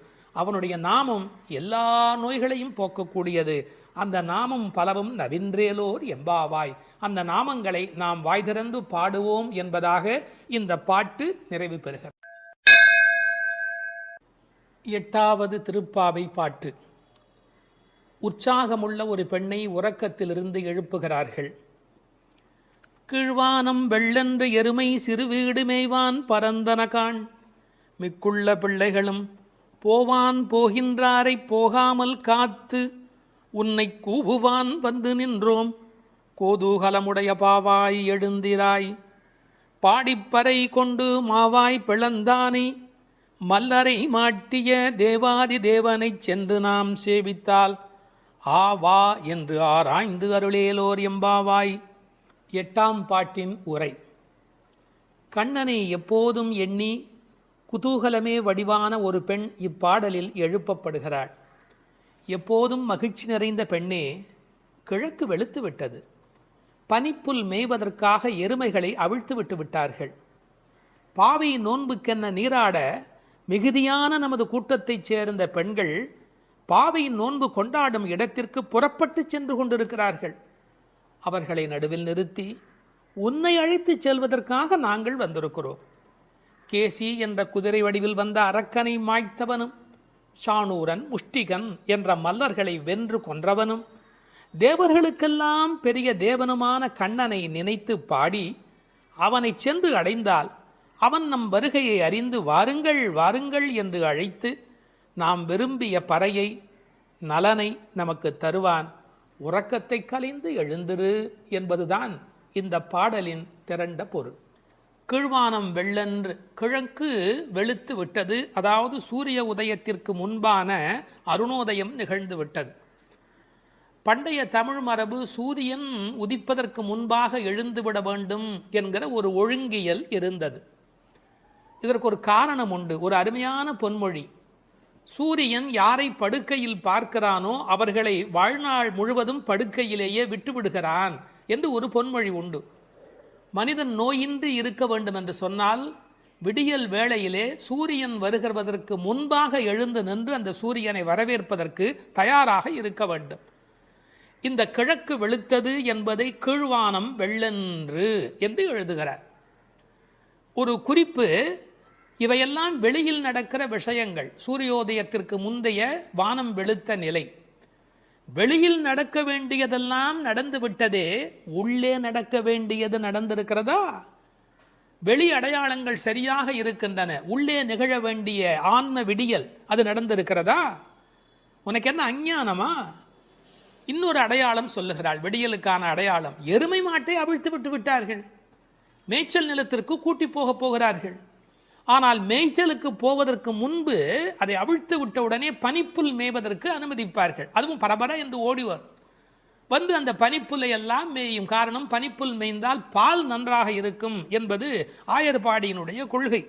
Speaker 4: அவனுடைய நாமம் எல்லா நோய்களையும் போக்கக்கூடியது. அந்த நாமம் பலவும் நவின்றேலோர் எம்பாவாய். அந்த நாமங்களை நாம் வாய் திறந்து பாடுவோம் என்பதாக இந்த பாட்டு நிறைவு பெறுகிறது. 8வது திருப்பாவை பாட்டு. உற்சாகமுள்ள ஒரு பெண்ணை உறக்கத்திலிருந்து எழுப்புகிறார்கள். கீழ்வானம் வெள்ளென்று எருமை சிறுவீடு மேய்வான் பரந்தனகான், மிக்குள்ள பிள்ளைகளும் போவான் போகின்றாரை போகாமல் காத்து உன்னை கூவுவான் வந்து நின்றோம். கோதூகலமுடைய பாவாய் எழுந்திராய், பாடிப்பறை கொண்டு மாவாய் பிளந்தானே, மல்லரை மாட்டிய தேவாதி தேவனைச் சென்று நாம் சேவித்தால் ஆவா என்று ஆராய்ந்து அருளேலோர் எம்பாவாய். 8ஆம் பாட்டின் உரை. கண்ணனை எப்போதும் எண்ணி குதூகலமே வடிவான ஒரு பெண் இப்பாடலில் எழுப்பப்படுகிறாள். எப்போதும் மகிழ்ச்சி நிறைந்த பெண்ணே, கிழக்கு வெளுத்து விட்டது. பனிப்புல் மேய்வதற்காக எருமைகளை அவிழ்த்து விட்டு விட்டார்கள். பாவை நோன்புக்கென்ன நீராட மிகுதியான நமது கூட்டத்தைச் சேர்ந்த பெண்கள் பாவையின் நோன்பு கொண்டாடும் இடத்திற்கு புறப்பட்டு சென்று கொண்டிருக்கிறார்கள். அவர்களை நடுவில் நிறுத்தி உன்னை அழைத்து செல்வதற்காக நாங்கள் வந்திருக்கிறோம். கேசி என்ற குதிரை வடிவில் வந்த அரக்கனை மாய்த்தவனும், சாணூரன் முஷ்டிகன் என்ற மல்லர்களை வென்று கொன்றவனும், தேவர்களுக்கெல்லாம் பெரிய தேவனுமான கண்ணனை நினைத்து பாடி அவனை சென்று அடைந்தால் அவன் நம் வருகையை அறிந்து வாருங்கள் வாருங்கள் என்று அழைத்து நாம் விரும்பிய பறையை நலனை நமக்கு தருவான். உறக்கத்தை கலைந்து எழுந்திரு என்பதுதான் இந்த பாடலின் திரண்ட பொருள். கீழ்வானம் வெள்ளென்று, கிழக்கு வெளுத்து விட்டது, அதாவது சூரிய உதயத்திற்கு முன்பான அருணோதயம் நிகழ்ந்து விட்டது. பண்டைய தமிழ் மரபு சூரியன் உதிப்பதற்கு முன்பாக எழுந்துவிட வேண்டும் என்கிற ஒரு ஒழுங்கியல் இருந்தது. இதற்கு ஒரு காரணம் உண்டு, ஒரு அருமையான பொன்மொழி. சூரியன் யாரை படுக்கையில் பார்க்கிறானோ அவர்களை வாழ்நாள் முழுவதும் படுக்கையிலேயே விட்டுவிடுகிறான் என்று ஒரு பொன்மொழி உண்டு. மனிதன் நோயின்றி இருக்க வேண்டும் என்று சொன்னால் விடியல் வேளையிலே சூரியன் வருகிறதற்கு முன்பாக எழுந்து நின்று அந்த சூரியனை வரவேற்பதற்கு தயாராக இருக்க வேண்டும். இந்த கிழக்கு வெளுத்தது என்பதை கீழ்வானம் வெள்ளென்று என்று எழுதுகிறார். ஒரு குறிப்பு, இவையெல்லாம் வெளியில் நடக்கிற விஷயங்கள். சூரியோதயத்திற்கு முந்தைய வானம் வெளுத்த நிலை. வெளியில் நடக்க வேண்டியதெல்லாம் நடந்து விட்டதே, உள்ளே நடக்க வேண்டியது நடந்திருக்கிறதா? வெளி அடையாளங்கள் சரியாக இருக்கின்றன, உள்ளே நிகழ வேண்டிய ஆன்ம விடியல் அது நடந்திருக்கிறதா? உனக்கு என்ன அஞ்ஞானமா? இன்னொரு அடையாளம் சொல்லுகிறாள், விடியலுக்கான அடையாளம். எருமை மாட்டை அவிழ்த்து விட்டு விட்டார்கள், மேய்ச்சல் நிலத்திற்கு கூட்டி போக போகிறார்கள். ஆனால் மேய்ச்சலுக்கு போவதற்கு முன்பு அதை அவிழ்த்து விட்ட உடனே பனிப்புல் மேய்வதற்கு அனுமதிப்பார்கள். அதுவும் பரபர என்று ஓடிவர் வந்து அந்த பனிப்புல்லை எல்லாம் மேயும். காரணம், பனிப்புல் மேய்ந்தால் பால் நன்றாக இருக்கும் என்பது ஆயர்பாடியினுடைய கொள்கை.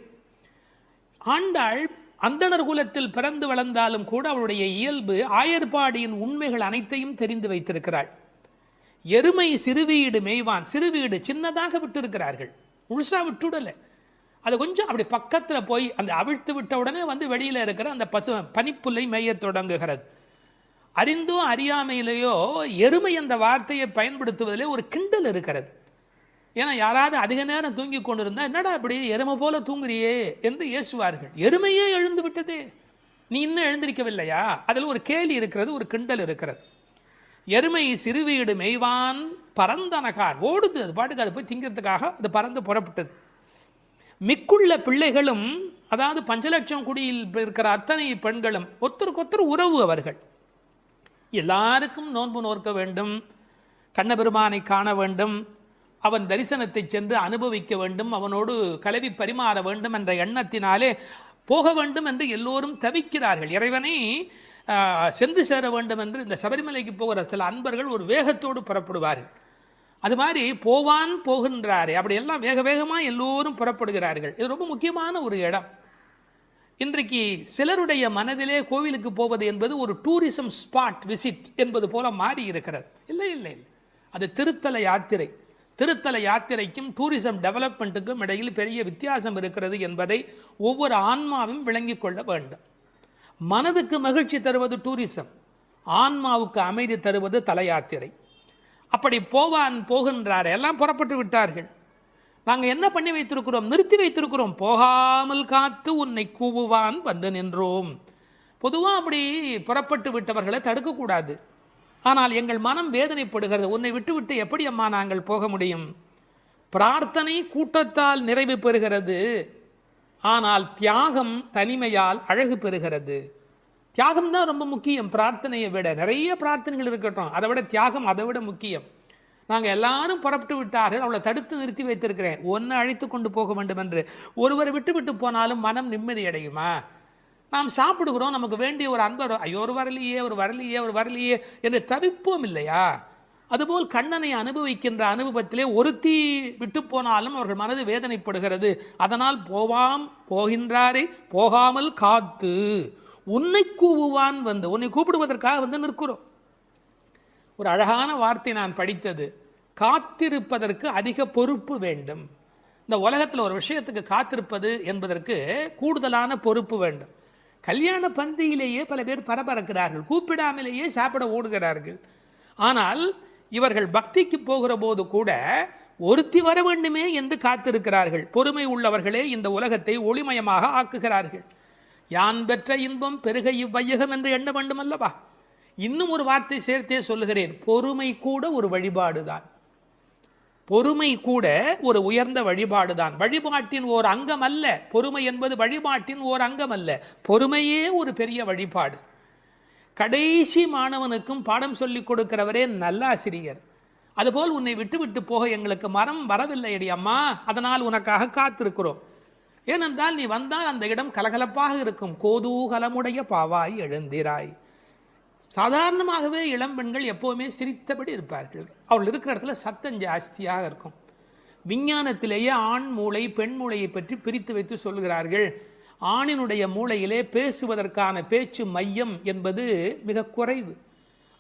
Speaker 4: ஆண்டாள் அந்தணர் குலத்தில் பிறந்து வளர்ந்தாலும் கூட அவளுடைய இயல்பு ஆயர்பாடியின் உண்மைகள் அனைத்தையும் தெரிந்து வைத்திருக்கிறாள். எருமை சிறுவீடு மேய்வான், சிறுவீடு சின்னதாக விட்டிருக்கிறார்கள், முழுசா விட்டுடலை. அது கொஞ்சம் அப்படி பக்கத்தில் போய் அந்த அவிழ்த்து விட்ட உடனே வந்து வெளியில் இருக்கிற அந்த பனிப்புல்லை மேய தொடங்குகிறது. அறிந்தோ அறியாமையிலேயோ எருமை என்ற வார்த்தையை பயன்படுத்துவதிலே ஒரு கிண்டல் இருக்கிறது. ஏன்னா யாராவது அதிக நேரம் தூங்கி கொண்டிருந்தா என்னடா அப்படி எருமை போல தூங்குறியே என்று ஏசுவார்கள். எருமையே எழுந்து விட்டதே, நீ இன்னும் எழுந்திருக்கவில்லையா? அதில் ஒரு கேலி இருக்கிறது, ஒரு கிண்டல் இருக்கிறது. எருமை சிறுவீடு மேய்வான் பரந்தனகான், ஓடுது, அது பாட்டுக்கு அதை போய் திங்கிறதுக்காக அது பறந்து புறப்பட்டது. மிக்குள்ள பிள்ளைகளும், அதாவது 5 லட்சம் குடியில் இருக்கிற அத்தனை பெண்களும் ஒருத்தருக்கொத்தர் உறவு. அவர்கள் எல்லாருக்கும் நோன்பு நோக்க வேண்டும், கண்ணபெருமானை காண வேண்டும், அவன் தரிசனத்தை சென்று அனுபவிக்க வேண்டும், அவனோடு கலவி பரிமாற வேண்டும் என்ற எண்ணத்தினாலே போக வேண்டும் என்று எல்லோரும் தவிக்கிறார்கள். இறைவனை சென்று சேர வேண்டும் என்று இந்த சபரிமலைக்கு போகிற சில அன்பர்கள் ஒரு வேகத்தோடு புறப்படுவார்கள். அது மாதிரி போவான் போகின்றாரே, அப்படி எல்லாம் வேக வேகமாக எல்லோரும் புறப்படுகிறார்கள். இது ரொம்ப முக்கியமான ஒரு இடம். இன்றைக்கு சிலருடைய மனதிலே கோவிலுக்கு போவது என்பது ஒரு டூரிசம் ஸ்பாட் விசிட் என்பது போல மாறி இருக்கிறது. இல்லை இல்லை இல்லை, அது திருத்தல யாத்திரை. திருத்தல யாத்திரைக்கும் டூரிசம் டெவலப்மெண்ட்டுக்கும் இடையில் பெரிய வித்தியாசம் இருக்கிறது என்பதை ஒவ்வொரு ஆன்மாவும் விளங்கிக் கொள்ள வேண்டும். மனதுக்கு மகிழ்ச்சி தருவது டூரிசம், ஆன்மாவுக்கு அமைதி தருவது தல யாத்திரை. அப்படி போவான் போகின்றார், எல்லாம் புறப்பட்டு விட்டார்கள். நாங்கள் என்ன பண்ணி வைத்திருக்கிறோம்? நிறுத்தி வைத்திருக்கிறோம். போகாமல் காத்து உன்னை கூவுவான் வந்து நின்றோம். பொதுவாக அப்படி புறப்பட்டு விட்டவர்களை தடுக்கக்கூடாது. ஆனால் எங்கள் மனம் வேதனைப்படுகிறது. உன்னை விட்டுவிட்டு எப்படி அம்மா நாங்கள் போக முடியும்? பிரார்த்தனை கூட்டத்தால் நிறைவு பெறுகிறது, ஆனால் தியாகம் தனிமையால் அழகு பெறுகிறது. தியாகம் தான் ரொம்ப முக்கியம். பிரார்த்தனையை விட நிறைய பிரார்த்தனைகள் இருக்கட்டும், அதை விட தியாகம் அதை விட முக்கியம். நாங்கள் எல்லாரும் புறப்பட்டு விட்டார்கள், அவளை தடுத்து நிறுத்தி வைத்திருக்கிறேன், ஒன்று அழைத்து கொண்டு போக வேண்டும் என்று. ஒருவரை விட்டு விட்டு போனாலும் மனம் நிம்மதி அடையுமா? நாம் சாப்பிடுகிறோம், நமக்கு வேண்டிய ஒரு அன்பர், ஐயோ ஒரு வரலையே ஒரு வரலையே ஒரு வரலையே என்று தவிப்போம் இல்லையா? அதுபோல் கண்ணனை அனுபவிக்கின்ற அனுபவத்திலே ஒருத்தி விட்டு போனாலும் அவர்கள் மனது வேதனைப்படுகிறது. அதனால் போகின்றாரே போகாமல் காத்து உன்னை கூவுவான் வந்து, உன்னை கூப்பிடுவதற்காக வந்து நிற்கிறோம். ஒரு அழகான வார்த்தை நான் படித்தது, காத்திருப்பதற்கு அதிக பொறுப்பு வேண்டும். இந்த உலகத்தில் ஒரு விஷயத்துக்கு காத்திருப்பது என்பதற்கு கூடுதலான பொறுப்பு வேண்டும். கல்யாண பந்தியிலேயே பல பேர் பரபரக்கிறார்கள், கூப்பிடாமலேயே சாப்பிட ஓடுகிறார்கள். ஆனால் இவர்கள் பக்திக்கு போகிற போது கூட ஒருத்தி வர வேண்டுமே என்று காத்திருக்கிறார்கள். பொறுமை உள்ளவர்களே இந்த உலகத்தை ஒளிமயமாக ஆக்குகிறார்கள். யான் பெற்ற இன்பம் பெருக இவ்வையகம் என்று எண்ண வேண்டும் அல்லவா? இன்னும் ஒரு வார்த்தை சேர்த்தே சொல்லுகிறேன், பொறுமை கூட ஒரு வழிபாடுதான். பொறுமை கூட ஒரு உயர்ந்த வழிபாடுதான். வழிபாட்டின் ஓர் அங்கம் அல்ல பொறுமை என்பது, வழிபாட்டின் ஓர் அங்கம் அல்ல, பொறுமையே ஒரு பெரிய வழிபாடு. கடைசி மாணவனுக்கும் பாடம் சொல்லிக் கொடுக்கிறவரே நல்ல ஆசிரியர். அதுபோல் உன்னை விட்டு விட்டு போக எங்களுக்கு மரம் வரவில்லை அடி அம்மா, அதனால் உனக்காக காத்திருக்கிறோம். ஏனென்றால் நீ வந்தால் அந்த இடம் கலகலப்பாக இருக்கும். கோதூகலமுடைய பாவாய் எழுந்திராய். சாதாரணமாகவே இளம்பெண்கள் எப்போவுமே சிரித்தபடி இருப்பார்கள். அவர்கள் இருக்கிற இடத்துல சத்தம் ஜாஸ்தியாக இருக்கும். விஞ்ஞானத்திலேயே ஆண் மூளை பெண் மூளையை பற்றி பிரித்து வைத்து சொல்கிறார்கள். ஆணினுடைய மூளையிலே பேசுவதற்கான பேச்சு மையம் என்பது மிக குறைவு.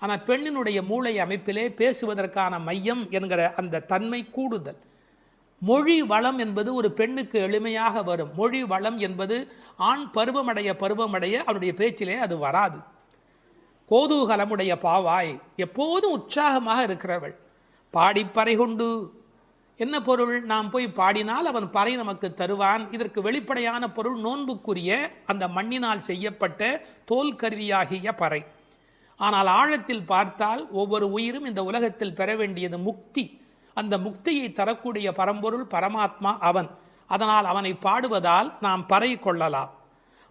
Speaker 4: ஆனால் பெண்ணினுடைய மூளை அமைப்பிலே பேசுவதற்கான மையம் என்கிற அந்த தன்மை கூடுதல். மொழி வளம் என்பது ஒரு பெண்ணுக்கு எளிமையாக வரும். மொழி வளம் என்பது ஆண் பருவமடைய அவனுடைய பேச்சிலே அது வராது. கோதூகலமுடைய பாவாய், எப்போதும் உற்சாகமாக இருக்கிறவள். பாடிப்பறை கொண்டு, என்ன பொருள்? நாம் போய் பாடினால் அவன் பறை நமக்கு தருவான். இதற்கு வெளிப்படையான பொருள் நோன்புக்குரிய அந்த மண்ணினால் செய்யப்பட்ட தோல் கருவியாகிய பறை. ஆனால் ஆழத்தில் பார்த்தால் ஒவ்வொரு உயிரும் இந்த உலகத்தில் பெற வேண்டியது முக்தி. அந்த முக்தியை தரக்கூடிய பரம்பொருள் பரமாத்மா அவன். அதனால் அவனை பாடுவதால் நாம் பறை கொள்ளலாம்.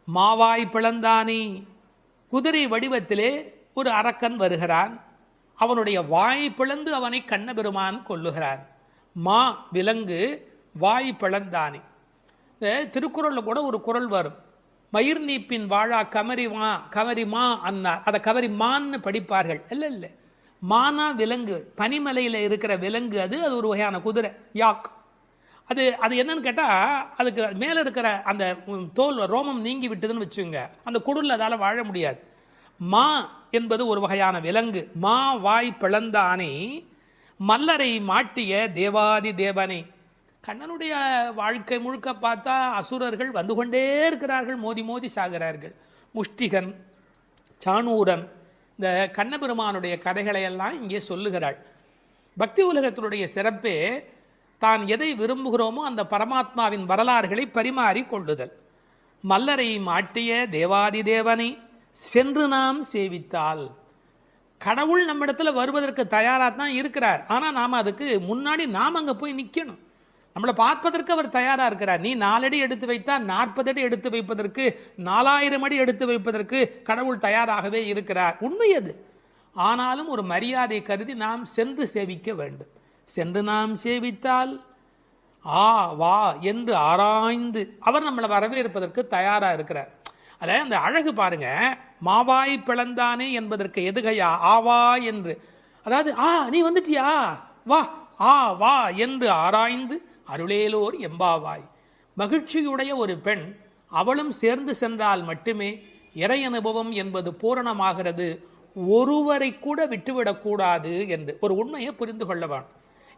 Speaker 4: மாவாய் பிளந்தானே, குதிரை வடிவத்திலே ஒரு அரக்கன் வருகிறான். அவனுடைய வாய் பிளந்து அவனை கண்ணபெருமான் கொல்லுகிறான். மா விலங்கு, வாய் பிளந்தானே. இந்த திருக்குறளில் கூட ஒரு குறள் வரும், மயிர் நீப்பின் வாழா கவரிமா அன்னார். அதை கவரிமான்னு படிப்பார்கள். இல்லை இல்லை, மானா விலங்கு, பனிமலையில் இருக்கிற விலங்கு. அது ஒரு வகையான குதிரை, யாக். அது என்னன்னு கேட்டால், அதுக்கு மேலே இருக்கிற அந்த தோல் ரோமம் நீங்கி விட்டதுன்னு வச்சுங்க, அந்த குடலில் அதால் வாழ முடியாது. மா என்பது ஒரு வகையான விலங்கு. மா வாய் பிளந்தானே மல்லரை மாட்டிய தேவாதி தேவனை. கண்ணனுடைய வாழ்க்கை முழுக்க பார்த்தா அசுரர்கள் வந்து கொண்டே இருக்கிறார்கள், மோதி மோதி சாகிறார்கள். முஷ்டிகன், சாணூரன், இந்த கண்ணபெருமானுடைய கதைகளை எல்லாம் இங்கே சொல்லுகிறாள். பக்தி உலகத்தினுடைய சிறப்பே தான் எதை விரும்புகிறோமோ அந்த பரமாத்மாவின் வரலாறுகளை பரிமாறி கொள்ளுதல். மல்லரை மாட்டிய தேவாதி தேவனை சென்று நாம் சேவித்தால், கடவுள் நம்மிடத்துல வருவதற்கு தயாராக தான் இருக்கிறார். ஆனால் நாம் அதுக்கு முன்னாடி நாம் அங்கே போய் நிற்கணும். நம்மளை பார்ப்பதற்கு அவர் தயாராக இருக்கிறார். நீ 4 அடி எடுத்து வைத்தால் 40 அடி எடுத்து வைப்பதற்கு, 4000 அடி எடுத்து வைப்பதற்கு கடவுள் தயாராகவே இருக்கிறார். உண்மை அது. ஆனாலும் ஒரு மரியாதை கருதி நாம் சென்று சேவிக்க வேண்டும். சென்று நாம் சேவித்தால் வா என்று ஆராய்ந்து அவர் நம்மளை வரவேற்பதற்கு தயாராக இருக்கிறார். அதாவது அந்த அழகு பாருங்க, மாவாய் பிளந்தானே என்பதற்கு எதுகையா ஆவா என்று. அதாவது நீ வந்துட்டியா, வா ஆ வா என்று ஆராய்ந்து அருளேலோர் எம்பாவாய். மகிழ்ச்சியுடைய ஒரு பெண் அவளும் சேர்ந்து சென்றால் மட்டுமே இறை அனுபவம் என்பது பூரணமாகிறது. ஒருவரை கூட விட்டுவிடக்கூடாது என்று ஒரு உண்மையை புரிந்து கொள்ளவான்.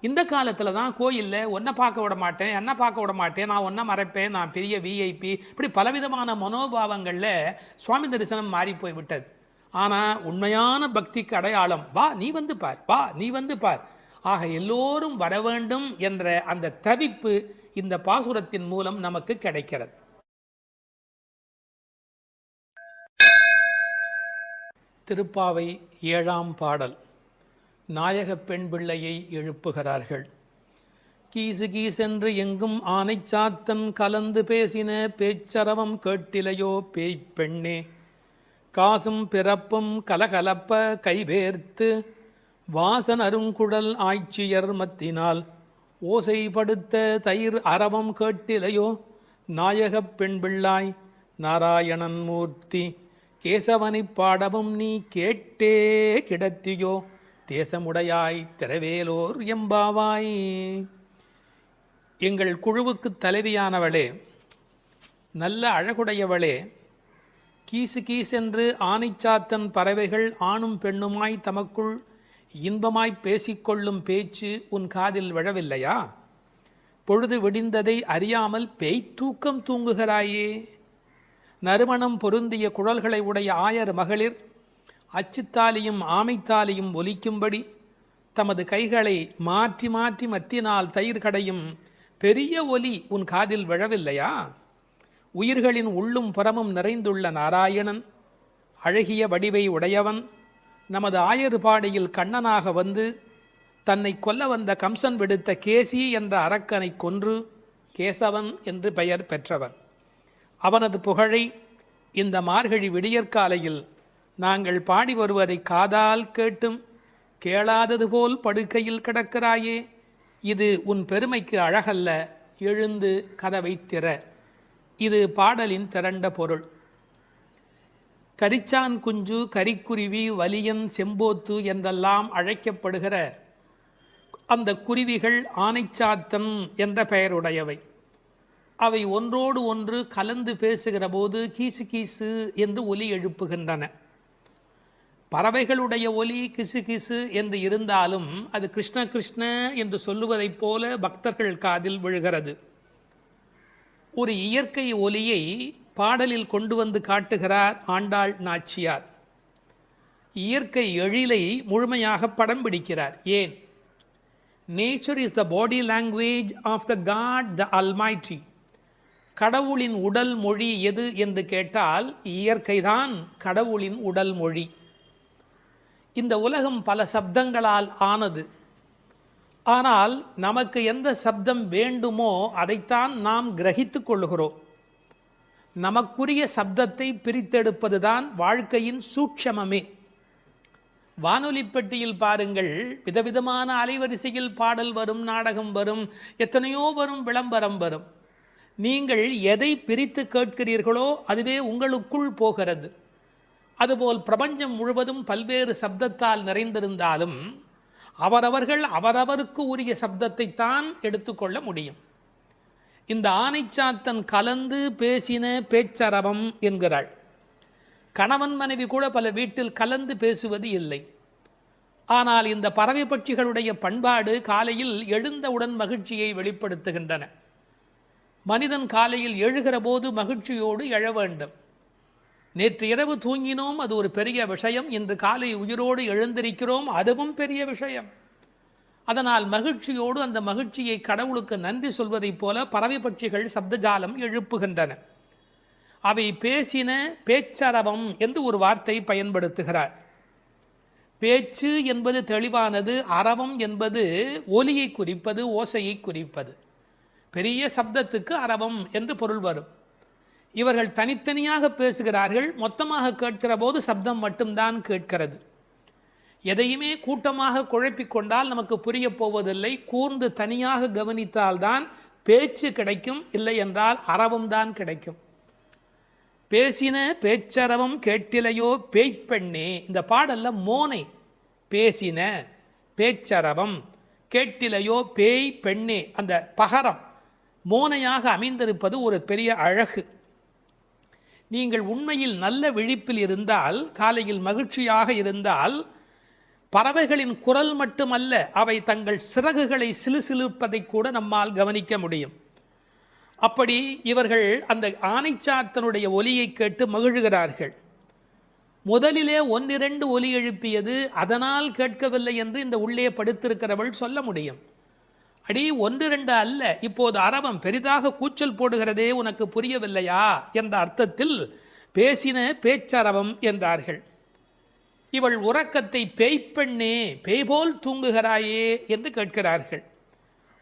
Speaker 4: இந்த காலத்தில் தான் கோயிலில் ஒன்றை பார்க்க விட மாட்டேன், என்ன பார்க்க விட மாட்டேன், நான் ஒன்றை மறைப்பேன், நான் பெரிய விஐபி, இப்படி பலவிதமான மனோபாவங்களில் சுவாமி தரிசனம் மாறி போய் விட்டது. ஆனால் உண்மையான பக்திக்கு அடையாளம் வா நீ வந்து பார், வா நீ வந்து பார். ஆக எல்லோரும் வர வேண்டும் என்ற அந்த தவிப்பு இந்த பாசுரத்தின் மூலம் நமக்கு கிடைக்கிறது. திருப்பாவை 7ஆம் பாடல். நாயக பெண் பிள்ளையை எழுப்புகிறார்கள். கீசு கீசென்று எங்கும் ஆனைச்சாத்தன் கலந்து பேசின பேச்சரவம் கேட்டிலையோ பேய் பெண்ணே, காசும் பிறப்பும் கலகலப்ப கைபேர்த்து வாசன் அருங்குடல் ஆய்ச்சியர் மத்தினால் ஓசைப்படுத்த தயிர் அரவம் கேட்டிலையோ நாயகப் பெண் பிள்ளாய் நாராயணன் மூர்த்தி, கேசவனைப் பாடவும் நீ கேட்டே கிடத்தியோ தேசமுடையாய் திரவேலோர் எம்பாவாய். எங்கள் குழுவுக்கு தலைவியானவளே, நல்ல அழகுடையவளே, கீசு கீசென்று ஆனைச்சாத்தன் பறவைகள் ஆணும் பெண்ணுமாய் தமக்குள் இன்பமாய் பேசிக்கொள்ளும் பேச்சு உன் காதில் விழவில்லையா? பொழுது விடிந்ததை அறியாமல் பேய்த்தூக்கம் தூங்குகிறாயே. நறுமணம் பொருந்திய குழல்களை உடைய ஆயர் மகளிர் அச்சுத்தாலியும் ஆமைத்தாலியும் ஒலிக்கும்படி தமது கைகளை மாற்றி மாற்றி மத்தினால் தயிர் கடையும் பெரிய ஒலி உன் காதில் விழவில்லையா? உயிர்களின் உள்ளும் புறமும் நிறைந்துள்ள நாராயணன், அழகிய வடிவை உடையவன், நமது ஆயர்பாடியில் கண்ணனாக வந்து தன்னை கொல்ல வந்த கம்சன் விடுத்த கேசி என்ற அரக்கனை கொன்று கேசவன் என்று பெயர் பெற்றவன். அவனது புகழை இந்த மார்கழி விடியற்காலையில் நாங்கள் பாடி வருவதை காதால் கேட்டும் கேளாதது போல் படுக்கையில் கிடக்கிறாயே. இது உன் பெருமைக்கு அழகல்ல, எழுந்து கதவை திற. இது பாடலின் திரண்ட பொருள். கரிச்சான் குஞ்சு, கரிக்குருவி, வலியன், செம்போத்து என்றெல்லாம் அழைக்கப்படுகிற அந்த குருவிகள் ஆனைச்சாத்தன் என்ற பெயருடையவை. அவை ஒன்றோடு ஒன்று கலந்து பேசுகிற போது கீசு கீசு என்று ஒலி எழுப்புகின்றன. பறவைகளுடைய ஒலி கிசு கிசு என்று இருந்தாலும் அது கிருஷ்ண கிருஷ்ண என்று சொல்லுவதைப் போல பக்தர்கள் காதில் விழுகிறது. ஒரு இயற்கை ஒலியை பாடலில் கொண்டு வந்து காட்டுகிறார் ஆண்டாள் நாச்சியார். இயற்கை எழிலை முழுமையாக படம் பிடிக்கிறார். ஏன்? Nature is the body language of the god the almighty. கடவுளின் உடல் மொழி எது என்று கேட்டால் இயற்கைதான் கடவுளின் உடல் மொழி. இந்த உலகம் பல சப்தங்களால் ஆனது. ஆனால் நமக்கு எந்த சப்தம் வேண்டுமோ அதைத்தான் நாம் கிரகித்து கொள்ளுகிறோம். நமக்குரிய சப்தத்தை பிரித்தெடுப்பதுதான் வாழ்க்கையின் சூட்சமமே. வானொலி பெட்டியில் பாருங்கள், விதவிதமான அலைவரிசையில் பாடல் வரும், நாடகம் வரும், எத்தனையோ வரும், விளம்பரம் வரும். நீங்கள் எதை பிரித்து கேட்கிறீர்களோ அதுவே உங்களுக்குள் போகிறது. அதுபோல் பிரபஞ்சம் முழுவதும் பல்வேறு சப்தத்தால் நிறைந்திருந்தாலும் அவரவர்கள் அவரவருக்கு உரிய சப்தத்தை தான் எடுத்துக்கொள்ள முடியும். இந்த ஆனைச்சாத்தன் கலந்து பேசின பேச்சரவம் என்கிறாள். கணவன் மனைவி கூட பல வீட்டில் கலந்து பேசுவது இல்லை. ஆனால் இந்த பறவை பட்சிகளுடைய பண்பாடு காலையில் எழுந்தவுடன் மகிழ்ச்சியை வெளிப்படுத்துகின்றன. மனிதன் காலையில் எழுகிற போது மகிழ்ச்சியோடு எழ வேண்டும். நேற்று இரவு தூங்கினோம், அது ஒரு பெரிய விஷயம். இன்று காலை உயிரோடு எழுந்திருக்கிறோம், அதுவும் பெரிய விஷயம். அதனால் மகிழ்ச்சியோடு அந்த மகிழ்ச்சியை கடவுளுக்கு நன்றி சொல்வதைப் போல பறவை பட்சிகள் சப்தஜாலம் எழுப்புகின்றன. அவை பேசின பேச்சரவம் என்று ஒரு வார்த்தை பயன்படுத்துகிறார். பேச்சு என்பது தெளிவானது, அரவம் என்பது ஒலியை குறிப்பது, ஓசையை குறிப்பது. பெரிய சப்தத்துக்கு அரவம் என்று பொருள் வரும். இவர்கள் தனித்தனியாக பேசுகிறார்கள், மொத்தமாக கேட்கிற போது சப்தம் மட்டும்தான் கேட்கிறது. எதையுமே கூட்டமாக குழப்பிக்கொண்டால் நமக்கு புரிய போவதில்லை. கூர்ந்து தனியாக கவனித்தால்தான் பேச்சு கிடைக்கும், இல்லை என்றால் அரவம் தான் கிடைக்கும். பேசின பேச்சரவம் கேட்டிலையோ பேய்ப்பெண்ணே. இந்த பாடல்ல மோனை பேசின பேச்சரவம் கேட்டிலையோ பேய் பெண்ணே, அந்த பகரம் மோனையாக அமைந்திருப்பது ஒரு பெரிய அழகு. நீங்கள் உண்மையில் நல்ல விழிப்பில் இருந்தால், காலையில் மகிழ்ச்சியாக இருந்தால், பறவைகளின் குரல் மட்டுமல்ல, அவை தங்கள் சிறகுகளை சிலுசிலுப்பதை கூட நம்மால் கவனிக்க முடியும். அப்படி இவர்கள் அந்த ஆனைச்சாத்தனுடைய ஒலியை கேட்டு மகிழ்கிறார்கள். முதலிலே ஒன்றிரண்டு ஒலி எழுப்பியது, அதனால் கேட்கவில்லை என்று இந்த உள்ளே படுத்திருக்கிறவள் சொல்ல முடியும். அடி ஒன்று ரெண்டு அல்ல, இப்போது அரவம் பெரிதாக கூச்சல் போடுகிறதே, உனக்கு புரியவில்லையா என்ற அர்த்தத்தில் பேசின பேச்சரவம் என்றார்கள். இவள் உறக்கத்தை பேய்ப்பெண்ணே, பேய்போல் தூங்குகிறாயே என்று கேட்கிறார்கள்.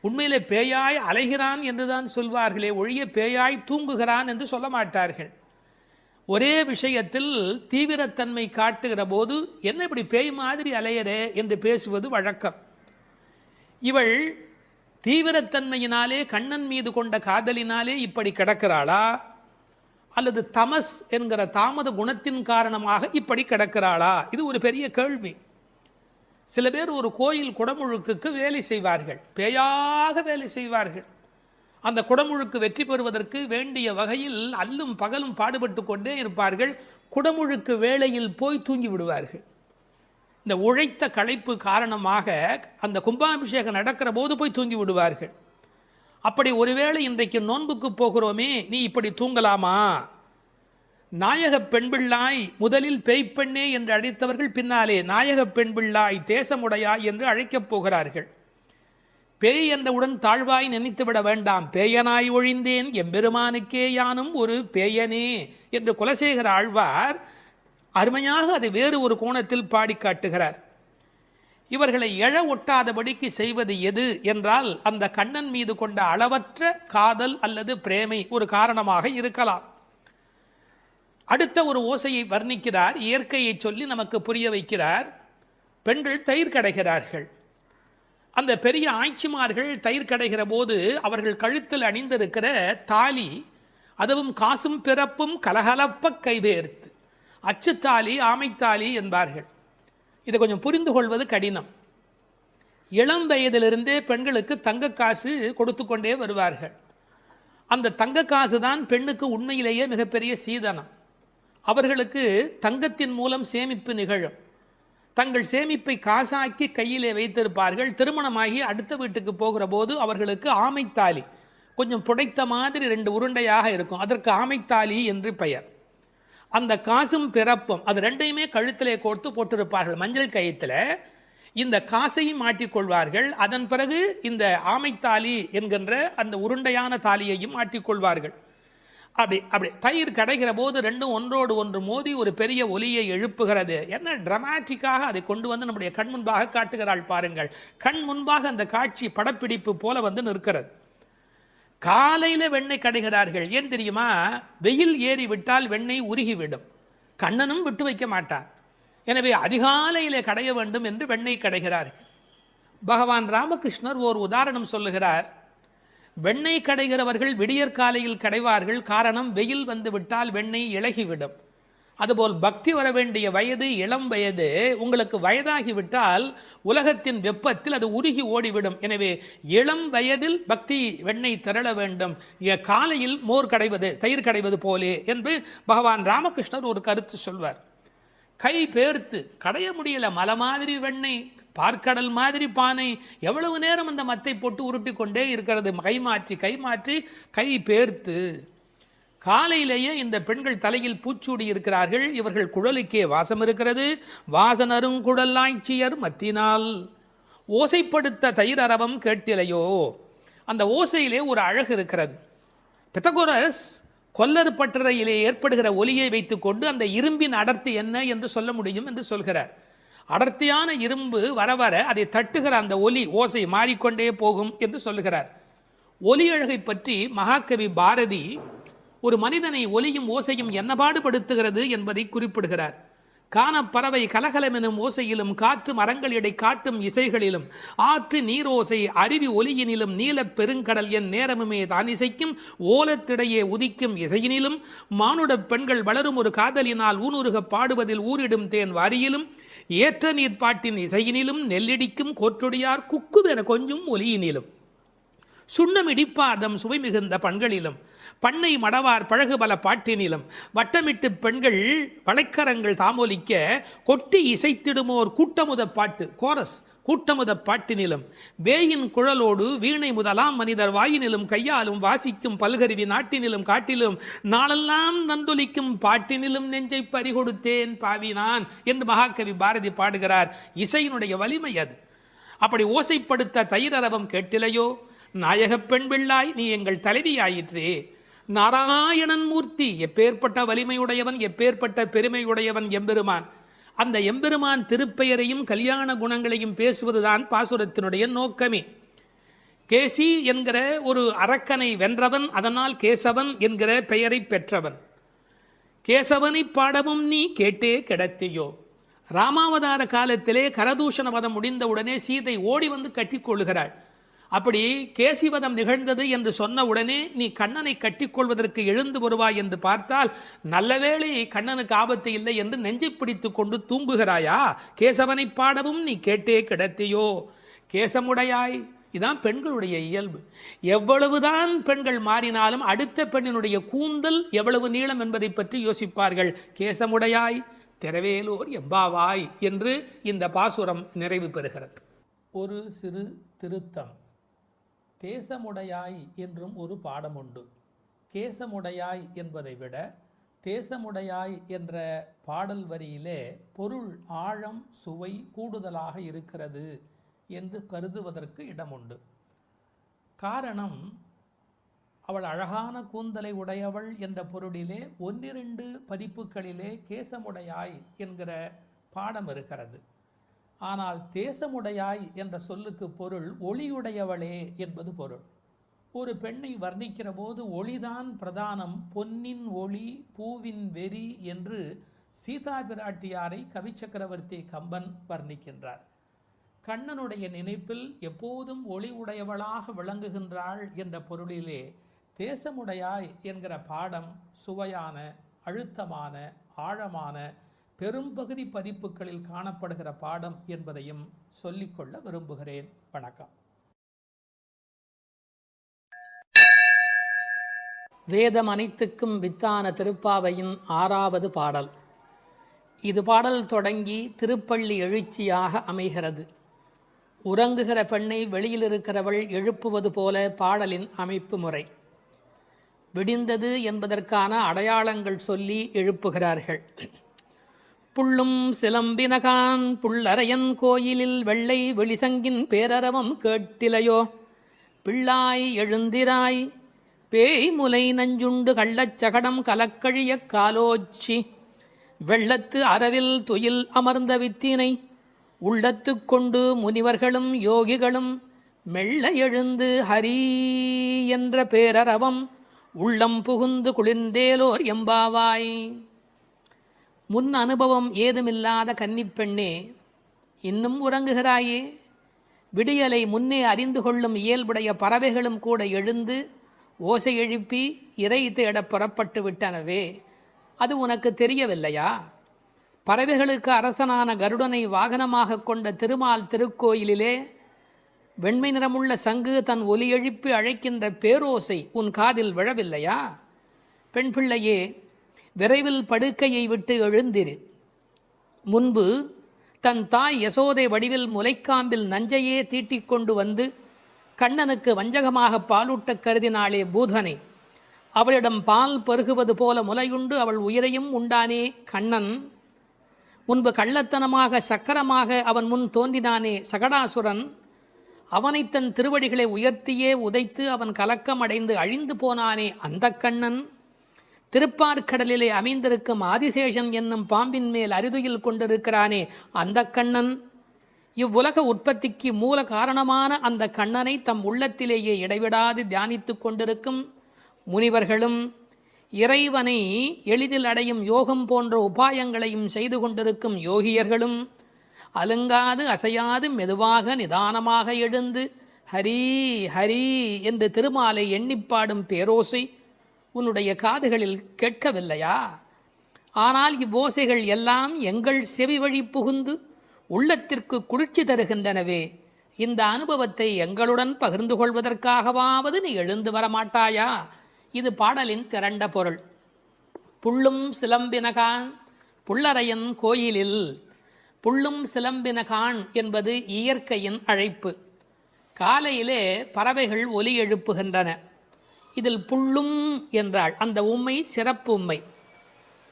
Speaker 4: உண்மையிலே பேயாய் அலைகிறான் என்றுதான் சொல்வார்களே ஒழிய பேயாய் தூங்குகிறான் என்று சொல்ல மாட்டார்கள். ஒரே விஷயத்தில் தீவிரத்தன்மை காட்டுகிற போது என்ன இப்படி பேய் மாதிரி அலையறே என்று பேசுவது வழக்கம். இவள் தீவிரத்தன்மையினாலே, கண்ணன் மீது கொண்ட காதலினாலே இப்படி கிடக்கிறாளா, அல்லது தமஸ் என்கிற தாமத குணத்தின் காரணமாக இப்படி கிடக்கிறாளா? இது ஒரு பெரிய கேள்வி. சில பேர் ஒரு கோயில் குடமுழுக்குக்கு வேலை செய்வார்கள், பேயாக வேலை செய்வார்கள். அந்த குடமுழுக்கு வெற்றி பெறுவதற்கு வேண்டிய வகையில் அல்லும் பகலும் பாடுபட்டு கொண்டே இருப்பார்கள். குடமுழுக்கு வேளையில் போய் தூங்கி விடுவார்கள். இந்த உழைத்த களைப்பு காரணமாக அந்த கும்பாபிஷேகம் நடக்கிற போது போய் தூங்கி விடுவார்கள். அப்படி ஒருவேளை இன்றைக்கு நோன்புக்கு போகிறோமே, நீ இப்படி தூங்கலாமா? நாயக பெண்பிள்ளாய் முதலில் பேய்ப்பெண்ணே என்று அழைத்தவர்கள் பின்னாலே நாயக பெண்பிள்ளாய் தேசமுடையாய் என்று அழைக்கப் போகிறார்கள். பேய் என்றவுடன் தாழ்வாய் நினைத்துவிட வேண்டாம். பேயனாய் ஒழிந்தேன் எம்பெருமானுக்கே யானும் ஒரு பேயனே என்று குலசேகர ஆழ்வார் அருமையாக அதை வேறு ஒரு கோணத்தில் பாடி காட்டுகிறார். இவர்களை எழ ஒட்டாதபடிக்கு செய்வது எது என்றால், அந்த கண்ணன் மீது கொண்ட அளவற்ற காதல் அல்லது பிரேமை ஒரு காரணமாக இருக்கலாம். அடுத்த ஒரு ஓசையை வர்ணிக்கிறார், இயற்கையை சொல்லி நமக்கு புரிய வைக்கிறார். பெண்கள் தயிர் கடைகிறார்கள். அந்த பெரிய ஆய்ச்சிமார்கள் தயிர் கடைகிற போது அவர்கள் கழுத்தில் அணிந்திருக்கிற தாலி, அதுவும் காசும் பிறப்பும் கலகலப்ப கைவேர்த்து, அச்சுத்தாலி ஆமைத்தாலி என்பார்கள். இதை கொஞ்சம் புரிந்து கொள்வது கடினம். இளம் வயதிலிருந்தே பெண்களுக்கு தங்க காசு கொடுத்து கொண்டே வருவார்கள். அந்த தங்க காசு தான் பெண்ணுக்கு உண்மையிலேயே மிகப்பெரிய சீதனம். அவர்களுக்கு தங்கத்தின் மூலம் சேமிப்பு நிகழும். தங்கள் சேமிப்பை காசாக்கி கையிலே வைத்திருப்பார்கள். திருமணமாகி அடுத்த வீட்டுக்கு போகிற போது அவர்களுக்கு ஆமைத்தாலி, கொஞ்சம் புடைத்த மாதிரி 2 உருண்டையாக இருக்கும், அதற்கு ஆமைத்தாலி என்று பெயர். அந்த காசும் பிறப்பும் அது ரெண்டையுமே கழுத்திலே கோர்த்து போட்டிருப்பார்கள். மஞ்சள் கயிற்றில் இந்த காசையும் மாட்டிக்கொள்வார்கள். அதன் பிறகு இந்த ஆமைத்தாலி என்கின்ற அந்த உருண்டையான தாலியையும் மாட்டிக்கொள்வார்கள். அப்படி தயிர் கடைகிற போது ரெண்டும் ஒன்றோடு ஒன்று மோதி ஒரு பெரிய ஒலியை எழுப்புகிறது. என்ன டிராமாட்டிக்காக அதை கொண்டு வந்து நம்முடைய கண் முன்பாக காட்டுகிறாள் பாருங்கள். கண் முன்பாக அந்த காட்சி படப்பிடிப்பு போல வந்து நிற்கிறது. காலையில வெண்ணெய் கடைகிறார்கள். ஏன் தெரியுமா? வெயில் ஏறி விட்டால் வெண்ணெய் உருகிவிடும். கண்ணனும் விட்டு வைக்க மாட்டான். எனவே அதிகாலையிலே கடைய வேண்டும் என்று வெண்ணெய் கடைகிறார்கள். பகவான் ராமகிருஷ்ணர் ஓர் உதாரணம் சொல்லுகிறார். வெண்ணெய் கடைகிறவர்கள் விடியற்காலையில் கடைவார்கள். காரணம், வெயில் வந்து விட்டால் வெண்ணெய் இளகிவிடும். அதுபோல் பக்தி வர வேண்டிய வயது இளம் வயது. உங்களுக்கு வயதாகிவிட்டால் உலகத்தின் வெப்பத்தில் அது உருகி ஓடிவிடும். எனவே இளம் வயதில் பக்தி வெண்ணெய் திரள வேண்டும். காலையில் மோர் கடைவது தயிர் கடைவது போலே என்று பகவான் ராமகிருஷ்ணர் ஒரு கருத்து சொல்வார். கை பேர்த்து கடைய முடியல, மலை மாதிரி வெண்ணெய், பார்க்கடல் மாதிரி பானை, எவ்வளவு நேரம் அந்த மத்தை போட்டு உருட்டி கொண்டே இருக்கிறது. கை மாற்றி கை பேர்த்து. காலையிலேயே இந்த பெண்கள் தலையில் பூச்சூடி இருக்கிறார்கள். இவர்கள் குழலுக்கே வாசம் இருக்கிறது. வாசனரும் குழலாய்ச்சியர் மத்தினால் ஓசைப்படுத்த தயிரரவம் கேட்டிலையோ. அந்த ஓசையிலே ஒரு அழகு இருக்கிறது. பித்தகோரஸ் கொல்லறு பட்டறையிலே ஏற்படுகிற ஒலியை வைத்துக்கொண்டு அந்த இரும்பின் அடர்த்தி என்ன என்று சொல்ல முடியும் என்று சொல்கிறார். அடர்த்தியான இரும்பு வர வர அதை தட்டுகிற அந்த ஒலி ஓசை மாறிக்கொண்டே போகும் என்று சொல்லுகிறார். ஒலி அழகை பற்றி மகாகவி பாரதி ஒரு மனிதனை ஒலியும் ஓசையும் என்ன பாடுபடுத்துகிறது என்பதை குறிப்பிடுகிறார். காணப்பறவை கலகலமெனும் ஓசையிலும், காற்று மரங்களிடை காட்டும் இசைகளிலும், ஆற்று நீரோசை அருவி ஒலியினிலும், நீலப் பெருங்கடல் என் நேரமுமே தான் இசைக்கும் ஓலத்திடையே உதிக்கும் இசையினிலும், மானுட பெண்கள் வளரும் ஒரு காதலினால் ஊனுருக பாடுவதில் ஊரிடும் தேன் வாரியிலும், ஏற்ற நீர்ப்பாட்டின் இசையினிலும் நெல்லிடிக்கும் கோற்றொடியார் குக்குவென கொஞ்சம் ஒலியினிலும் சுண்ணம் இடிப்பாதம் சுவை மிகுந்த பண்களிலும் பண்ணை மடவார் பழகுபல பாட்டினிலும் வட்டமிட்டு பெண்கள் வளைக்கரங்கள் தாமொலிக்க கொட்டி இசைத்திடுமோர் கூட்டமுத பாட்டு கோரஸ் கூட்டமுத பாட்டினிலும் வேயின் குழலோடு வீணை முதலாம் மனிதர் வாயினிலும் கையாலும் வாசிக்கும் பல்கருவி நாட்டினிலும் காட்டிலும் நாளெல்லாம் நந்தொலிக்கும் பாட்டினிலும் நெஞ்சை பறிகொடுத்தேன் பாவினான் என்று மகாகவி பாரதி பாடுகிறார். இசையினுடைய வலிமை அது. அப்படி ஓசைப்படுத்த தயிரரவம் கேட்டிலையோ, நாயகப் பெண் பிள்ளாய் நீ எங்கள் தலைவியாயிற்றே. நாராயணன் மூர்த்தி, எப்பேற்பட்ட வலிமையுடையவன், எப்பேற்பட்ட பெருமையுடையவன் எம்பெருமான். அந்த எம்பெருமான் திருப்பெயரையும் கல்யாண குணங்களையும் பேசுவதுதான் பாசுரத்தினுடைய நோக்கமே. கேசி என்கிற ஒரு அரக்கனை வென்றவன், அதனால் கேசவன் என்கிற பெயரை பெற்றவன். கேசவனை பாடவும் நீ கேட்டே கிடத்தியோ. ராமாவதார காலத்திலே கரதூஷண வதம் முடிந்தவுடனே சீதை ஓடி வந்து கட்டிக்கொள்ளுகிறாள். அப்படி கேசிவதம் நிகழ்ந்தது என்று சொன்ன உடனே நீ கண்ணனை கட்டிக்கொள்வதற்கு எழுந்து வருவாய் என்று பார்த்தால், நல்லவேளை கண்ணனுக்கு ஆபத்து இல்லை என்று நெஞ்சை பிடித்து கொண்டு தூங்குகிறாயா? கேசவனை பாடவும் நீ கேட்டே கிடத்தியோ. கேசமுடையாய், இதான் பெண்களுடைய இயல்பு. எவ்வளவுதான் பெண்கள் மாறினாலும் அடுத்த பெண்ணினுடைய கூந்தல் எவ்வளவு நீளம் என்பதை பற்றி யோசிப்பார்கள். கேசமுடையாய் திரவேலோர் எம்பாவாய் என்று இந்த பாசுரம் நிறைவு பெறுகிறது. ஒரு சிறு திருத்தம். தேசமுடையாய் என்றும் ஒரு பாடம் உண்டு. கேசமுடையாய் என்பதை விட தேசமுடையாய் என்ற பாடல் வரியிலே பொருள் ஆழம் சுவை கூடுதலாக இருக்கிறது என்று கருதுவதற்கு இடமுண்டு. காரணம், அவள் அழகான கூந்தலை உடையவள் என்ற பொருளிலே ஒன்றிரண்டு பதிப்புகளிலே கேசமுடையாய் என்கிற பாடம் இருக்கிறது. ஆனால் தேசமுடையாய் என்ற சொல்லுக்கு பொருள் ஒளியுடையவளே என்பது பொருள். ஒரு பெண்ணை வர்ணிக்கிற போது ஒளிதான் பிரதானம், பொன்னின் ஒளி பூவின் வெறி என்று சீதா பிராட்டியாரை கவிச்சக்கரவர்த்தி கம்பன் வர்ணிக்கின்றார். கண்ணனுடைய நினைப்பில் எப்போதும் ஒளி உடையவளாக விளங்குகின்றாள் என்ற பொருளிலே தேசமுடையாய் என்கிற பாடம் சுவையான, அழுத்தமான, ஆழமான, பெரும்பகுதி பதிப்புகளில் காணப்படுகிற பாடம் என்பதையும் சொல்லிக்கொள்ள விரும்புகிறேன். வணக்கம். வேதம் அனைத்துக்கும் வித்தான திருப்பாவையின் 6வது பாடல். இது பாடல் தொடங்கி திருப்பள்ளி எழுச்சியாக அமைகிறது. உறங்குகிற பெண்ணை வெளியில் இருக்கிறவள் எழுப்புவது போல பாடலின் அமைப்பு முறை. விடிந்தது என்பதற்கான அடையாளங்கள் சொல்லி எழுப்புகிறார்கள். புள்ளும் சிலம்பினகான் புள்ளரையன் கோயிலில் வெள்ளை வெளிசங்கின் பேரரவம் கேட்டிலையோ. பிள்ளாய் எழுந்திராய் பேய் முலை நஞ்சுண்டு கள்ளச்சகடம் கலக்கழிய காலோச்சி. வெள்ளத்து அரவில் துயில் அமர்ந்த வித்தினை உள்ளத்து கொண்டு முனிவர்களும் யோகிகளும் மெல்ல எழுந்து ஹரி என்ற பேரரவம் உள்ளம் புகுந்து குளிர்ந்தேலோர் எம்பாவாய். முன் அனுபவம் ஏதுமில்லாத கன்னிப்பெண்ணே, இன்னும் உறங்குகிறாயே? விடியலை முன்னே அறிந்து கொள்ளும் இயல்புடைய பறவைகளும் கூட எழுந்து ஓசை எழுப்பி இறை தேட புறப்பட்டு விட்டனவே, அது உனக்கு தெரியவில்லையா? பறவைகளுக்கு அரசனான கருடனை வாகனமாக கொண்ட திருமால் திருக்கோயிலிலே வெண்மை நிறமுள்ள சங்கு தன் ஒலி எழுப்பி அழைக்கின்ற பேரோசை உன் காதில் விழவில்லையா? பெண் பிள்ளையே, விரைவில் படுக்கையை விட்டு எழுந்திரு. முன்பு தன் தாய் யசோதை வடிவில் முலைக்காம்பில் நஞ்சையே தீட்டிக் கொண்டு வந்து கண்ணனுக்கு வஞ்சகமாக பாலூட்ட கருதினாளே பூதனை. அவளிடம் பால் பருகுவது போல முலையுண்டு அவள் உயிரையும் உண்டானே கண்ணன். முன்பு கள்ளத்தனமாக சக்கரமாக அவன் முன் தோன்றினானே சகடாசுரன். அவனை தன் திருவடிகளை உயர்த்தியே உதைத்து அவன் கலக்கம் அடைந்து அழிந்து போனானே அந்த கண்ணன். திருப்பார்கடலிலே அமைந்திருக்கும் ஆதிசேஷன் என்னும் பாம்பின் மேல் அரிதுயில் கொண்டிருக்கிறானே அந்த கண்ணன். இவ்வுலக உற்பத்திக்கு மூல காரணமான அந்த கண்ணனை தம் உள்ளத்திலேயே இடைவிடாது தியானித்து கொண்டிருக்கும் முனிவர்களும், இறைவனை எளிதில் அடையும் யோகம் போன்ற உபாயங்களையும் செய்து கொண்டிருக்கும் யோகியர்களும் அலுங்காது அசையாது மெதுவாக நிதானமாக எழுந்து ஹரி ஹரி என்று திருமாலை எண்ணிப்பாடும் பேரோசை உன்னுடைய காதுகளில் கேட்கவில்லையா? ஆனால் இவ்வோசைகள் எல்லாம் எங்கள் செவி வழி புகுந்து உள்ளத்திற்கு குளிர்ச்சி தருகின்றனவே. இந்த அனுபவத்தை எங்களுடன் பகிர்ந்து கொள்வதற்காகவாவது நீ எழுந்து வரமாட்டாயா? இது பாடலின் திரண்ட பொருள். புள்ளும் சிலம்பினகான் புள்ளரையன் கோயிலில். புள்ளும் சிலம்பினகான் என்பது இயற்கையின் அழைப்பு. காலையிலே பறவைகள் ஒலி எழுப்புகின்றன. இதில் புள்ளும் என்றால் அந்த உம்மை சிறப்பு உம்மை.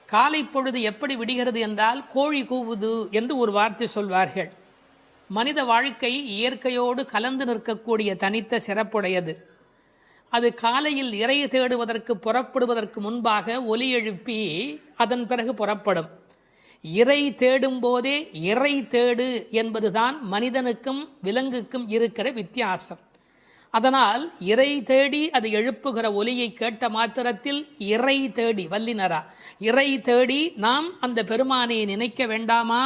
Speaker 4: காலை பொழுது எப்படி விடுகிறது என்றால் கோழி கூவுது என்று ஒரு வார்த்தை சொல்வார்கள். மனித வாழ்க்கை இயற்கையோடு கலந்து நிற்கக்கூடிய தனித்த சிறப்புடையது. அது காலையில் இறை தேடுவதற்கு புறப்படுவதற்கு முன்பாக ஒலி எழுப்பி அதன் பிறகு புறப்படும். இறை தேடும் போதே இறை தேடு என்பதுதான் மனிதனுக்கும் விலங்குக்கும் இருக்கிற வித்தியாசம். அதனால் இறை தேடி அது எழுப்புகிற ஒலியை கேட்ட மாத்திரத்தில் இறை தேடி வல்லினரா இறை தேடி நாம் அந்த பெருமானை நினைக்க வேண்டாமா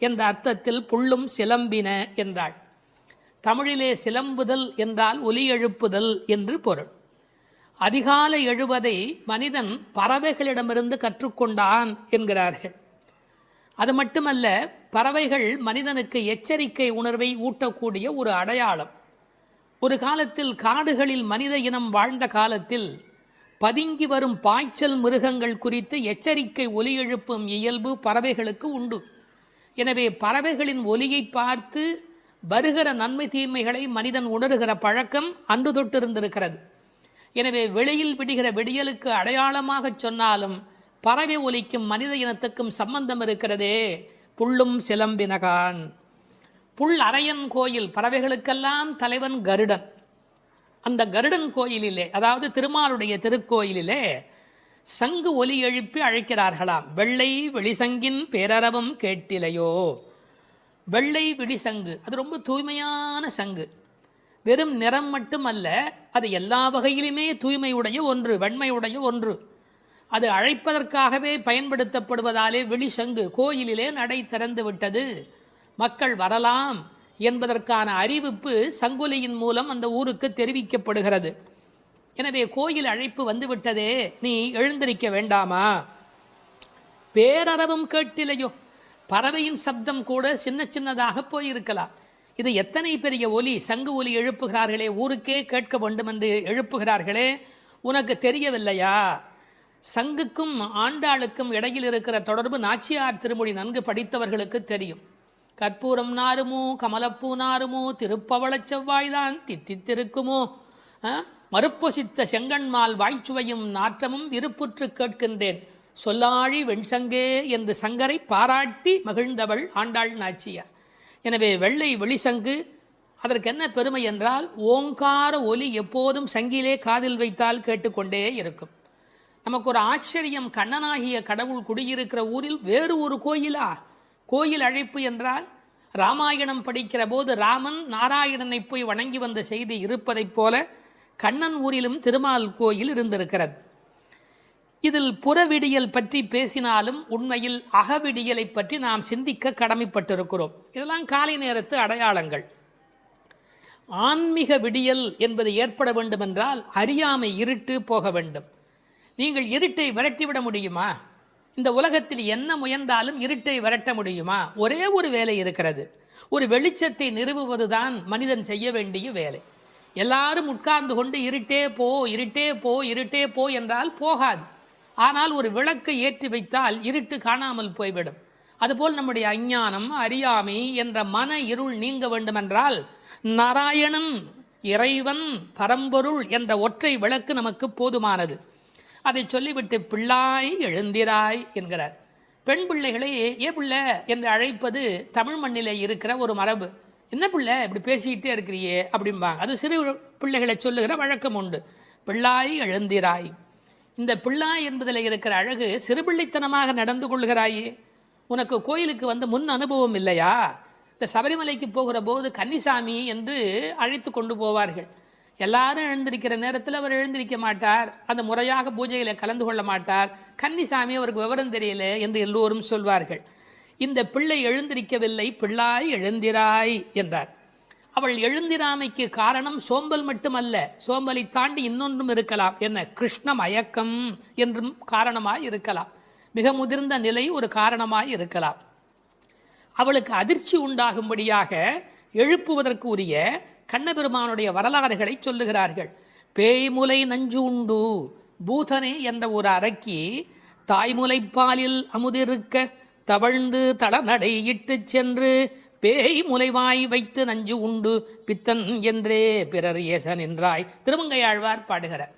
Speaker 4: என்ற அர்த்தத்தில் புள்ளும் சிலம்பின என்றாள். தமிழிலே சிலம்புதல் என்றால் ஒலி எழுப்புதல் என்று பொருள். அதிகாலை எழுவதை மனிதன் பறவைகளிடமிருந்து கற்றுக்கொண்டான் என்கிறார்கள். அது மட்டுமல்ல, பறவைகள் மனிதனுக்கு எச்சரிக்கை உணர்வை ஊட்டக்கூடிய ஒரு அடையாளம். ஒரு காலத்தில் காடுகளில் மனித இனம் வாழ்ந்த காலத்தில் பதுங்கி வரும் பாய்ச்சல் மிருகங்கள் குறித்து எச்சரிக்கை ஒலி எழுப்பும் இயல்பு பறவைகளுக்கு உண்டு. எனவே பறவைகளின் ஒலியை பார்த்து வருகிற நன்மை தீமைகளை மனிதன் உணர்கிற பழக்கம் அன்று தொட்டிருந்திருக்கிறது. எனவே வெளியில் விடுகிற விடியலுக்கு அடையாளமாக சொன்னாலும் பறவை ஒலிக்கும் மனித இனத்துக்கும் சம்பந்தம் இருக்கிறதே. புள்ளும் சிலம்பினகான். புல் அரையன் கோயில், பறவைகளுக்கெல்லாம் தலைவன் கருடன். அந்த கருடன் கோயிலிலே, அதாவது திருமாலுடைய திருக்கோயிலிலே சங்கு ஒலி எழுப்பி அழைக்கிறார்களாம். வெள்ளை வெளிசங்கின் பேரரவம் கேட்டிலையோ. வெள்ளை வெளிசங்கு அது ரொம்ப தூய்மையான சங்கு. வெறும் நிறம் மட்டுமல்ல, அது எல்லா வகையிலுமே தூய்மையுடைய ஒன்று, வெண்மையுடைய ஒன்று. அது அழைப்பதற்காகவே பயன்படுத்தப்படுவதாலே வெளிசங்கு கோயிலிலே நடை திறந்து விட்டது, மக்கள் வரலாம் என்பதற்கான அறிவிப்பு சங்கொலியின் மூலம் அந்த ஊருக்கு தெரிவிக்கப்படுகிறது. எனவே கோயில் அழைப்பு வந்துவிட்டதே, நீ எழுந்திருக்க வேண்டாமா? பேரரவும் கேட்டிலையோ. பறவையின் சப்தம் கூட சின்ன சின்னதாக போயிருக்கலாம். இது எத்தனை பெரிய ஒலி, சங்கு ஒலி எழுப்புகிறார்களே, ஊருக்கே கேட்க வேண்டும் என்று எழுப்புகிறார்களே, உனக்கு தெரியவில்லையா? சங்குக்கும் ஆண்டாளுக்கும் இடையில் இருக்கிற தொடர்பு நாச்சியார் திருமொழி நன்கு படித்தவர்களுக்கு தெரியும். கற்பூரம் நாருமோ கமலப்பூ நாருமோ திருப்பவளச் செவ்வாய்தான் தித்தித்திருக்குமோ, மறுப்பொசித்த செங்கண்மால் வாய்ச்சுவையும் நாற்றமும் விருப்புற்று கேட்கின்றேன் சொல்லாழி வெண்சங்கே என்று சங்கரை பாராட்டி மகிழ்ந்தவள் ஆண்டாள் நாச்சியார். எனவே வெள்ளை வெளிசங்கு அதற்கு என்ன பெருமை என்றால், ஓங்கார ஒலி எப்போதும் சங்கிலே காதில் வைத்தால் கேட்டுக்கொண்டே இருக்கும். நமக்கு ஒரு ஆச்சரியம், கண்ணனாகிய கடவுள் குடியிருக்கிற ஊரில் வேறு ஒரு கோயிலா? கோயில் அழைப்பு என்றால் ராமாயணம் படிக்கிற போது ராமன் நாராயணனை போய் வணங்கி வந்த செய்தி இருப்பதைப் போல கண்ணன் ஊரிலும் திருமால் கோயில் இருந்திருக்கிறது. இதில் புறவிடியல் பற்றி பேசினாலும் உண்மையில் அகவிடியலை பற்றி நாம் சிந்திக்க கடமைப்பட்டிருக்கிறோம். இதெல்லாம் காலை நேரத்து அடையாளங்கள். ஆன்மீக விடியல் என்பது ஏற்பட வேண்டும் என்றால் அறியாமை, இருட்டு போக வேண்டும். நீங்கள் இருட்டை விரட்டிவிட முடியுமா? இந்த உலகத்தில் என்ன முயன்றாலும் இருட்டை விரட்ட முடியுமா? ஒரே ஒரு வேலை இருக்கிறது, ஒரு வெளிச்சத்தை நிறுவுவதுதான் மனிதன் செய்ய வேண்டிய வேலை. எல்லாரும் உட்கார்ந்து கொண்டு இருட்டே போ இருட்டே போ இருட்டே போ என்றால் போகாது. ஆனால் ஒரு விளக்கை ஏற்றி வைத்தால் இருட்டு காணாமல் போய்விடும். அதுபோல் நம்முடைய அஞ்ஞானம், அறியாமை என்ற மன இருள் நீங்க வேண்டுமென்றால் நாராயணன், இறைவன், பரம்பொருள் என்ற ஒற்றை விளக்கு நமக்கு போதுமானது. அதை சொல்லிவிட்டு பிள்ளாய் எழுந்திராய் என்கிறார். பெண் பிள்ளைகளை ஏ பிள்ளை என்று அழைப்பது தமிழ் மண்ணிலே இருக்கிற ஒரு மரபு. என்ன பிள்ளை இப்படி பேசிக்கிட்டே இருக்கிறியே அப்படிம்பாங்க. அது சிறு பிள்ளைகளை சொல்லுகிற வழக்கம் உண்டு. பிள்ளாய் எழுந்திராய். இந்த பிள்ளாய் என்பதில் இருக்கிற அழகு, சிறுபிள்ளைத்தனமாக நடந்து கொள்கிறாயே. உனக்கு கோயிலுக்கு வந்து முன் அனுபவம் இல்லையா? இந்த சபரிமலைக்கு போகிற போது கன்னிசாமி என்று அழைத்து கொண்டு போவார்கள். எல்லாரும் எழுந்திருக்கிற நேரத்தில் அவர் எழுந்திருக்க மாட்டார், அந்த முறையாக பூஜைகளை கலந்து கொள்ள மாட்டார். கன்னிசாமி அவருக்கு விவரம் தெரியல என்று எல்லோரும் சொல்வார்கள். இந்த பிள்ளை எழுந்திருக்கவில்லை, பிள்ளாய் எழுந்திராய் என்றார். அவள் எழுந்திராமைக்கு காரணம் சோம்பல் மட்டுமல்ல, சோம்பலை தாண்டி இன்னொன்றும் இருக்கலாம். என்ன? கிருஷ்ண மயக்கம் என்றும் காரணமாய் இருக்கலாம். மிக முதிர்ந்த நிலை ஒரு காரணமாய் இருக்கலாம். அவளுக்கு அதிர்ச்சி உண்டாகும்படியாக எழுப்புவதற்கு உரிய கண்ணபெருமானுடைய வரலாறுகளை சொல்லுகிறார்கள். பேய்முலை நஞ்சு உண்டு பூதனே என்ற ஒரு அரக்கி தாய்முலைப்பாலில் அமுதிருக்க தவழ்ந்து தளநடை இட்டு சென்று பேய் முலைவாய் வைத்து நஞ்சு உண்டு பித்தன் என்றே பிறர் ஏசன் என்றாய் திருமங்கையாழ்வார் பாடுகிறார்.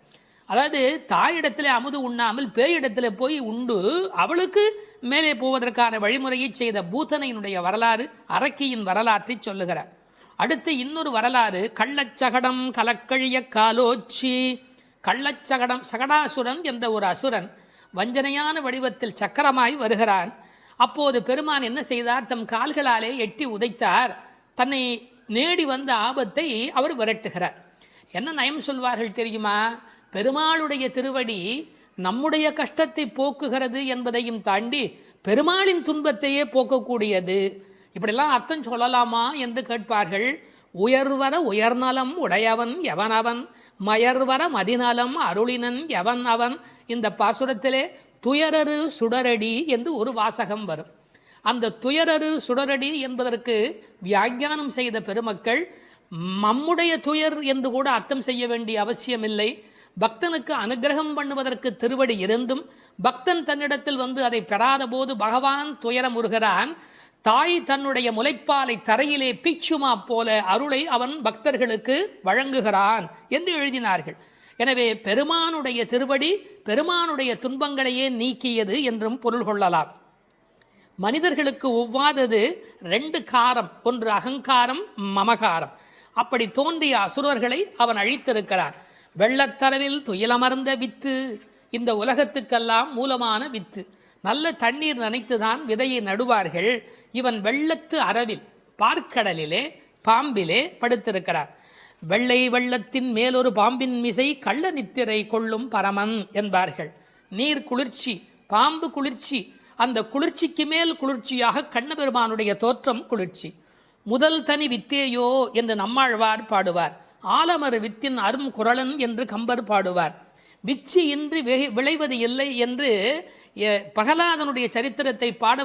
Speaker 4: அதாவது தாயிடத்தில் அமுது உண்ணாமல் பேயிடத்தில் போய் உண்டு அவளுக்கு மேலே போவதற்கான வழிமுறையை செய்த பூதனையினுடைய வரலாறு, அரக்கியின் வரலாற்றை சொல்லுகிறார். அடுத்து இன்னொரு வரலாறு, கள்ளச்சகடம் கலக்கழிய காலோச்சி. கள்ளச்சகடம், சகடாசுரன் என்ற ஒரு அசுரன் வஞ்சனையான வடிவத்தில் சக்கரமாய் வருகிறான். அப்போது பெருமான் என்ன செய்தார்? தம் கால்களாலே எட்டி உதைத்தார். தன்னை நேடி வந்த ஆபத்தை அவர் விரட்டுகிறார். என்ன நயம் சொல்வார்கள் தெரியுமா? பெருமாளுடைய திருவடி நம்முடைய கஷ்டத்தை போக்குகிறது என்பதையும் தாண்டி பெருமாளின் துன்பத்தையே போக்கக்கூடியது. இப்படிலாம் அர்த்தம் சொல்லலாமா என்று கேட்பார்கள். உயர்வர உயர்நலம் உடையவன் எவனவன், மயர்வர மதிநலம் அருளினன் எவன் அவன். இந்த பாசுரத்திலே துயரரு சுடரடி என்று ஒரு வாசகம் வரும். அந்த துயரரு சுடரடி என்பதற்கு வியாக்கியானம் செய்த பெருமக்கள் நம்முடைய துயர் என்று கூட அர்த்தம் செய்ய வேண்டிய அவசியமில்லை. பக்தனுக்கு அனுகிரகம் பண்ணுவதற்கு திருவடி இருந்தும் பக்தன் தன்னிடத்தில் வந்து அதை பெறாத போது பகவான் துயரமுறுகிறான். தாய் தன்னுடைய முலைப்பாலை தரையிலே பீச்சுமா போல அருளை அவன் பக்தர்களுக்கு வழங்குகிறான் என்று எழுதினார்கள். எனவே பெருமானுடைய திருவடி பெருமானுடைய துன்பங்களையே நீக்கியது என்றும் பொருள் கொள்ளலாம். மனிதர்களுக்கு ஒவ்வாதது ரெண்டு காரம், ஒன்று அகங்காரம், மமகாரம். அப்படி தோன்றிய அசுரர்களை அவன் அழித்திருக்கிறான். வெள்ளத்தரவில் துயிலமர்ந்த வித்து, இந்த உலகத்துக்கெல்லாம் மூலமான வித்து. நல்ல தண்ணீர் நனைத்துதான் விதையை நடுவார்கள். இவன் வெள்ளத்து அரவில் பார்க்கடலிலே பாம்பிலே படுத்திருக்கிறான். வெள்ளை வெள்ளத்தின் மேலொரு பாம்பின் மிசை கள்ள நித்திரை கொள்ளும் பரமன் என்பார்கள். நீர் குளிர்ச்சி, பாம்பு குளிர்ச்சி, அந்த குளிர்ச்சிக்கு மேல் குளிர்ச்சியாக கண்ணபெருமானுடைய தோற்றம் குளிர்ச்சி. முதல் தனி வித்தேயோ என்று நம்மாழ்வார் பாடுவார். ஆலமர் வித்தின் அரும் குரலன் என்று கம்பர் பாடுவார். விச்சி இன்றி விளைவது இல்லை என்று பிரகலாதனுடைய சரித்திரத்தை பாட